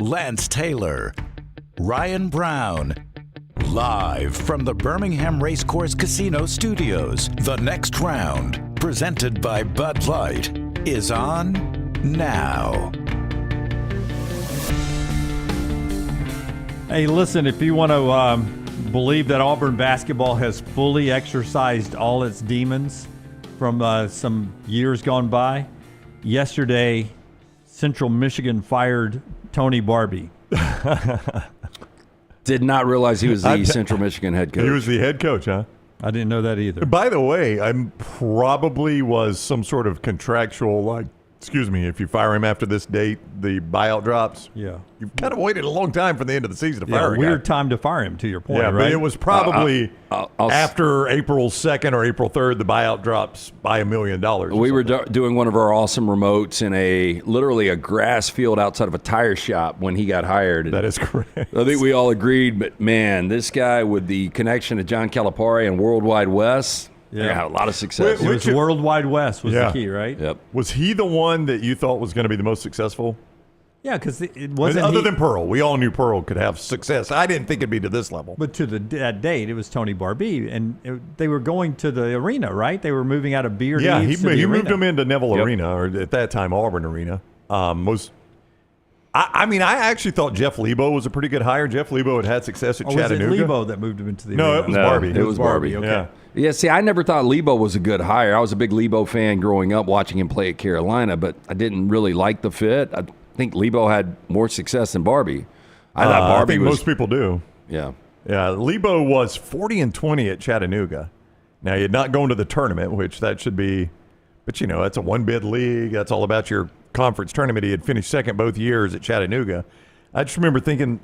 Lance Taylor, Ryan Brown. Live from the Birmingham Racecourse Casino Studios, the next round, presented by Bud Light, is on now. Hey, listen, if you want to believe that Auburn basketball has fully exorcised all its demons from some years gone by, yesterday, Central Michigan fired Tony Barbie. Did not realize he was the Central Michigan head coach. He was the head coach, huh? I didn't know that either. By the way, I'm probably was some sort of contractual, like, excuse me, if you fire him after this date, the buyout drops. Yeah. You've kind of waited a long time for the end of the season to fire a guy. Weird time to fire him, to your point, yeah, right? but it was probably after April 2nd or April 3rd, the buyout drops by $1 million. We were doing one of our awesome remotes in literally a grass field outside of a tire shop when he got hired. That is correct. I think we all agreed, but man, this guy with the connection to John Calipari and World Wide West, had a lot of success. It was World Wide West was the key, right? Yep. Was he the one that you thought was going to be the most successful? Yeah, because it wasn't. Other than Pearl, we all knew Pearl could have success. I didn't think it'd be to this level. But to that date, it was Tony Barbie, and they were going to the arena, right? They were moving out of Beard. Yeah, Eats he moved them into Neville Arena, or at that time Auburn Arena. I actually thought Jeff Lebo was a pretty good hire. Jeff Lebo had success at Chattanooga. Was it Lebo that moved him into the arena? No, it was Barbie. It was Barbie. Okay. Yeah, see, I never thought Lebo was a good hire. I was a big Lebo fan growing up, watching him play at Carolina, but I didn't really like the fit. I think Lebo had more success than Barbie. I thought Barbie I think most people do. Yeah. Yeah, Lebo was 40-20 at Chattanooga. Now, he had not gone to the tournament, which that should be, but that's a one-bid league. That's all about your conference tournament. He had finished second both years at Chattanooga. I just remember thinking,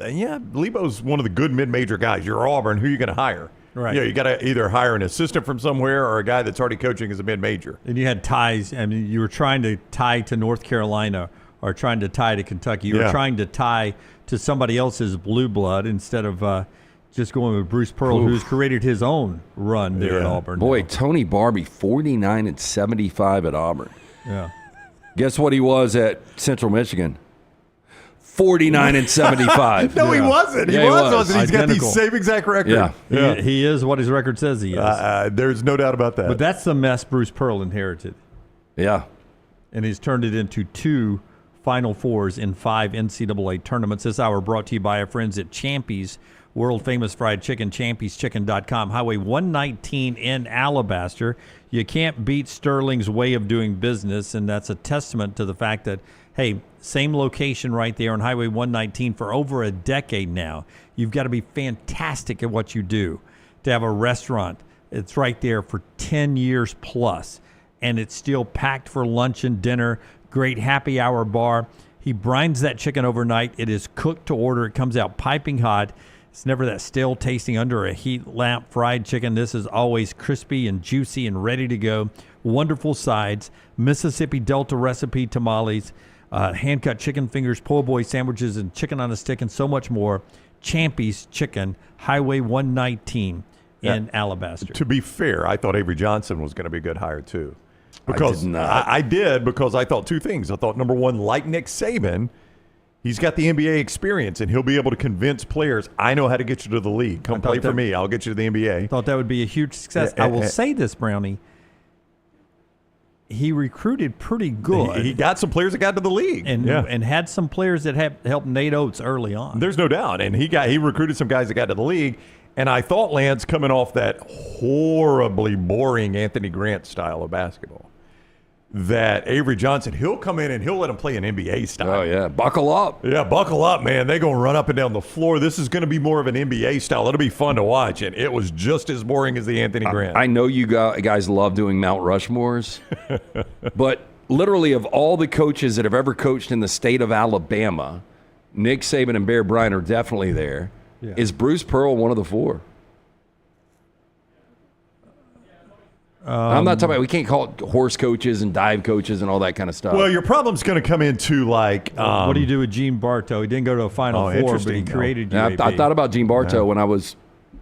Lebo's one of the good mid-major guys. You're Auburn. Who are you going to hire? Right. You got to either hire an assistant from somewhere or a guy that's already coaching as a mid-major. And you had ties. I mean, you were trying to tie to North Carolina or trying to tie to Kentucky. You were trying to tie to somebody else's blue blood instead of just going with Bruce Pearl, who's created his own run there at Auburn. Boy, Tony Barbie, 49-75 at Auburn. Yeah. Guess what he was at Central Michigan? 49-75. No, he wasn't. He wasn't. He's got the same exact record. Yeah. He is what his record says he is. There's no doubt about that. But that's the mess Bruce Pearl inherited. Yeah. And he's turned it into 2 Final Fours in 5 NCAA tournaments. This hour brought to you by our friends at Champy's, world-famous fried chicken, champyschicken.com, Highway 119 in Alabaster. You can't beat Sterling's way of doing business, and that's a testament to the fact that, hey, same location right there on Highway 119 for over a decade now. You've got to be fantastic at what you do to have a restaurant. It's right there for 10 years plus. and it's still packed for lunch and dinner. Great happy hour bar. He brines that chicken overnight. It is cooked to order. It comes out piping hot. It's never that stale tasting under a heat lamp fried chicken. This is always crispy and juicy and ready to go. Wonderful sides. Mississippi Delta recipe tamales, hand-cut chicken fingers, po' boy sandwiches, and chicken on a stick, and so much more. Champy's Chicken, Highway 119 in Alabaster. To be fair, I thought Avery Johnson was going to be a good hire too. Because I did because I thought two things. I thought, number one, like Nick Saban, he's got the NBA experience, and he'll be able to convince players, I know how to get you to the league. Come play for me. I'll get you to the NBA. Thought that would be a huge success. I will say this, Brownie. He recruited pretty good. He got some players that got to the league. And had some players that helped Nate Oates early on. There's no doubt. And he recruited some guys that got to the league. And I thought Lance, coming off that horribly boring Anthony Grant style of basketball, that Avery Johnson, he'll come in and he'll let him play an NBA style. Oh, yeah. Buckle up. Yeah, buckle up, man. They're going to run up and down the floor. This is going to be more of an NBA style. It'll be fun to watch. And it was just as boring as the Anthony Grant. I know you guys love doing Mount Rushmores, but literally of all the coaches that have ever coached in the state of Alabama, Nick Saban and Bear Bryant are definitely there. Yeah. Is Bruce Pearl one of the four? I'm not talking about, we can't call it horse coaches and dive coaches and all that kind of stuff. Well, your problem's going to come into like... what do you do with Gene Bartow? He didn't go to a Final Four, but he created UAB. I thought about Gene Bartow when I was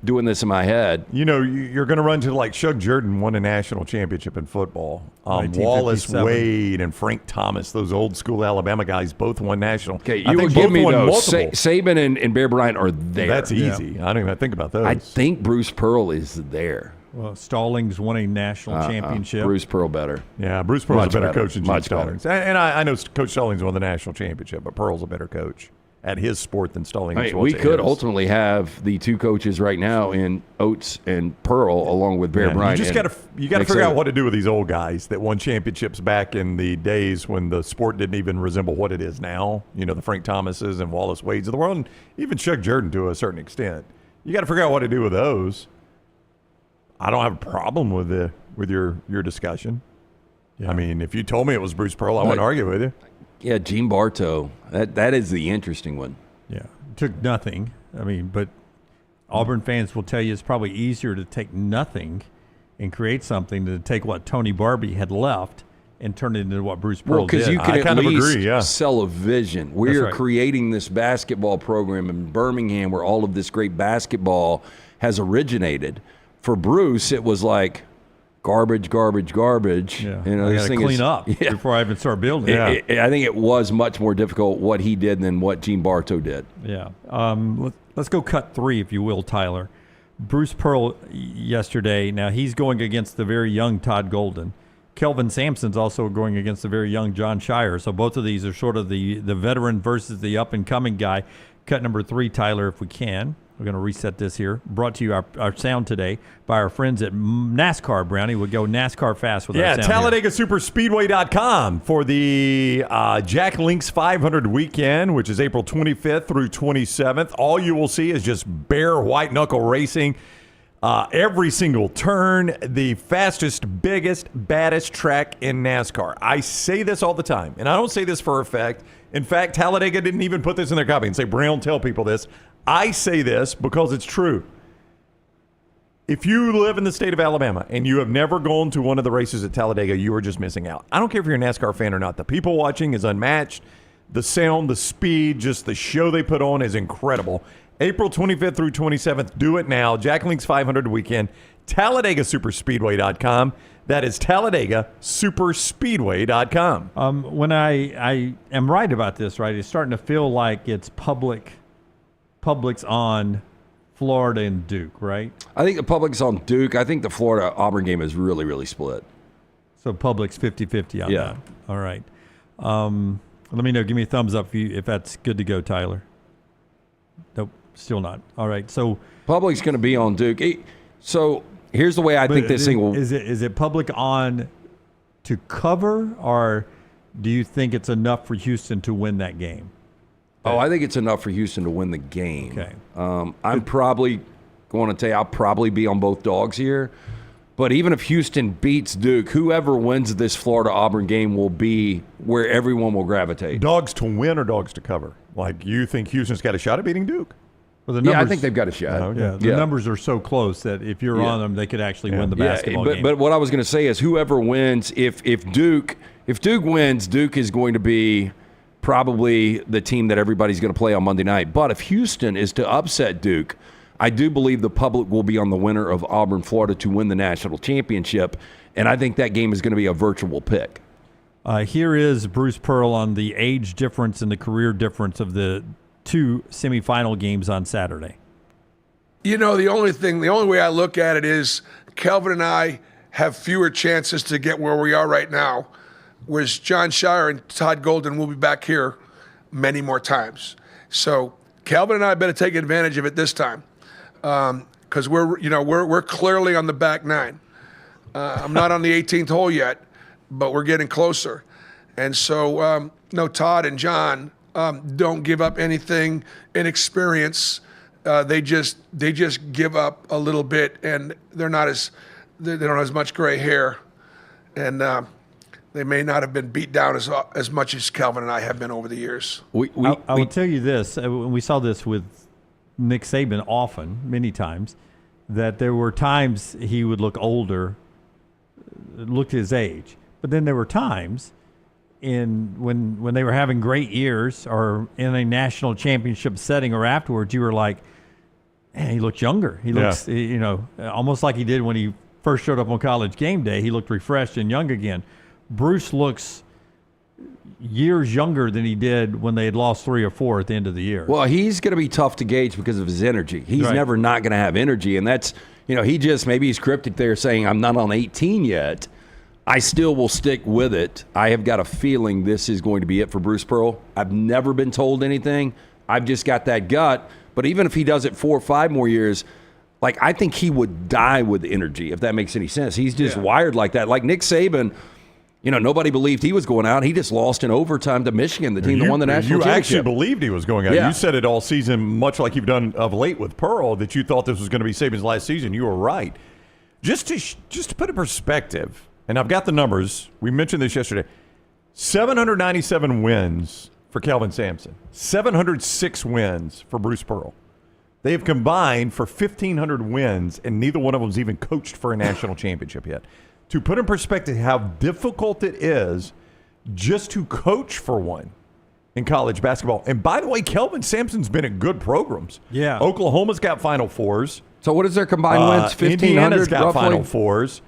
doing this in my head. You know, you're going to run to like Shug Jordan won a national championship in football. Wallace Wade and Frank Thomas, those old school Alabama guys, both won national. Okay, you will give me those. Saban and Bear Bryant are there. That's easy. I don't even think about those. I think Bruce Pearl is there. Well, Stallings won a national championship. Bruce Pearl better. Yeah, Bruce Pearl's a better coach than Gene Stallings. And I know Coach Stallings won the national championship, but Pearl's a better coach at his sport than Stallings was. We could ultimately have the two coaches right now in Oates and Pearl along with Bear Bryant. You just got to figure out what to do with these old guys that won championships back in the days when the sport didn't even resemble what it is now. You know, the Frank Thomases and Wallace Wades of the world, and even Shug Jordan to a certain extent. You got to figure out what to do with those. I don't have a problem with your discussion. Yeah. I mean, if you told me it was Bruce Pearl, I wouldn't argue with you. Yeah, Gene Bartow. That is the interesting one. Yeah, took nothing. I mean, but Auburn fans will tell you it's probably easier to take nothing and create something than to take what Tony Barbie had left and turn it into what Bruce Pearl did. Because you can at least sell a vision. We are creating this basketball program in Birmingham where all of this great basketball has originated. For Bruce, it was like garbage. Yeah. You know, I got to clean up before I even start building. I think it was much more difficult what he did than what Gene Bartow did. Yeah. Let's go cut three, if you will, Tyler. Bruce Pearl yesterday. Now he's going against the very young Todd Golden. Kelvin Sampson's also going against the very young Jon Scheyer. So both of these are sort of the veteran versus the up-and-coming guy. Cut number three, Tyler, if we can. We're going to reset this here. Brought to you our sound today by our friends at NASCAR, Brownie. We'll go NASCAR fast with our sound. TalladegaSuperspeedway.com for the Jack Links 500 weekend, which is April 25th through 27th. All you will see is just bare white-knuckle racing. Every single turn, the fastest, biggest, baddest track in NASCAR. I say this all the time, and I don't say this for effect. In fact, Talladega didn't even put this in their copy and say, Brown, tell people this. I say this because it's true. If you live in the state of Alabama and you have never gone to one of the races at Talladega, you are just missing out. I don't care if you're a NASCAR fan or not. The people watching is unmatched. The sound, the speed, just the show they put on is incredible. April 25th through 27th, do it now. Jack Links 500 weekend, TalladegaSuperspeedway.com. That is TalladegaSuperspeedway.com. When I am right about this, right, it's starting to feel like it's Public's on Florida and Duke, right? I think the Public's on Duke. I think the Florida-Auburn game is really, really split. So Public's 50-50 on that. All right. Let me know. Give me a thumbs up if that's good to go, Tyler. Nope, still not. All right. So Public's going to be on Duke. So here's the way I think this thing will. Is it Public on to cover, or do you think it's enough for Houston to win that game? Oh, I think it's enough for Houston to win the game. Okay. I'm probably going to tell you I'll probably be on both dogs here, But even if Houston beats Duke, whoever wins this Florida-Auburn game will be where everyone will gravitate. Dogs to win or dogs to cover? Like, you think Houston's got a shot at beating Duke? Well, the numbers, yeah, I think they've got a shot. The numbers are so close that if you're on them, they could actually win the basketball game. But what I was going to say is whoever wins, if Duke wins, Duke is going to be probably the team that everybody's going to play on Monday night. But if Houston is to upset Duke, I do believe the public will be on the winner of Auburn, Florida to win the national championship, and I think that game is going to be a virtual pick. Here is Bruce Pearl on the age difference and the career difference of the two semifinal games on Saturday. You know, the only way I look at it is Kelvin and I have fewer chances to get where we are right now, whereas Jon Scheyer and Todd Golden will be back here many more times. So Kelvin and I better take advantage of it this time. Because we're clearly on the back nine. I'm not on the 18th hole yet, but we're getting closer. And so, Todd and John don't give up anything in experience. They just give up a little bit, and they don't have as much gray hair, and they may not have been beat down as much as Kelvin and I have been over the years. I will tell you this: we saw this with Nick Saban often, many times, that there were times he would look older, looked his age. But then there were times when they were having great years or in a national championship setting or afterwards, you were like, man, he looks younger. He looks, almost like he did when he first showed up on College game day. He looked refreshed and young again. Bruce looks years younger than he did when they had lost 3 or 4 at the end of the year. Well, he's going to be tough to gauge because of his energy. He's never not going to have energy, and that's, maybe he's cryptic there saying, I'm not on 18 yet. I still will stick with it. I have got a feeling this is going to be it for Bruce Pearl. I've never been told anything. I've just got that gut. But even if he does it 4 or 5 more years, I think he would die with energy, if that makes any sense. He's just wired like that. Like Nick Saban, nobody believed he was going out. He just lost in overtime to Michigan, the team that won the national championship. You actually believed he was going out. Yeah. You said it all season, much like you've done of late with Pearl, that you thought this was going to be Saban's last season. You were right. Just to put in perspective, and I've got the numbers. We mentioned this yesterday. 797 wins for Kelvin Sampson. 706 wins for Bruce Pearl. They have combined for 1,500 wins, and neither one of them's even coached for a national championship yet. To put in perspective how difficult it is just to coach for one in college basketball. And by the way, Kelvin Sampson's been at good programs. Yeah. Oklahoma's got Final Fours. So what is their combined wins? 1,500 Indiana's got roughly? Final Fours.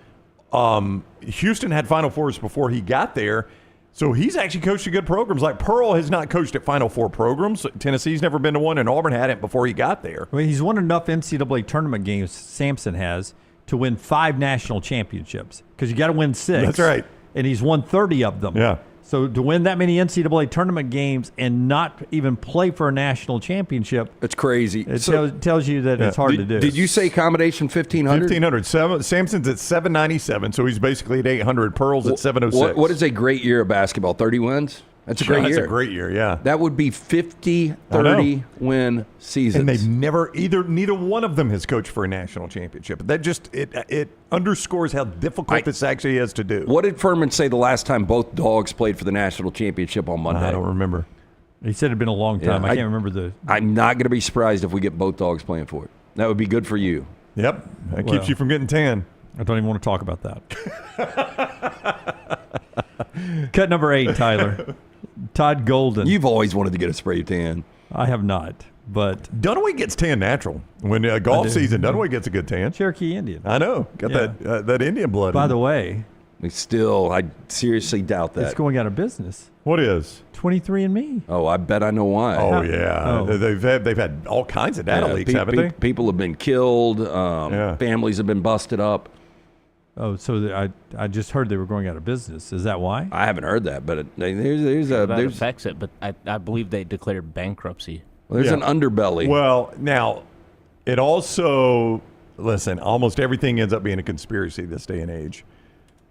Houston had Final Fours before he got there. So he's actually coached at good programs. Like Pearl has not coached at Final Four programs. Tennessee's never been to one, and Auburn hadn't before he got there. I mean, he's won enough NCAA tournament games, Sampson has, to win 5 national championships. Because you got to win 6. That's right. And he's won 30 of them. Yeah. So to win that many NCAA tournament games and not even play for a national championship, it's crazy. It tells you that it's hard to do. Did you say combination 1,500? 1,500. Sampson's at 797, so he's basically at 800. Pearl's at 706. What is a great year of basketball? 30 wins? That's a great year. That's a great year, yeah. That would be 50, 30 win seasons. And they've neither one of them has coached for a national championship. That just, it underscores how difficult this actually is to do. What did Fuhrman say the last time both dogs played for the national championship on Monday? I don't remember. He said it had been a long time. I can't remember I'm not going to be surprised if we get both dogs playing for it. That would be good for you. Yep. That keeps you from getting tan. I don't even want to talk about that. Cut number 8, Tyler. Todd Golden. You've always wanted to get a spray tan. I have not, but Dunaway gets tan natural. When golf season, Dunaway gets a good tan. Cherokee Indian. I know. Got that Indian blood. By the way, I seriously doubt that. It's going out of business. What is? 23andMe. Oh, I bet I know why. Oh, yeah. Oh. They've had all kinds of data leaks, haven't they? People have been killed. Families have been busted up. Oh, so I just heard they were going out of business. Is that why? I haven't heard that, but there's affects it. But I believe they declared bankruptcy. Well, there's an underbelly. Well, now it also almost everything ends up being a conspiracy this day and age.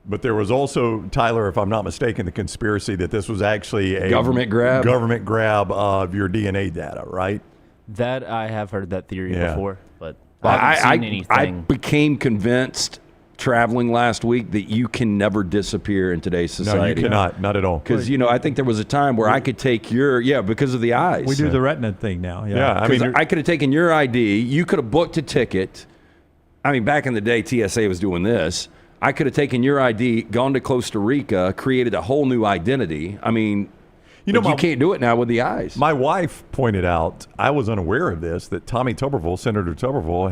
But there was also, Tyler, if I'm not mistaken, the conspiracy that this was actually a government grab of your DNA data, right? That I have heard that theory before, but I haven't seen anything. I became convinced traveling last week that you can never disappear in today's society. No, you cannot. Not at all. Because, I think there was a time where I could take because of the eyes. We do the retina thing now. Yeah, I mean, I could have taken your ID. You could have booked a ticket. I mean, back in the day, TSA was doing this. I could have taken your ID, gone to Costa Rica, created a whole new identity. I mean, you can't do it now with the eyes. My wife pointed out, I was unaware of this, that Tommy Tuberville, Senator Tuberville,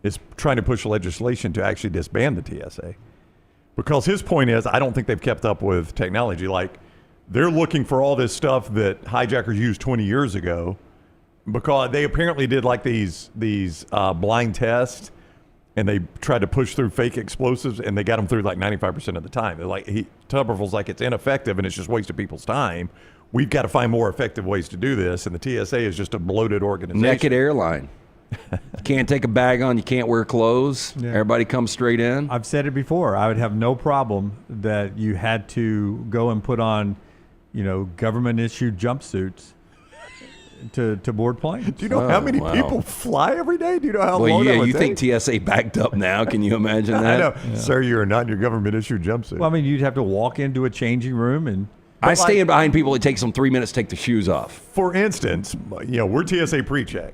is trying to push legislation to actually disband the TSA. Because his point is, I don't think they've kept up with technology. Like, they're looking for all this stuff that hijackers used 20 years ago, because they apparently did like these blind tests, and they tried to push through fake explosives, and they got them through like 95% of the time. They're like, Tuberville's like, it's ineffective and it's just wasting people's time. We've got to find more effective ways to do this, and the TSA is just a bloated organization. Naked airline. You can't take a bag on. You can't wear clothes. Yeah. Everybody comes straight in. I've said it before. I would have no problem that you had to go and put on, government-issued jumpsuits to board planes. Do you know how many people fly every day? Do you know how long that would take? Think TSA backed up now? Can you imagine that? I know. Yeah. Sir, you are not in your government-issued jumpsuit. Well, I mean, you'd have to walk into a changing room and... I stand behind people. It takes them 3 minutes to take the shoes off. For instance, we're TSA pre-check.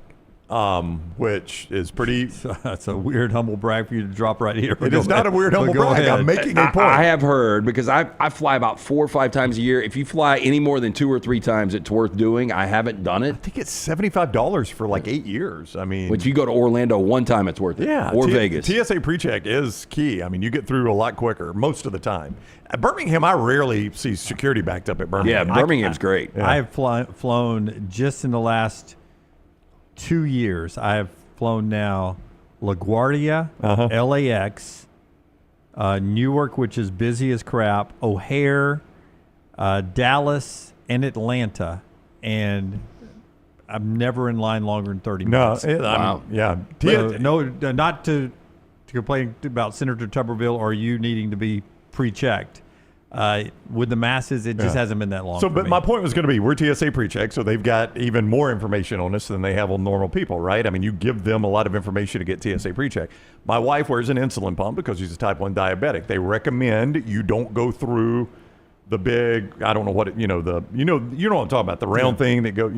Which is pretty... That's a weird humble brag for you to drop right here. It is not a weird humble brag. I'm making a point. I have heard, because I fly about 4 or 5 times a year. If you fly any more than 2 or 3 times, it's worth doing. I haven't done it. I think it's $75 for like 8 years. I mean... But you go to Orlando one time, it's worth it. Yeah. Or Vegas. TSA pre-check is key. I mean, you get through a lot quicker most of the time. At Birmingham, I rarely see security backed up at Birmingham. Yeah, Birmingham's great. Yeah. I have flown just in the last 2 years. I have flown now LaGuardia, LAX, Newark, which is busy as crap, O'Hare, Dallas, and Atlanta, and I'm never in line longer than 30 minutes. Wow. Yeah. Not to complain about Senator Tuberville or you needing to be pre-checked. With the masses, it just hasn't been that long. But my point was going to be, we're TSA pre-check, so they've got even more information on us than they have on normal people, right? I mean, you give them a lot of information to get TSA pre-check. My wife wears an insulin pump because she's a type 1 diabetic. They recommend you don't go through the big, I don't know what you know what I'm talking about, the round thing that go,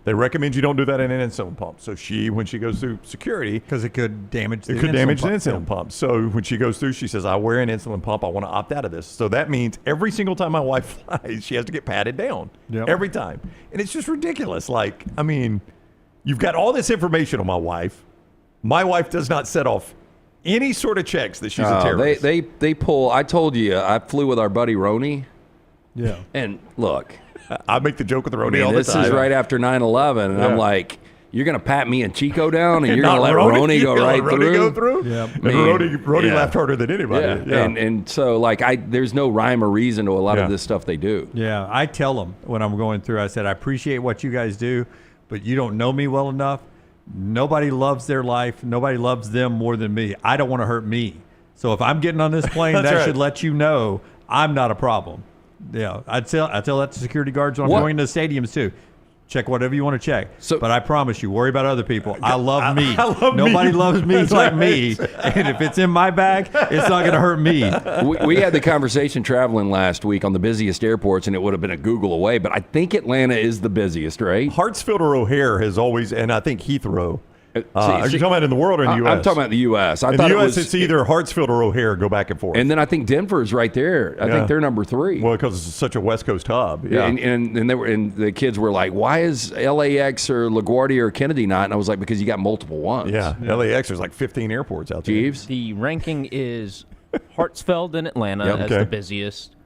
They recommend you don't do that in an insulin pump. So when she goes through security, because it could damage the insulin pump. So when she goes through, she says, I wear an insulin pump. I want to opt out of this. So that means every single time my wife flies, she has to get patted down every time. And it's just ridiculous. Like, I mean, you've got all this information on my wife. My wife does not set off any sort of checks that she's a terrorist. They pull. I told you, I flew with our buddy Roney. Yeah. And look, I make the joke with Roney all the time. This is right after 9/11, and I'm like, you're going to pat me and Chico down, and you're going to let Roney go right through? Go through? Yeah. And Roney laughed harder than anybody. Yeah. And so, there's no rhyme or reason to a lot of this stuff they do. Yeah, I tell them when I'm going through, I said, I appreciate what you guys do, but you don't know me well enough. Nobody loves their life. Nobody loves them more than me. I don't want to hurt me. So if I'm getting on this plane, that should let you know I'm not a problem. Yeah, I tell that to security guards when I'm going to the stadiums too. Check whatever you want to check. But I promise you, worry about other people. I love me. Nobody loves me like me. And if it's in my bag, it's not going to hurt me. We had the conversation traveling last week on the busiest airports, and it would have been a Google away. But I think Atlanta is the busiest, right? Hartsfield or O'Hare has always, and I think Heathrow. Are you talking about in the world or in the U.S.? I'm talking about the U.S. In the U.S., it's either Hartsfield or O'Hare. Go back and forth. And then I think Denver's right there. I think they're number 3. Well, because it's such a West Coast hub. Yeah. And the kids were like, why is LAX or LaGuardia or Kennedy not? And I was like, because you got multiple ones. Yeah. LAX, there's like 15 airports out there. Jeeves? The ranking is Hartsfield and Atlanta as the busiest.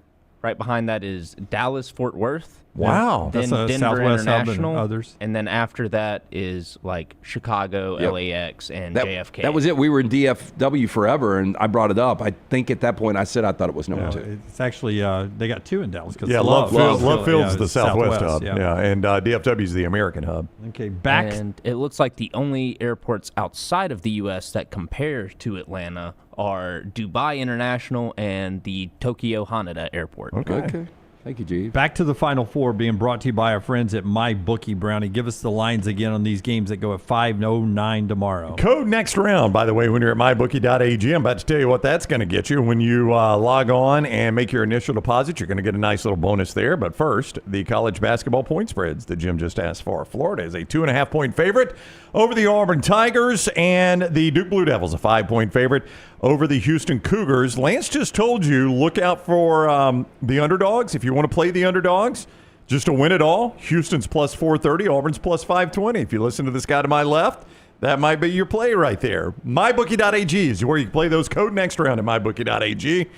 Right behind that is Dallas, Fort Worth. Wow. Then That's Denver Southwest International, and others. And then after that is like Chicago, LAX, and JFK. That was it. We were in DFW forever, and I brought it up. I think at that point I said I thought it was number 2. It's actually they got 2 in Dallas. Love Field's the Southwest hub. Yeah, and DFW's the American hub. Okay, back. And it looks like the only airports outside of the U.S. that compare to Atlanta are Dubai International and the Tokyo Haneda Airport. Okay. Thank you, G. Back to the Final Four being brought to you by our friends at MyBookie, Brownie. Give us the lines again on these games that go at 5:09 tomorrow. Code next round, by the way, when you're at mybookie.ag. I'm about to tell you what that's going to get you. When you log on and make your initial deposit, you're going to get a nice little bonus there. But first, the college basketball point spreads that Jim just asked for. Florida is a 2.5-point favorite over the Auburn Tigers, and the Duke Blue Devils a 5-point favorite over the Houston Cougars. Lance just told you, look out for the underdogs. If you want to play the underdogs, just to win it all, Houston's plus 430, Auburn's plus 520. If you listen to this guy to my left, that might be your play right there. MyBookie.ag is where you can play those. Code next round at MyBookie.ag.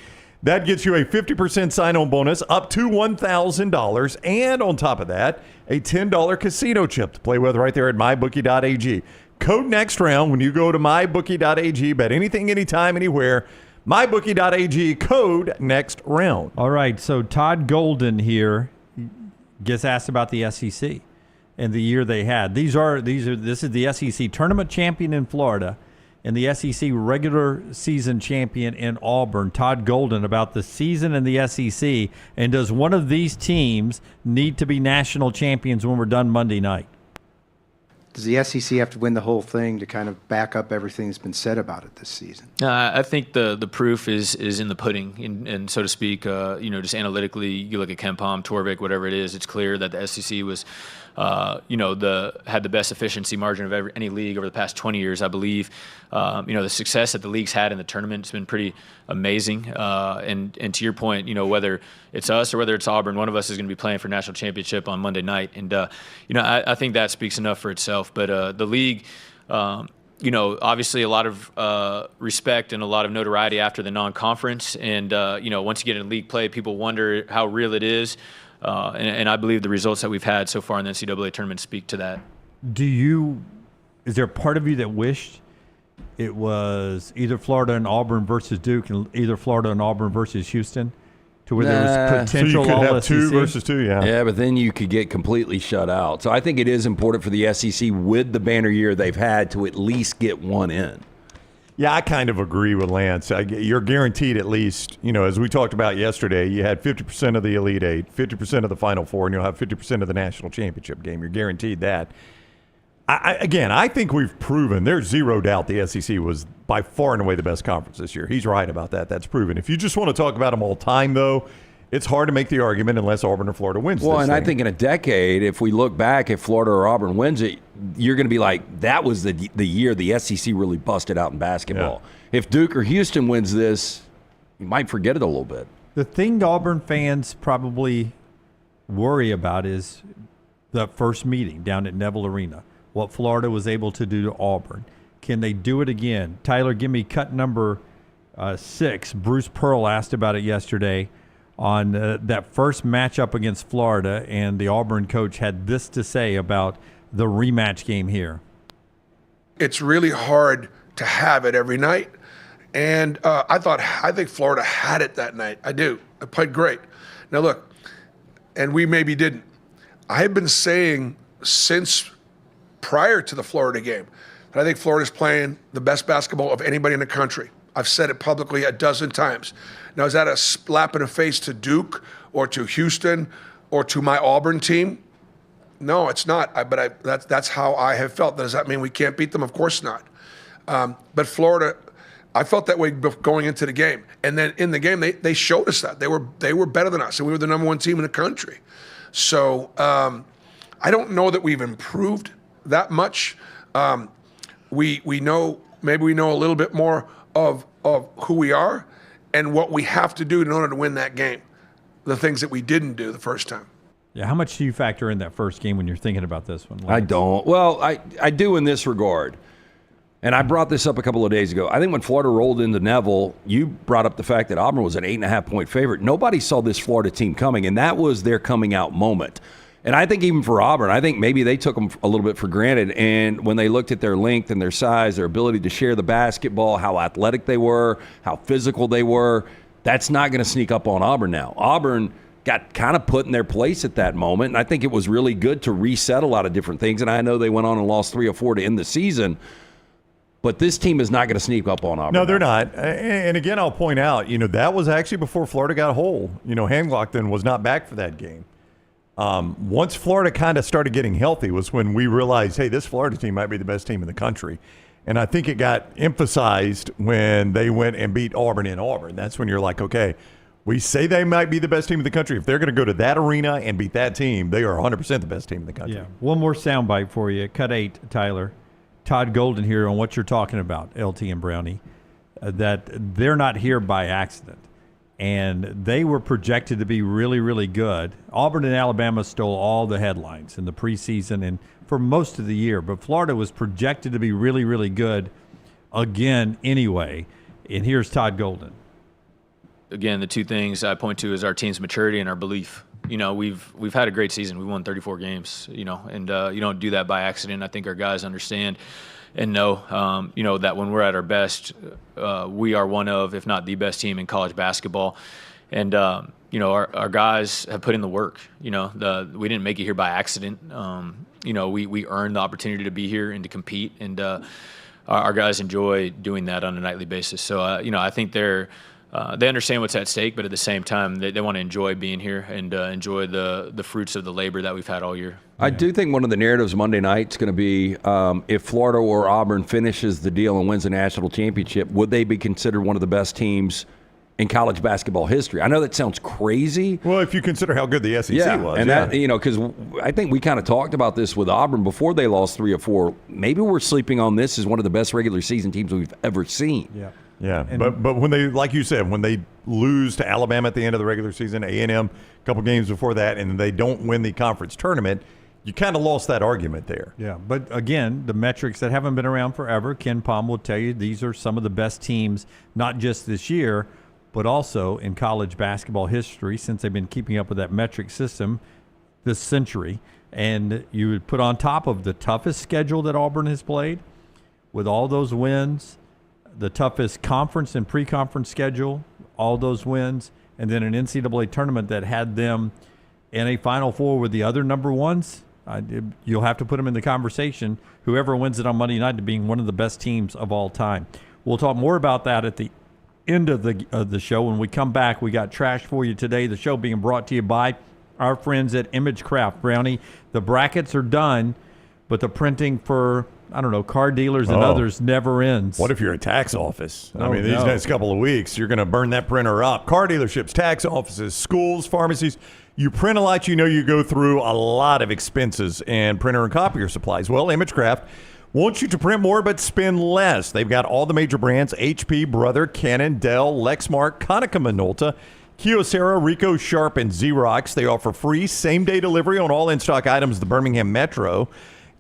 That gets you a 50% sign-on bonus up to $1,000. And on top of that, a $10 casino chip to play with right there at MyBookie.ag. Code next round when you go to MyBookie.ag. Bet anything, anytime, anywhere. MyBookie.ag, code next round. All right, so Todd Golden here gets asked about the SEC and the year they had. This is the SEC tournament champion in Florida and the SEC regular season champion in Auburn. Todd Golden about the season in the SEC, and does one of these teams need to be national champions when we're done Monday night? Does the SEC have to win the whole thing to kind of back up everything that's been said about it this season? I think the proof is in the pudding, and so to speak. Just analytically, you look at KenPom, Torvik, whatever it is, it's clear that the SEC was, had the best efficiency margin of any league over the past 20 years, I believe. The success that the league's had in the tournament has been pretty amazing. And to your point, whether it's us or whether it's Auburn, one of us is going to be playing for national championship on Monday night. And, I think that speaks enough for itself. But the league, obviously a lot of respect and a lot of notoriety after the non-conference. And, once you get in league play, people wonder how real it is. And I believe the results that we've had so far in the NCAA tournament speak to that. Is there a part of you that wished it was either Florida and Auburn versus Duke and either Florida and Auburn versus Houston, to where there was potential so you could have SEC? 2 versus 2, yeah. Yeah, but then you could get completely shut out. So I think it is important for the SEC with the banner year they've had to at least get one in. Yeah, I kind of agree with Lance. You're guaranteed at least, as we talked about yesterday, you had 50% of the Elite Eight, 50% of the Final Four, and you'll have 50% of the national championship game. You're guaranteed that. I think we've proven, there's zero doubt the SEC was by far and away the best conference this year. He's right about that. That's proven. If you just want to talk about them all time, though, it's hard to make the argument unless Auburn or Florida wins this thing. I think in a decade, if we look back, if Florida or Auburn wins it, you're going to be like, that was the year the SEC really busted out in basketball. Yeah. If Duke or Houston wins this, you might forget it a little bit. The thing Auburn fans probably worry about is the first meeting down at Neville Arena, what Florida was able to do to Auburn. Can they do it again? Tyler, give me cut number 6. Bruce Pearl asked about it yesterday on that first matchup against Florida, and the Auburn coach had this to say about the rematch game here. It's really hard to have it every night, and I think Florida had it that night. I do. I played great. Now look, and we maybe didn't. I have been saying since prior to the Florida game that I think Florida's playing the best basketball of anybody in the country. I've said it publicly a dozen times. Now, is that a slap in the face to Duke or to Houston or to my Auburn team? No, it's not. That's how I have felt. Does that mean we can't beat them? Of course not. But Florida, I felt that way going into the game. And then in the game, they showed us that. They were better than us, and we were the number 1 team in the country. So I don't know that we've improved that much. We know, maybe we know a little bit more of who we are and what we have to do in order to win that game, the things that we didn't do the first time. Yeah, how much do you factor in that first game when you're thinking about this one, Lance? I don't. Well, I do in this regard. And I brought this up a couple of days ago. I think when Florida rolled into Neville, you brought up the fact that Auburn was an 8.5-point favorite. Nobody saw this Florida team coming, and that was their coming out moment. And I think even for Auburn, I think maybe they took them a little bit for granted. And when they looked at their length and their size, their ability to share the basketball, how athletic they were, how physical they were, that's not going to sneak up on Auburn now. Auburn got kind of put in their place at that moment. And I think it was really good to reset a lot of different things. And I know they went on and lost 3 or 4 to end the season. But this team is not going to sneak up on Auburn. No, they're not. And again, I'll point out, that was actually before Florida got whole. Handlockton was not back for that game. Once Florida kind of started getting healthy was when we realized, hey, this Florida team might be the best team in the country. And I think it got emphasized when they went and beat Auburn in Auburn. That's when you're like, okay, we say they might be the best team in the country. If they're going to go to that arena and beat that team, they are 100% the best team in the country. Yeah. One more soundbite for you. Cut 8, Tyler. Todd Golden here on what you're talking about, LT and Brownie, that they're not here by accident. And they were projected to be really, really good. Auburn and Alabama stole all the headlines in the preseason and for most of the year. But Florida was projected to be really, really good again anyway. And here's Todd Golden. Again, the two things I point to is our team's maturity and our belief. We've had a great season. We won 34 games, and you don't do that by accident. I think our guys understand and know, that when we're at our best, we are one of, if not the best team in college basketball. And, our guys have put in the work. We didn't make it here by accident. We earned the opportunity to be here and to compete. And our guys enjoy doing that on a nightly basis. So, I think they understand what's at stake, but at the same time, they want to enjoy being here and enjoy the fruits of the labor that we've had all year. I do think one of the narratives Monday night is going to be if Florida or Auburn finishes the deal and wins the national championship, would they be considered one of the best teams in college basketball history? I know that sounds crazy. Well, if you consider how good the SEC was. And that, because I think we kind of talked about this with Auburn before they lost 3 or 4. Maybe we're sleeping on this as one of the best regular season teams we've ever seen. Yeah. Yeah, but when they, like you said, when they lose to Alabama at the end of the regular season, A&M a couple games before that, and they don't win the conference tournament, you kind of lost that argument there. Yeah, but again, the metrics that haven't been around forever, Ken Palm will tell you these are some of the best teams, not just this year, but also in college basketball history since they've been keeping up with that metric system this century. And you would put on top of the toughest schedule that Auburn has played with all those wins, the toughest conference and pre-conference schedule, all those wins, and then an NCAA tournament that had them in a Final Four with the other number ones. You'll have to put them in the conversation, whoever wins it on Monday night, to being one of the best teams of all time. We'll talk more about that at the end of the show. When we come back, we got trash for you today. The show being brought to you by our friends at ImageCraft. Brownie, the brackets are done, but the printing for car dealers and others never ends. What if you're a tax office? These next couple of weeks, you're going to burn that printer up. Car dealerships, tax offices, schools, pharmacies. You print a lot, you go through a lot of expenses and printer and copier supplies. Well, ImageCraft wants you to print more but spend less. They've got all the major brands, HP, Brother, Canon, Dell, Lexmark, Konica Minolta, Kyocera, Ricoh, Sharp, and Xerox. They offer free same-day delivery on all in-stock items of the Birmingham Metro.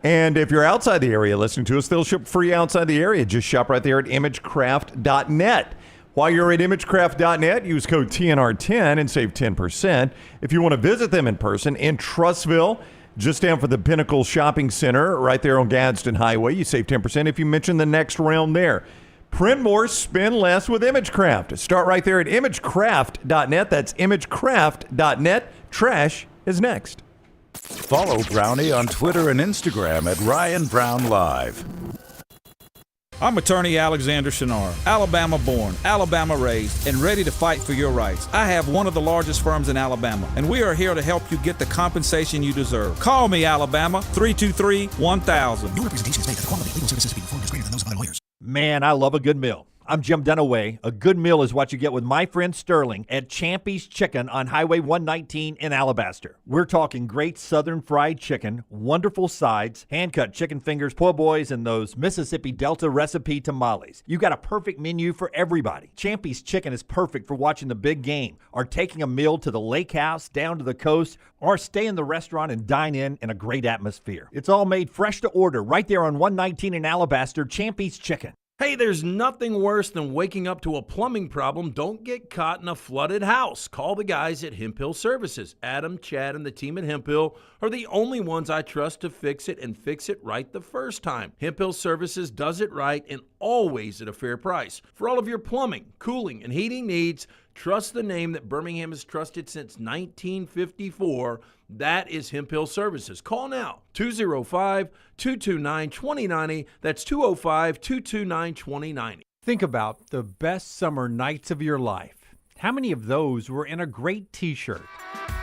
And if you're outside the area listening to us, they'll ship free outside the area. Just shop right there at imagecraft.net. While you're at imagecraft.net, use code TNR10 and save 10%. If you want to visit them in person in Trussville, just down for the Pinnacle Shopping Center, right there on Gadsden Highway, you save 10% if you mention the next round there. Print more, spend less with ImageCraft. Start right there at imagecraft.net. That's imagecraft.net. Trash is next. Follow Brownie on Twitter and Instagram at Ryan Brown Live. I'm attorney Alexander Shunnarah, Alabama born, Alabama raised, and ready to fight for your rights. I have one of the largest firms in Alabama, and we are here to help you get the compensation you deserve. Call me, Alabama, 323-1000. No representation is made that the quality of legal services being performed is greater than those of other lawyers. Man, I love a good meal. I'm Jim Dunaway. A good meal is what you get with my friend Sterling at Champy's Chicken on Highway 119 in Alabaster. We're talking great southern fried chicken, wonderful sides, hand-cut chicken fingers, po' boys, and those Mississippi Delta recipe tamales. You got a perfect menu for everybody. Champy's Chicken is perfect for watching the big game, or taking a meal to the lake house, down to the coast, or stay in the restaurant and dine in a great atmosphere. It's all made fresh to order right there on 119 in Alabaster, Champy's Chicken. Hey, there's nothing worse than waking up to a plumbing problem. Don't get caught in a flooded house. Call the guys at Hemp Hill Services. Adam, Chad, and the team at Hemp Hill are the only ones I trust to fix it and fix it right the first time. Hemp Hill Services does it right and always at a fair price. For all of your plumbing, cooling, and heating needs, Trust the name that Birmingham has trusted since 1954. That is Hemp Hill Services. Call now, 205-229-2090. That's 205-229-2090. Think about the best summer nights of your life. How many of those were in a great t-shirt?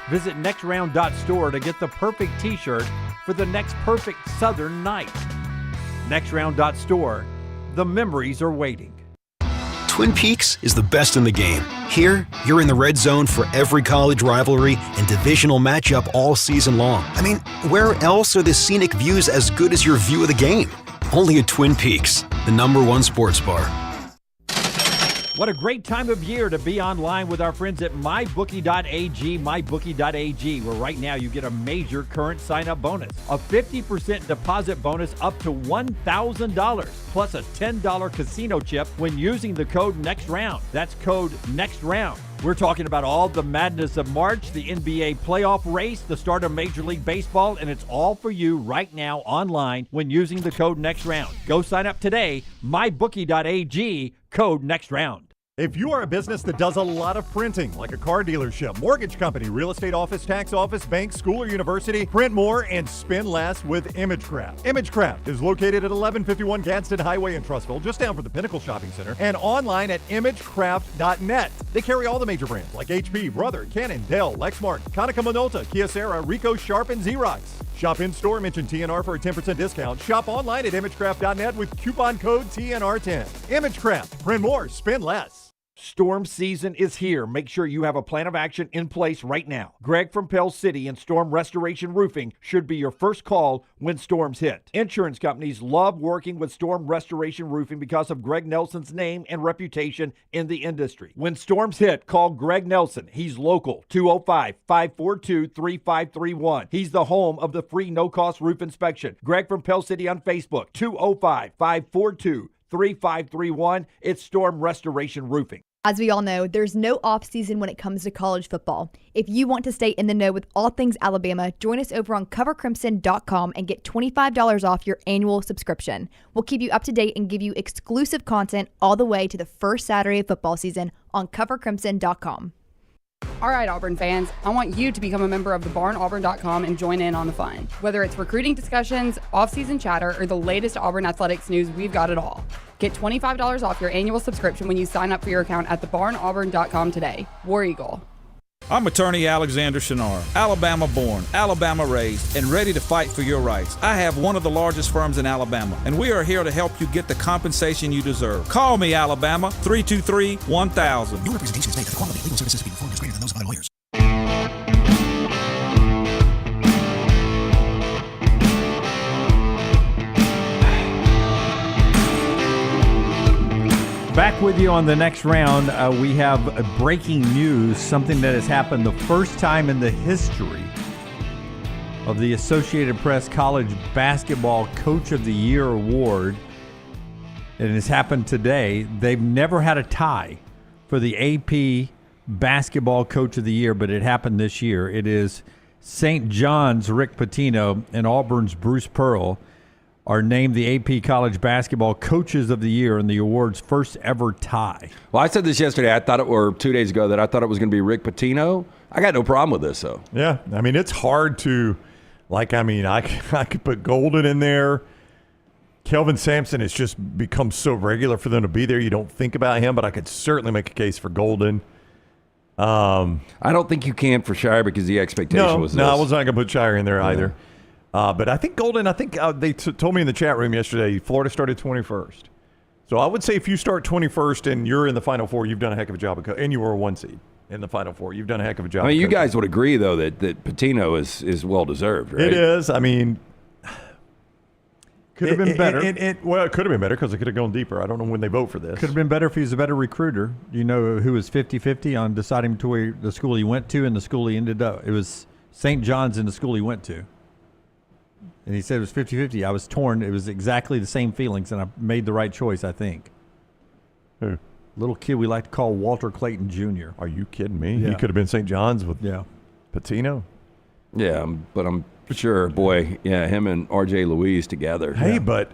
Visit nextround.store to get the perfect t-shirt for the next perfect Southern night. Nextround.store. The memories are waiting. Twin Peaks is the best in the game. Here, you're in the red zone for every college rivalry and divisional matchup all season long. I mean, where else are the scenic views as good as your view of the game? Only at Twin Peaks, the #1 sports bar. What a great time of year to be online with our friends at MyBookie.ag, MyBookie.ag, where right now you get a major current sign-up bonus. A 50% deposit bonus up to $1,000, plus a $10 casino chip when using the code NEXTROUND. That's code NEXTROUND. We're talking about all the madness of March, the NBA playoff race, the start of Major League Baseball, and it's all for you right now online when using the code NEXTROUND. Go sign up today, MyBookie.ag, code NEXTROUND. If you are a business that does a lot of printing, like a car dealership, mortgage company, real estate office, tax office, bank, school, or university, print more and spend less with ImageCraft. ImageCraft is located at 1151 Gadsden Highway in Trussville, just down from the Pinnacle Shopping Center, and online at imagecraft.net. They carry all the major brands like HP, Brother, Canon, Dell, Lexmark, Konica Minolta, Kyocera, Ricoh, Sharp, and Xerox. Shop in-store, mention TNR for a 10% discount. Shop online at imagecraft.net with coupon code TNR10. ImageCraft. Print more, spend less. Storm season is here. Make sure you have a plan of action in place right now. Greg from Pell City and Storm Restoration Roofing should be your first call when storms hit. Insurance companies love working with Storm Restoration Roofing because of Greg Nelson's name and reputation in the industry. When storms hit, call Greg Nelson. He's local, 205-542-3531. He's the home of the free no-cost roof inspection. Greg from Pell City on Facebook, 205-542-3531. It's Storm Restoration Roofing. As we all know, there's no off-season when it comes to college football. If you want to stay in the know with all things Alabama, join us over on covercrimson.com and get $25 off your annual subscription. We'll keep you up to date and give you exclusive content all the way to the first Saturday of football season on covercrimson.com. All right, Auburn fans, I want you to become a member of thebarnauburn.com and join in on the fun. Whether it's recruiting discussions, off-season chatter, or the latest Auburn athletics news, we've got it all. Get $25 off your annual subscription when you sign up for your account at thebarnauburn.com today. War Eagle. I'm attorney Alexander Shunnarah, Alabama born, Alabama raised, and ready to fight for your rights. I have one of the largest firms in Alabama, and we are here to help you get the compensation you deserve. Call me, Alabama, 323-1000. Your representation is made that the quality of legal services being performed is greater than those of other lawyers. Back with you on the next round. We have breaking news, something that has happened the first time in the history of the Associated Press College Basketball Coach of the Year award. It has happened today. They've never had a tie for the AP Basketball Coach of the Year, but it happened this year. It is St. John's Rick Pitino and Auburn's Bruce Pearl are named the AP College Basketball Coaches of the Year in the award's first ever tie. Well, I said this yesterday. I thought it were 2 days ago that I thought it was going to be Rick Pitino. I got no problem with this, though. Yeah, I mean, it's hard to, I could put Golden in there. Kelvin Sampson has just become so regular for them to be there. You don't think about him, but I could certainly make a case for Golden. I don't think you can for Scheyer because the expectation was this. No, I was not going to put Scheyer in there either. But I think Golden, they told me in the chat room yesterday, Florida started 21st. So I would say if you start 21st and you're in the Final Four, you've done a heck of a job. And you were a 1 seed in the Final Four. You've done a heck of a job. I mean, you guys would agree, though, that Pitino is well-deserved, right? It is. I mean, could have been better. Well, it could have been better because it could have gone deeper. I don't know when they vote for this. Could have been better if he was a better recruiter. Do you know who was 50-50 on deciding between the school he went to and the school he ended up? It was St. John's and the school he went to. And he said it was 50-50. I was torn. It was exactly the same feelings, and I made the right choice, I think. Who? Little kid we like to call Walter Clayton Jr. Are you kidding me? Yeah. He could have been St. John's with Pitino. Yeah, but I'm sure, boy, him and R.J. Louise together. Hey, but,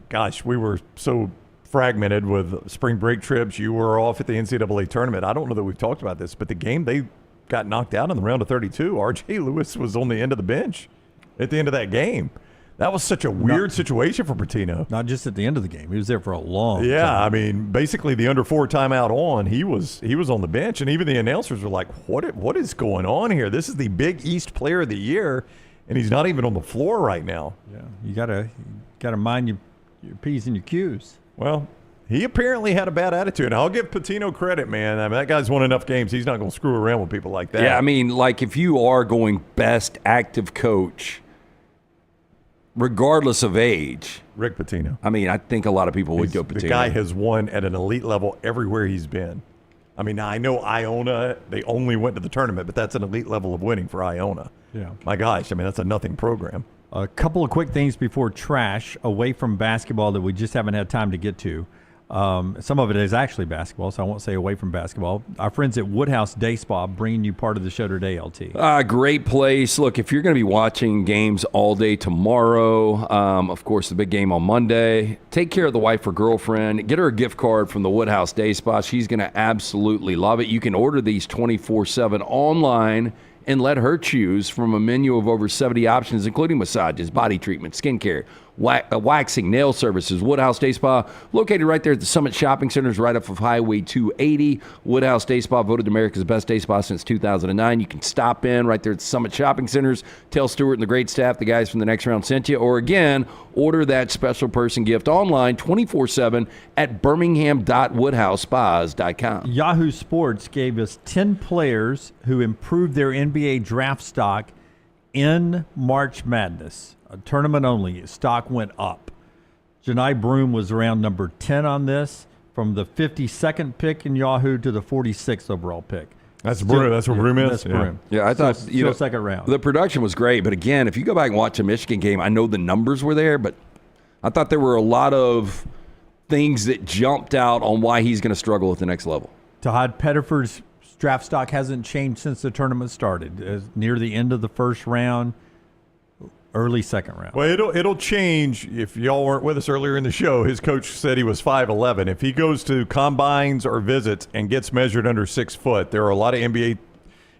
gosh, we were so fragmented with spring break trips. You were off at the NCAA tournament. I don't know that we've talked about this, but the game they got knocked out in the round of 32, R.J. Lewis was on the end of the bench at the end of that game. That was such a weird situation for Pitino. Not just at the end of the game. He was there for a long time. Yeah, I mean, basically the under 4 timeout on, he was on the bench, and even the announcers were like, what is going on here? This is the Big East Player of the Year, and he's not even on the floor right now. Yeah, you gotta mind your P's and your Q's. Well, he apparently had a bad attitude. And I'll give Pitino credit, man. I mean, that guy's won enough games. He's not going to screw around with people like that. Yeah, I mean, like if you are going best active coach, regardless of age, Rick Pitino. I mean, I think a lot of people would go Pitino. The guy has won at an elite level everywhere he's been. I mean, I know Iona, they only went to the tournament, but that's an elite level of winning for Iona. Yeah. My gosh, I mean, that's a nothing program. A couple of quick things before trash away from basketball that we just haven't had time to get to. Some of it is actually basketball, so I won't say away from basketball. Our friends at Woodhouse Day Spa bringing you part of the show today, LT. Great place. Look, if you're going to be watching games all day tomorrow, of course, the big game on Monday, take care of the wife or girlfriend. Get her a gift card from the Woodhouse Day Spa. She's going to absolutely love it. You can order these 24/7 online and let her choose from a menu of over 70 options, including massages, body treatment, skincare, waxing, nail services. Woodhouse Day Spa, located right there at the Summit Shopping Centers, right off of Highway 280. Woodhouse Day Spa, voted America's best day spa since 2009. You can stop in right there at the Summit Shopping Centers. Tell Stuart and the great staff, the guys from the Next Round sent you. Or again, order that special person gift online 24/7 at birmingham.woodhousespas.com. Yahoo Sports gave us 10 players who improved their NBA draft stock in March Madness. A tournament only. Stock went up. Johni Broome was around number 10 on this, from the 52nd pick in Yahoo to the 46th overall pick. That's Broome. That's what Broome is? That's Broome. Yeah, I thought still second round. The production was great, but again, if you go back and watch a Michigan game, I know the numbers were there, but I thought there were a lot of things that jumped out on why he's going to struggle at the next level. Tahaad Pettiford's draft stock hasn't changed since the tournament started. Near the end of the first round, early second round. Well, it'll change. If y'all weren't with us earlier in the show, his coach said he was 5'11". If he goes to combines or visits and gets measured under 6 foot, there are a lot of NBA,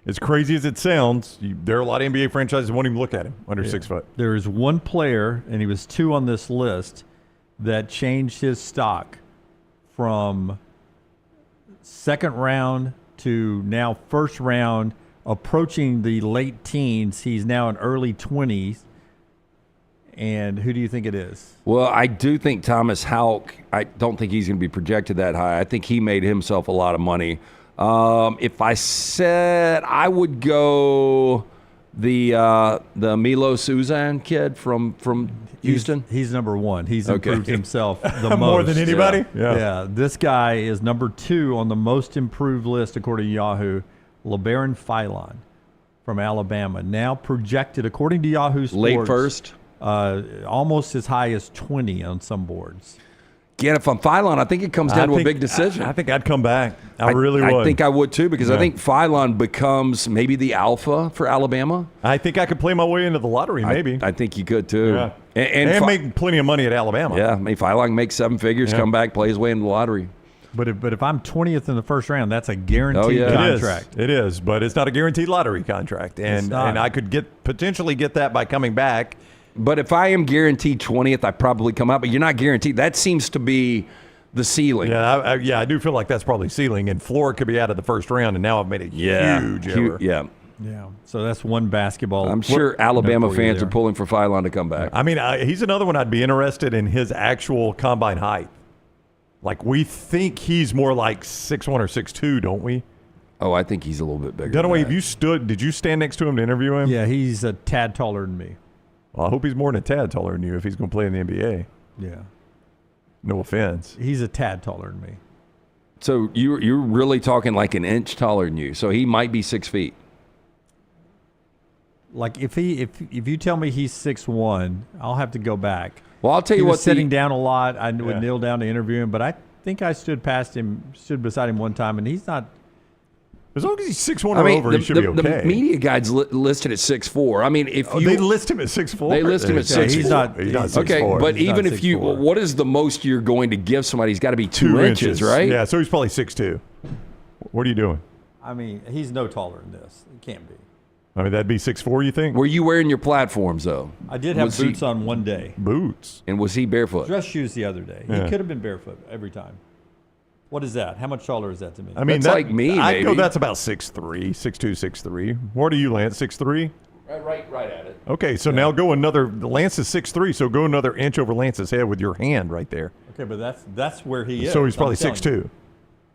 as crazy as it sounds, there are a lot of NBA franchises that won't even look at him under 6 foot. There is one player, and he was 2 on this list, that changed his stock from second round to now first round, approaching the late teens. He's now in early 20s. And who do you think it is? Well, I do think Thomas Houck, I don't think he's going to be projected that high. I think he made himself a lot of money. If I said I would go the Milos Uzan kid from Houston. He's number 1. He's improved himself the most. More than anybody? Yeah. This guy is number 2 on the most improved list according to Yahoo. LeBaron Philon from Alabama. Now projected, according to Yahoo Sports. Late first? Almost as high as 20 on some boards. Again, if I'm Philon, I think it comes down to a big decision. I think I'd come back. I really would. I think I would too, because I think Philon becomes maybe the alpha for Alabama. I think I could play my way into the lottery, maybe. I think you could too. Yeah. And make plenty of money at Alabama. Yeah, maybe Philon makes 7 figures, come back, play his way into the lottery. But if I'm 20th in the first round, that's a guaranteed contract. It is, but it's not a guaranteed lottery contract. And I could potentially get that by coming back. But if I am guaranteed 20th, I probably come out. But you're not guaranteed. That seems to be the ceiling. Yeah, I do feel like that's probably ceiling. And Florida could be out of the first round, and now I've made a huge error. Yeah. So that's one basketball. I'm sure Alabama fans are pulling for Philon to come back. I mean, he's another one I'd be interested in his actual combine height. Like, we think he's more like 6'1" or 6'2", don't we? Oh, I think he's a little bit bigger. Dunaway, did you stand next to him to interview him? Yeah, he's a tad taller than me. Well, I hope he's more than a tad taller than you if he's going to play in the NBA. Yeah. No offense. He's a tad taller than me. So you're really talking like an inch taller than you. So he might be 6 feet. Like if you tell me he's 6'1", I'll have to go back. Well, I'll tell you what. Sitting down a lot, I would kneel down to interview him, but I think I stood beside him one time, and he's not As long as he's 6'1" or over, he should be okay. The media guide's listed at 6'4". I mean, if they list him at 6'4". They list him at 6'4". He's not 6'4". Okay, but He's even not if you, 6'4". what is the most you're going to give somebody? He's got to be 2 inches, right? Yeah, so he's probably 6'2". What are you doing? I mean, he's no taller than this. He can't be. I mean, that'd be 6'4", you think? Were you wearing your platforms, though? I did have boots on one day. Boots? And was he barefoot? Dress shoes the other day. Yeah. He could have been barefoot every time. What is that? How much taller is that to me? I mean, that's like me, I'd go maybe. that's about 6'3", 6'2", 6'3". What are you, Lance, 6'3"? Right at it. Okay, so now go another, Lance is 6'3", so go another inch over Lance's head with your hand right there. Okay, but that's where he is. So he's probably I'm telling 6'2". you.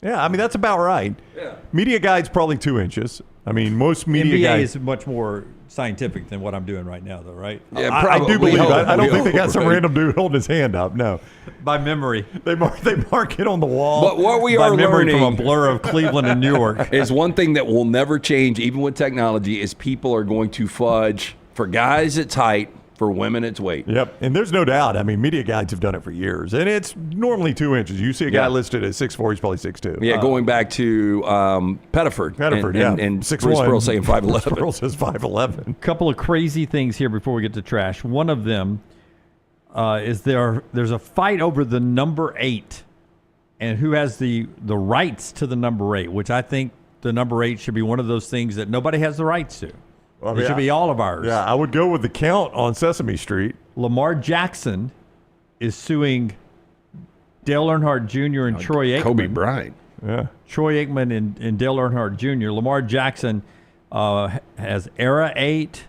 Yeah, I mean, that's about right. Yeah. Media guide's probably 2 inches. I mean, most media NBA guys. is much more scientific than what I'm doing right now, though, right? Yeah, I do believe. I don't think they got some right? random dude holding his hand up. No, By memory. they mark it on the wall. But what we By are memory learning from a blur of Cleveland and Newark. is one thing that will never change, even with technology, is people are going to fudge. For guys, it's height. For women, it's weight. Yep, and there's no doubt. I mean, media guides have done it for years, and it's normally 2 inches. You see a guy listed at 6'4", he's probably 6'2". Yeah, going back to Pettiford. And 6'1". Bruce Pearl saying 5'11". Bruce Pearl says 5'11". Couple of crazy things here before we get to trash. One of them is there's a fight over the number 8 and who has the rights to the number 8, which I think the number 8 should be one of those things that nobody has the rights to. Well, it should be all of ours. Yeah, I would go with the count on Sesame Street. Lamar Jackson is suing Dale Earnhardt Jr. and Troy Aikman. Kobe Bryant. Yeah. Troy Aikman and Dale Earnhardt Jr. Lamar Jackson has Era 8.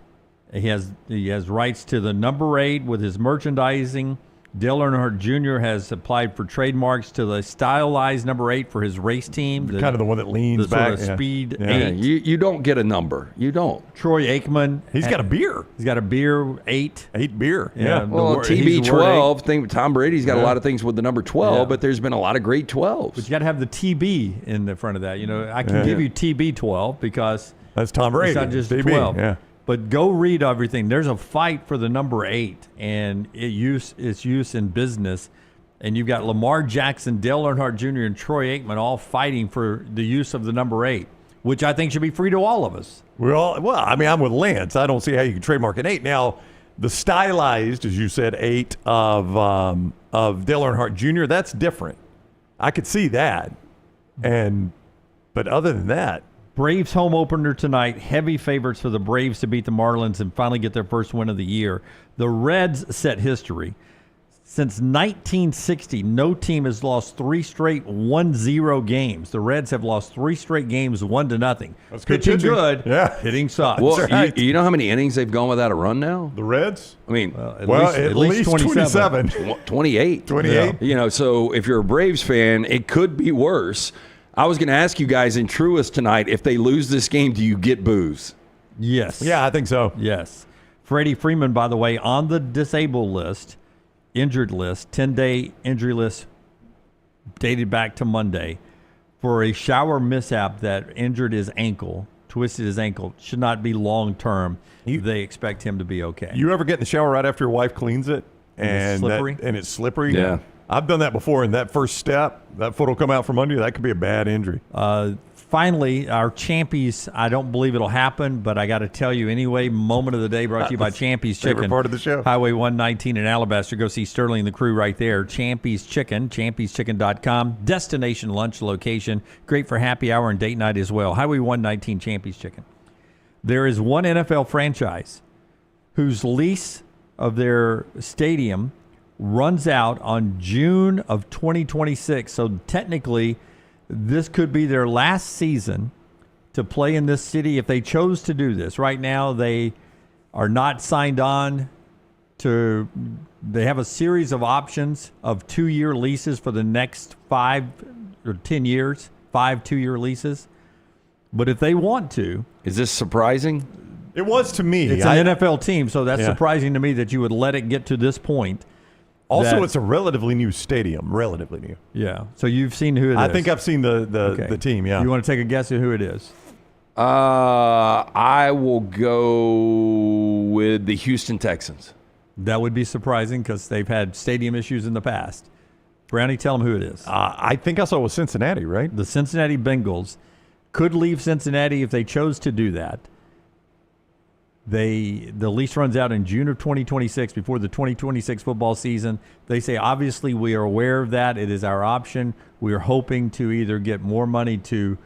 He has rights to the number 8 with his merchandising. Dale Earnhardt Jr. has applied for trademarks to the stylized number 8 for his race team. Kind of the one that leans the back. Sort of speed Yeah, 8. you don't get a number. You don't. Troy Aikman. He's got a beer. He's got a beer 8. 8 beer. Yeah. Well, TB12. Think Tom Brady's got a lot of things with the number 12, but there's been a lot of great 12s. But you got to have the TB in the front of that. You know, I can give you TB12 because that's Tom Brady. It's not just TB, 12. Yeah. But go read everything. There's a fight for the number 8, and its use in business. And you've got Lamar Jackson, Dale Earnhardt Jr., and Troy Aikman all fighting for the use of the number 8, which I think should be free to all of us. Well, I mean, I'm with Lance. I don't see how you can trademark an 8. Now, the stylized, as you said, 8 of Dale Earnhardt Jr., that's different. I could see that. But other than that, Braves home opener tonight. Heavy favorites for the Braves to beat the Marlins and finally get their first win of the year. The Reds set history. Since 1960, no team has lost 3 straight 1-0 games. The Reds have lost 3 straight games 1-0. That's good pitching pitching. good, Yeah. hitting sucks. Well, right. you know how many innings they've gone without a run now? the Reds? I mean, At least 27. 28. 28. You know, so if you're a Braves fan, it could be worse. I was going to ask you guys in Truist tonight, if they lose this game, do you get booze? Yes. Yeah, I think so. Yes. Freddie Freeman, by the way, on the disabled list, injured list, 10-day injury list dated back to Monday for a shower mishap that injured his ankle, twisted his ankle. Should not be long-term. They expect him to be okay. You ever get in the shower right after your wife cleans it? And it's slippery? And it's slippery? Yeah. I've done that before, and that first step, that foot will come out from under you. That could be a bad injury. Finally, our Champies, I don't believe it'll happen, but I got to tell you anyway, moment of the day brought to you by Champies Chicken. Favorite part of the show. Highway 119 in Alabaster. Go see Sterling and the crew right there. Champies Chicken, champieschicken.com. Destination lunch location. Great for happy hour and date night as well. Highway 119, Champies Chicken. There is one NFL franchise whose lease of their stadium runs out on June of 2026. So technically, this could be their last season to play in this city if they chose to do this. Right now, they are not signed on to. They have a series of options of 2-year leases for the next 5 or 10 years, 5 2-year leases. But if they want to. Is this surprising? It was to me. It's an NFL team, so that's surprising to me that you would let it get to this point. Also, it's a relatively new stadium. Relatively new. Yeah. So you've seen who it is. I think I've seen the team, yeah. You want to take a guess at who it is? I will go with the Houston Texans. That would be surprising because they've had stadium issues in the past. Brownie, tell them who it is. I think I saw it was Cincinnati, right? The Cincinnati Bengals. could leave Cincinnati if they chose to do that. The lease runs out in June of 2026 before the 2026 football season. They say, obviously, we are aware of that. It is our option. We are hoping to either get more money to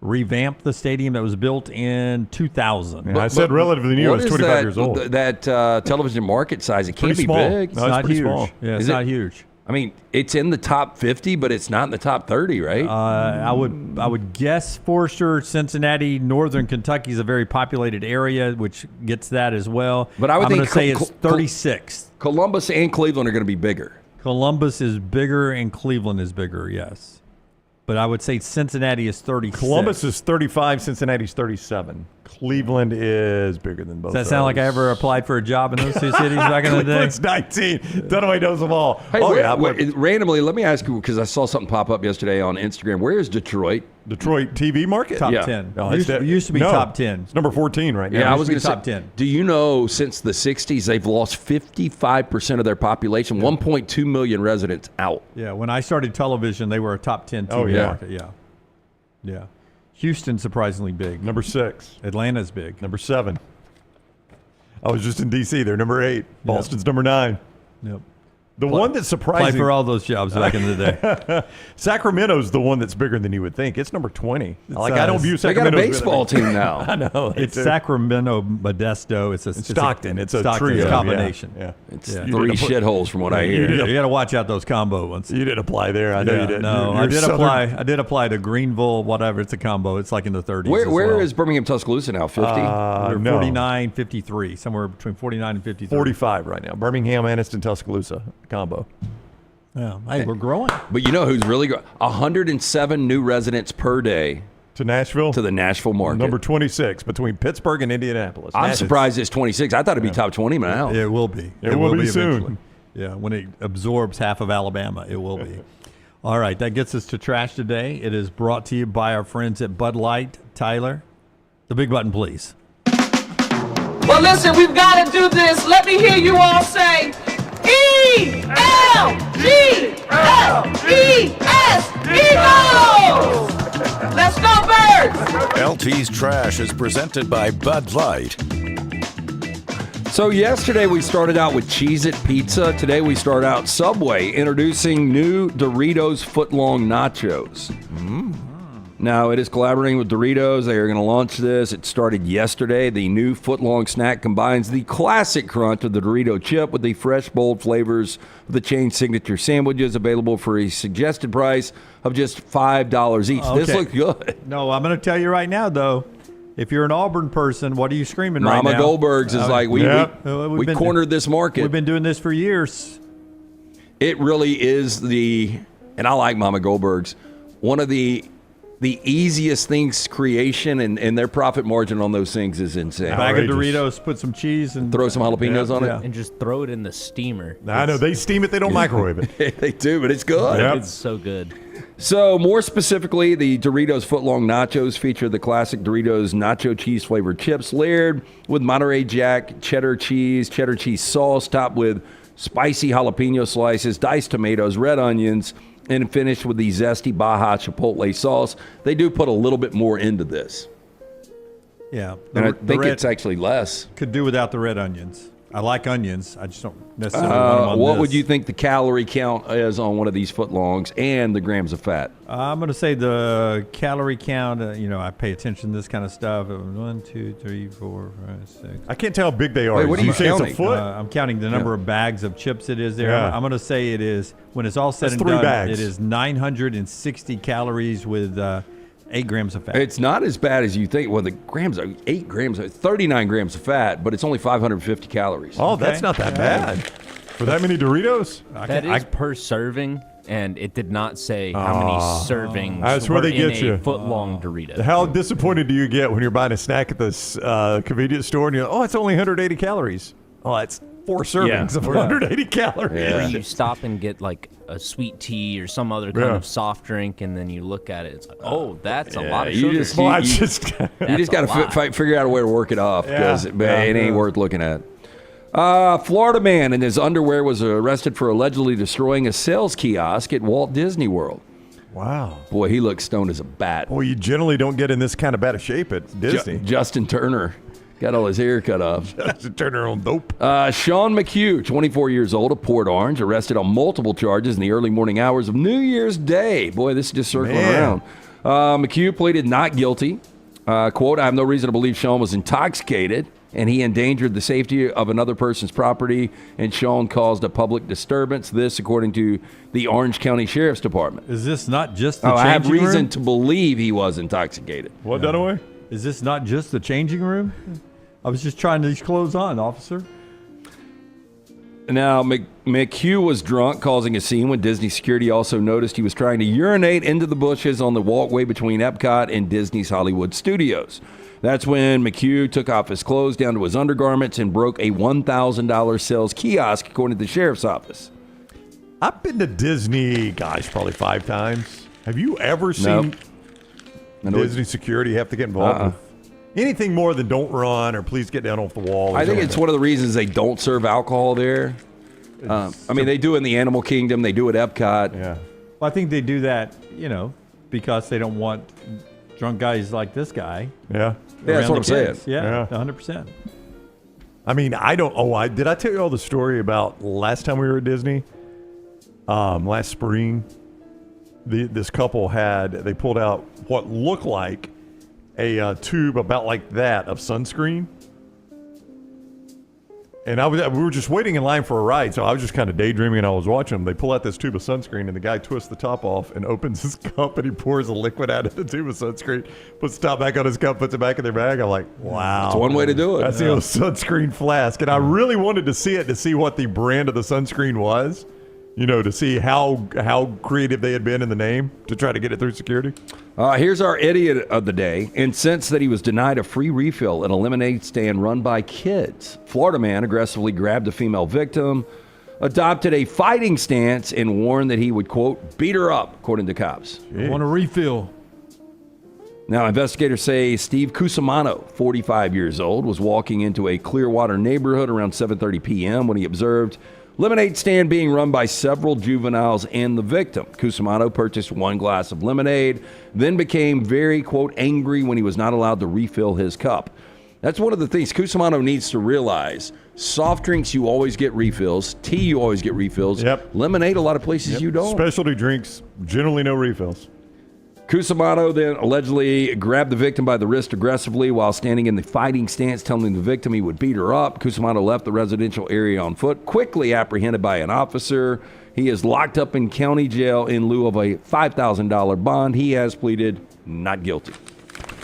revamp the stadium that was built in 2000. Yeah, I said relatively new. It was 25 years old. That television market size, it can't be small. big. It's not huge. Small. Yeah, it's not huge. I mean, it's in the top 50, but it's not in the top 30, right? I would guess for sure Cincinnati, Northern Kentucky is a very populated area, which gets that as well. But I would I'm think going to say it's 36th. Columbus and Cleveland are going to be bigger. Columbus is bigger and Cleveland is bigger, yes. But I would say Cincinnati is 36. Columbus is 35, Cincinnati's 37. Cleveland is bigger than both. Does that sound like I ever applied for a job in those two cities back in the day? Cleveland's 19. Dunaway knows them all. Hey, randomly, let me ask you, because I saw something pop up yesterday on Instagram. Where is Detroit? Detroit TV market? Top 10. Used to be top 10. It's number 14 right now. Yeah, I was going to say, top 10. Do you know since the 60s, they've lost 55% of their population, 1.2 million residents out? Yeah, when I started television, they were a top 10 TV market. Yeah. Houston, surprisingly big. Number 6. Atlanta's big. Number 7. I was just in D.C. They're number 8. Boston's number 9. Yep. The one that's surprising. Applied for all those jobs back in the day. Sacramento's the one that's bigger than you would think. It's number 20. I don't view Sacramento. They got a baseball team now. I know. It's Sacramento, Modesto. It's Stockton. It's a Stockton. trio. It's a combination. Yeah. It's 3 shitholes from what I hear. You got to watch out those combo ones. You didn't apply there. I know you didn't. No, I did apply to Greenville, whatever. It's a combo. It's like in the 30s. Where is Birmingham Tuscaloosa now? 50? We're 49, 53. Somewhere between 49 and 53. 45 right now. Birmingham, Anniston, Tuscaloosa combo. Yeah, hey, we're growing. But you know who's really growing? 107 new residents per day to Nashville? To the Nashville market. Number 26 between Pittsburgh and Indianapolis. I'm surprised it's 26. I thought it'd be top 20 now. It will be. It will be soon. Eventually. Yeah, when it absorbs half of Alabama, it will be. All right, that gets us to trash today. It is brought to you by our friends at Bud Light. Tyler, the big button, please. Well, listen, we've got to do this. Let me hear you all say E-L-G-S-E-S, Eagles! Let's go, Birds! LT's Trash is presented by Bud Light. So yesterday we started out with Cheez-It Pizza. Today we start out Subway introducing new Doritos footlong nachos. Now it is collaborating with Doritos. They are going to launch this. It started yesterday. The new footlong snack combines the classic crunch of the Dorito chip with the fresh, bold flavors of the chain signature sandwiches, available for a suggested price of just $5 each. Okay. This looks good. No, I'm going to tell you right now, though. If you're an Auburn person, what are you screaming right now? Mama Goldberg's is like, we cornered this market. We've been doing this for years. It really is and I like Mama Goldberg's, one of the easiest things creation, and their profit margin on those things is insane. Bag of Doritos, put some cheese and throw some jalapenos on it. And just throw it in the steamer. I know, they steam it, they don't microwave it. They do, but it's good. Yep. It's so good. So more specifically, the Doritos footlong nachos feature the classic Doritos nacho cheese flavored chips layered with Monterey Jack, cheddar cheese sauce, topped with spicy jalapeno slices, diced tomatoes, red onions, and finished with the zesty Baja Chipotle sauce. They do put a little bit more into this. Yeah. And I think it's actually less. Could do without the red onions. I like onions. I just don't necessarily want them on What this. would you think the calorie count is on one of these footlongs and the grams of fat? I'm going to say the calorie count, I pay attention to this kind of stuff. 1, 2, 3, 4, 5, 6. I can't tell how big they are. Wait, what are you counting? It's a foot? I'm counting the number of bags of chips it is there. Yeah. I'm going to say it is, when it's all said That's and 3 done, bags. it is 960 calories with 8 grams of fat. It's not as bad as you think. Well, the grams are 8 grams, 39 grams of fat, but it's only 550 calories. Oh, that's not that bad. For that many Doritos? That is per serving, and it did not say how many servings That's where were they get in you. a foot-long Dorito. How disappointed do you get when you're buying a snack at this convenience store and you're like, it's only 180 calories. Oh, that's 4 servings of 180 calories. Or you stop and get like a sweet tea or some other kind of soft drink, and then you look at it, it's like, oh, that's a lot of sugar. You just got to figure out a way to work it off, because it ain't worth looking at. Florida man in his underwear was arrested for allegedly destroying a sales kiosk at Walt Disney World. Wow. Boy, he looks stoned as a bat. Well, you generally don't get in this kind of bad of shape at Disney. Justin Turner got all his hair cut off. Justin Turner on dope. Sean McHugh, 24 years old of Port Orange, arrested on multiple charges in the early morning hours of New Year's Day. Boy, this is just circling around. McHugh pleaded not guilty. Quote, I have no reason to believe Sean was intoxicated, and he endangered the safety of another person's property, and Sean caused a public disturbance. This, according to the Orange County Sheriff's Department. Is this not just the I have changing reason room? to believe he was intoxicated. What, Dunaway? Is this not just the changing room? I was just trying these clothes on, officer. Now, McHugh was drunk, causing a scene when Disney security also noticed he was trying to urinate into the bushes on the walkway between Epcot and Disney's Hollywood Studios. That's when McHugh took off his clothes down to his undergarments and broke a $1,000 sales kiosk, according to the sheriff's office. I've been to Disney, gosh, probably 5 times. Have you ever seen Disney security have to get involved with anything more than don't run or please get down off the wall? I think it's one of the reasons they don't serve alcohol there. I mean, they do it in the Animal Kingdom. They do it at Epcot. Yeah. Well, I think they do that, because they don't want drunk guys like this guy. Yeah. That's what I'm saying. Yeah, 100%. I mean, did I tell you all the story about last time we were at Disney? Last spring, this couple they pulled out what looked like a tube about like that of sunscreen. And we were just waiting in line for a ride, so I was just kind of daydreaming and I was watching them. They pull out this tube of sunscreen and the guy twists the top off and opens his cup and he pours a liquid out of the tube of sunscreen, puts the top back on his cup, puts it back in their bag. I'm like, wow. That's one way to do it. That's the old sunscreen flask. And I really wanted to see it to see what the brand of the sunscreen was. To see how creative they had been in the name to try to get it through security. Here's our idiot of the day. Incensed that he was denied a free refill at a lemonade stand run by kids, Florida man aggressively grabbed a female victim, adopted a fighting stance, and warned that he would, quote, beat her up, according to cops. I want a refill. Now, investigators say Steve Cusimano, 45 years old, was walking into a Clearwater neighborhood around 7:30 p.m. when he observed lemonade stand being run by several juveniles and the victim. Cusimano purchased 1 glass of lemonade, then became very, quote, angry when he was not allowed to refill his cup. That's one of the things Cusimano needs to realize. Soft drinks, you always get refills. Tea, you always get refills. Yep. Lemonade, a lot of places you don't. Specialty drinks, generally no refills. Cusimano then allegedly grabbed the victim by the wrist aggressively while standing in the fighting stance, telling the victim he would beat her up. Cusimano left the residential area on foot, quickly apprehended by an officer. He is locked up in county jail in lieu of a $5,000 bond. He has pleaded not guilty.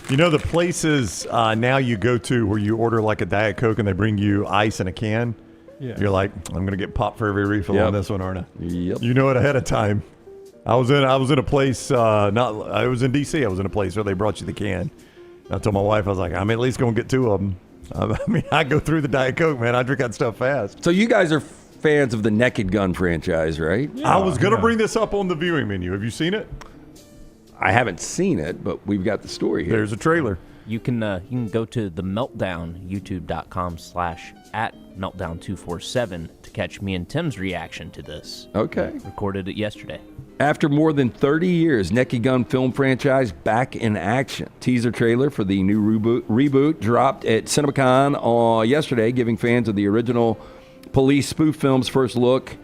The places now you go to where you order like a Diet Coke and they bring you ice in a can. Yeah. You're like, I'm going to get popped for every refill on this one, aren't I? Yep. You know it ahead of time. I was in a place, I was in D.C. I was in a place where they brought you the can. I told my wife, I was like, I'm at least going to get 2 of them. I mean, I go through the Diet Coke, man. I drink that stuff fast. So you guys are fans of the Naked Gun franchise, right? Yeah, I was going to bring this up on the viewing menu. Have you seen it? I haven't seen it, but we've got the story here. There's a trailer. You can go to the Meltdown, youtube.com/@meltdown247 to catch me and Tim's reaction to this. Okay. Recorded it yesterday. After more than 30 years, Naked Gun film franchise back in action. Teaser trailer for the new reboot dropped at CinemaCon yesterday, giving fans of the original police spoof films first look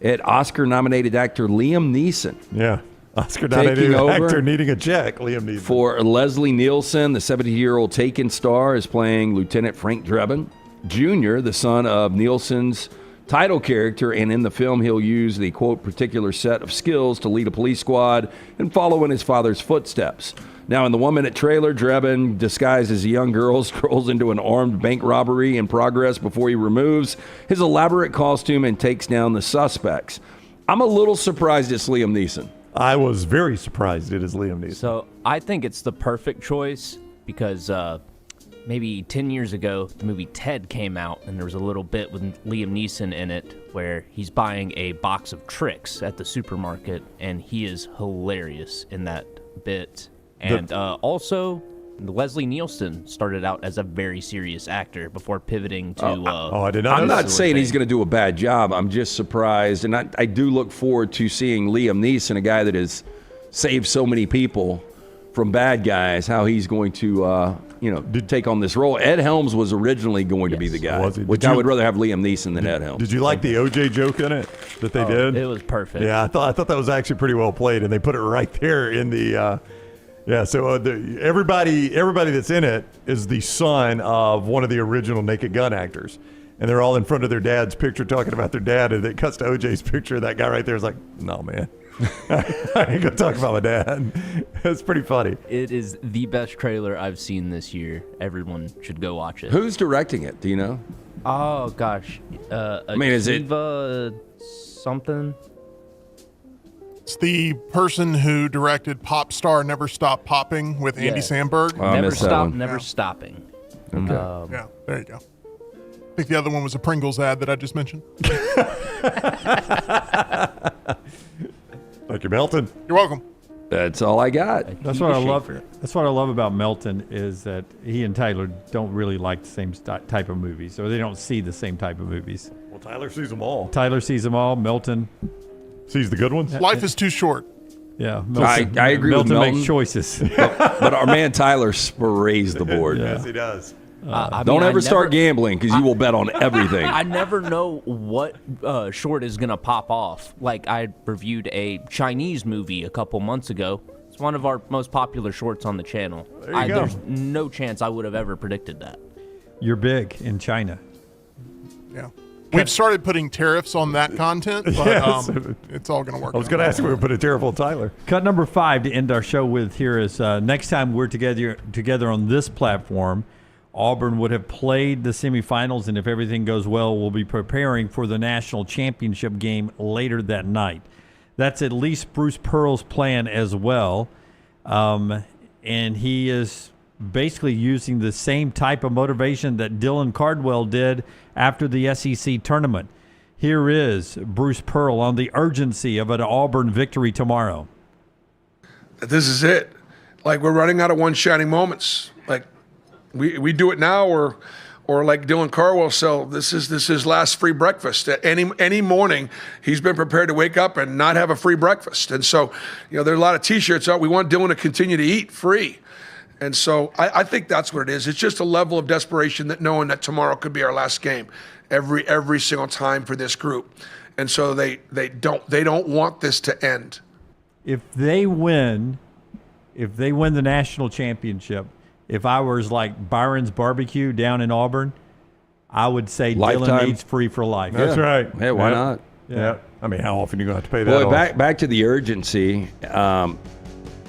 at Oscar-nominated actor Liam Neeson. Yeah. Oscar-nominated actor needing a check, Liam Neeson. For Leslie Nielsen, the 70-year-old Taken star, is playing Lieutenant Frank Drebin Jr., the son of Nielsen's title character, and in the film he'll use the, quote, particular set of skills to lead a police squad and follow in his father's footsteps. Now, in the 1-minute trailer, Drebin, disguised as a young girl, strolls into an armed bank robbery in progress before he removes his elaborate costume and takes down the suspects. I'm a little surprised it's Liam Neeson. I was very surprised it is Liam Neeson. So I think it's the perfect choice because maybe 10 years ago, the movie Ted came out, and there was a little bit with Liam Neeson in it where he's buying a box of tricks at the supermarket, and he is hilarious in that bit. And also, Leslie Nielsen started out as a very serious actor before pivoting to... I did not. I'm not saying he's going to do a bad job. I'm just surprised, and I do look forward to seeing Liam Neeson, a guy that is saved so many people from bad guys, how he's going to take on this role. Ed Helms was originally going to be the guy, which I would rather have Liam Neeson than Ed Helms. Did you like the OJ joke in it that they did? It was perfect. Yeah, I thought that was actually pretty well played, and they put it right there in the. So everybody that's in it is the son of one of the original Naked Gun actors, and they're all in front of their dad's picture talking about their dad, and it cuts to OJ's picture. That guy right there is like, "No, man, I ain't gonna talk about my dad." It's pretty funny. It is the best trailer I've seen this year. Everyone should go watch it. Who's directing it? Do you know? Oh gosh, is it something? It's the person who directed Pop Star Never Stop Popping with Andy Samberg. Never stopping. Okay. Yeah, there you go. I think the other one was a Pringles ad that I just mentioned. Thank you, Melton. You're welcome. That's all I got. That's what I love. That's what I love about Melton is that he and Tyler don't really like the same type of movies, or they don't see the same type of movies. Well, Tyler sees them all. Tyler sees them all. Melton sees the good ones. Life is too short. Yeah, Melton, I agree Melton with Melton. makes choices. but our man Tyler sprays the board. Yes, he does. Don't ever start gambling because you will bet on everything. I never know what short is going to pop off. Like, I reviewed a Chinese movie a couple months ago. It's one of our most popular shorts on the channel. There you go. There's no chance I would have ever predicted that. You're big in China. Yeah. We've started putting tariffs on that content, but Yes. it's all going to work. I was going to ask if we would put a tariff on Tyler. Cut number 5 to end our show with here is next time we're together on this platform, Auburn would have played the semifinals, and if everything goes well, we'll be preparing for the national championship game later that night. That's at least Bruce Pearl's plan as well, and he is basically using the same type of motivation that Dylan Cardwell did after the SEC tournament. Here is Bruce Pearl on the urgency of an Auburn victory tomorrow. This is it. Like, we're running out of one shining moments. Like, we do it now, or like Dylan Cardwell said, this is his last free breakfast. Any morning, he's been prepared to wake up and not have a free breakfast. And so, there are a lot of T-shirts out. We want Dylan to continue to eat free. And so I think that's what it is. It's just a level of desperation that knowing that tomorrow could be our last game every single time for this group. And so they don't want this to end. If they win the national championship, if I was like Byron's Barbecue down in Auburn, I would say Lifetime. Dylan eats free for life. That's right. Hey, why not? Yeah. I mean, how often are you going to have to pay that Boy, off? back to the urgency.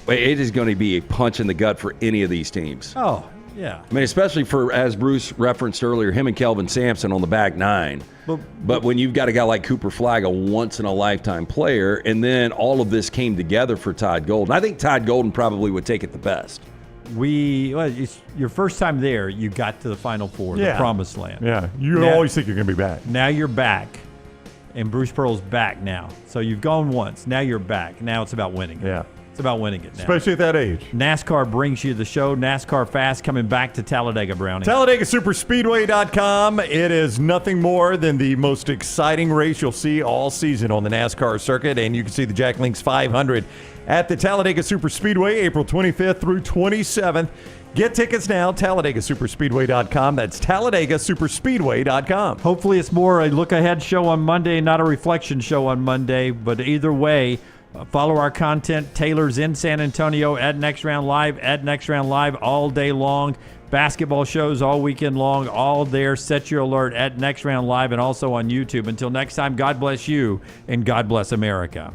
It is going to be a punch in the gut for any of these teams. Oh, yeah. I mean, especially for, as Bruce referenced earlier, him and Kelvin Sampson on the back nine. But when you've got a guy like Cooper Flagg, a once-in-a-lifetime player, and then all of this came together for Todd Golden, I think Todd Golden probably would take it the best. It's your first time there, you got to the Final Four, the promised land. Yeah, you always think you're going to be back. Now you're back, and Bruce Pearl's back now. So you've gone once. Now you're back. Now it's about winning. Yeah. It's about winning it now. Especially at that age. NASCAR brings you the show. NASCAR Fast coming back to Talladega, Brownie. TalladagaSuperspeedway.com. It is nothing more than the most exciting race you'll see all season on the NASCAR circuit, and you can see the Jack Links 500 at the Talladega Superspeedway, April 25th through 27th. Get tickets now, TalladagaSuperspeedway.com. That's TalladagaSuperspeedway.com. Hopefully it's more a look-ahead show on Monday, not a reflection show on Monday, but either way, follow our content. Taylor's in San Antonio at Next Round Live all day long. Basketball shows all weekend long, all there. Set your alert at Next Round Live and also on YouTube. Until next time, God bless you and God bless America.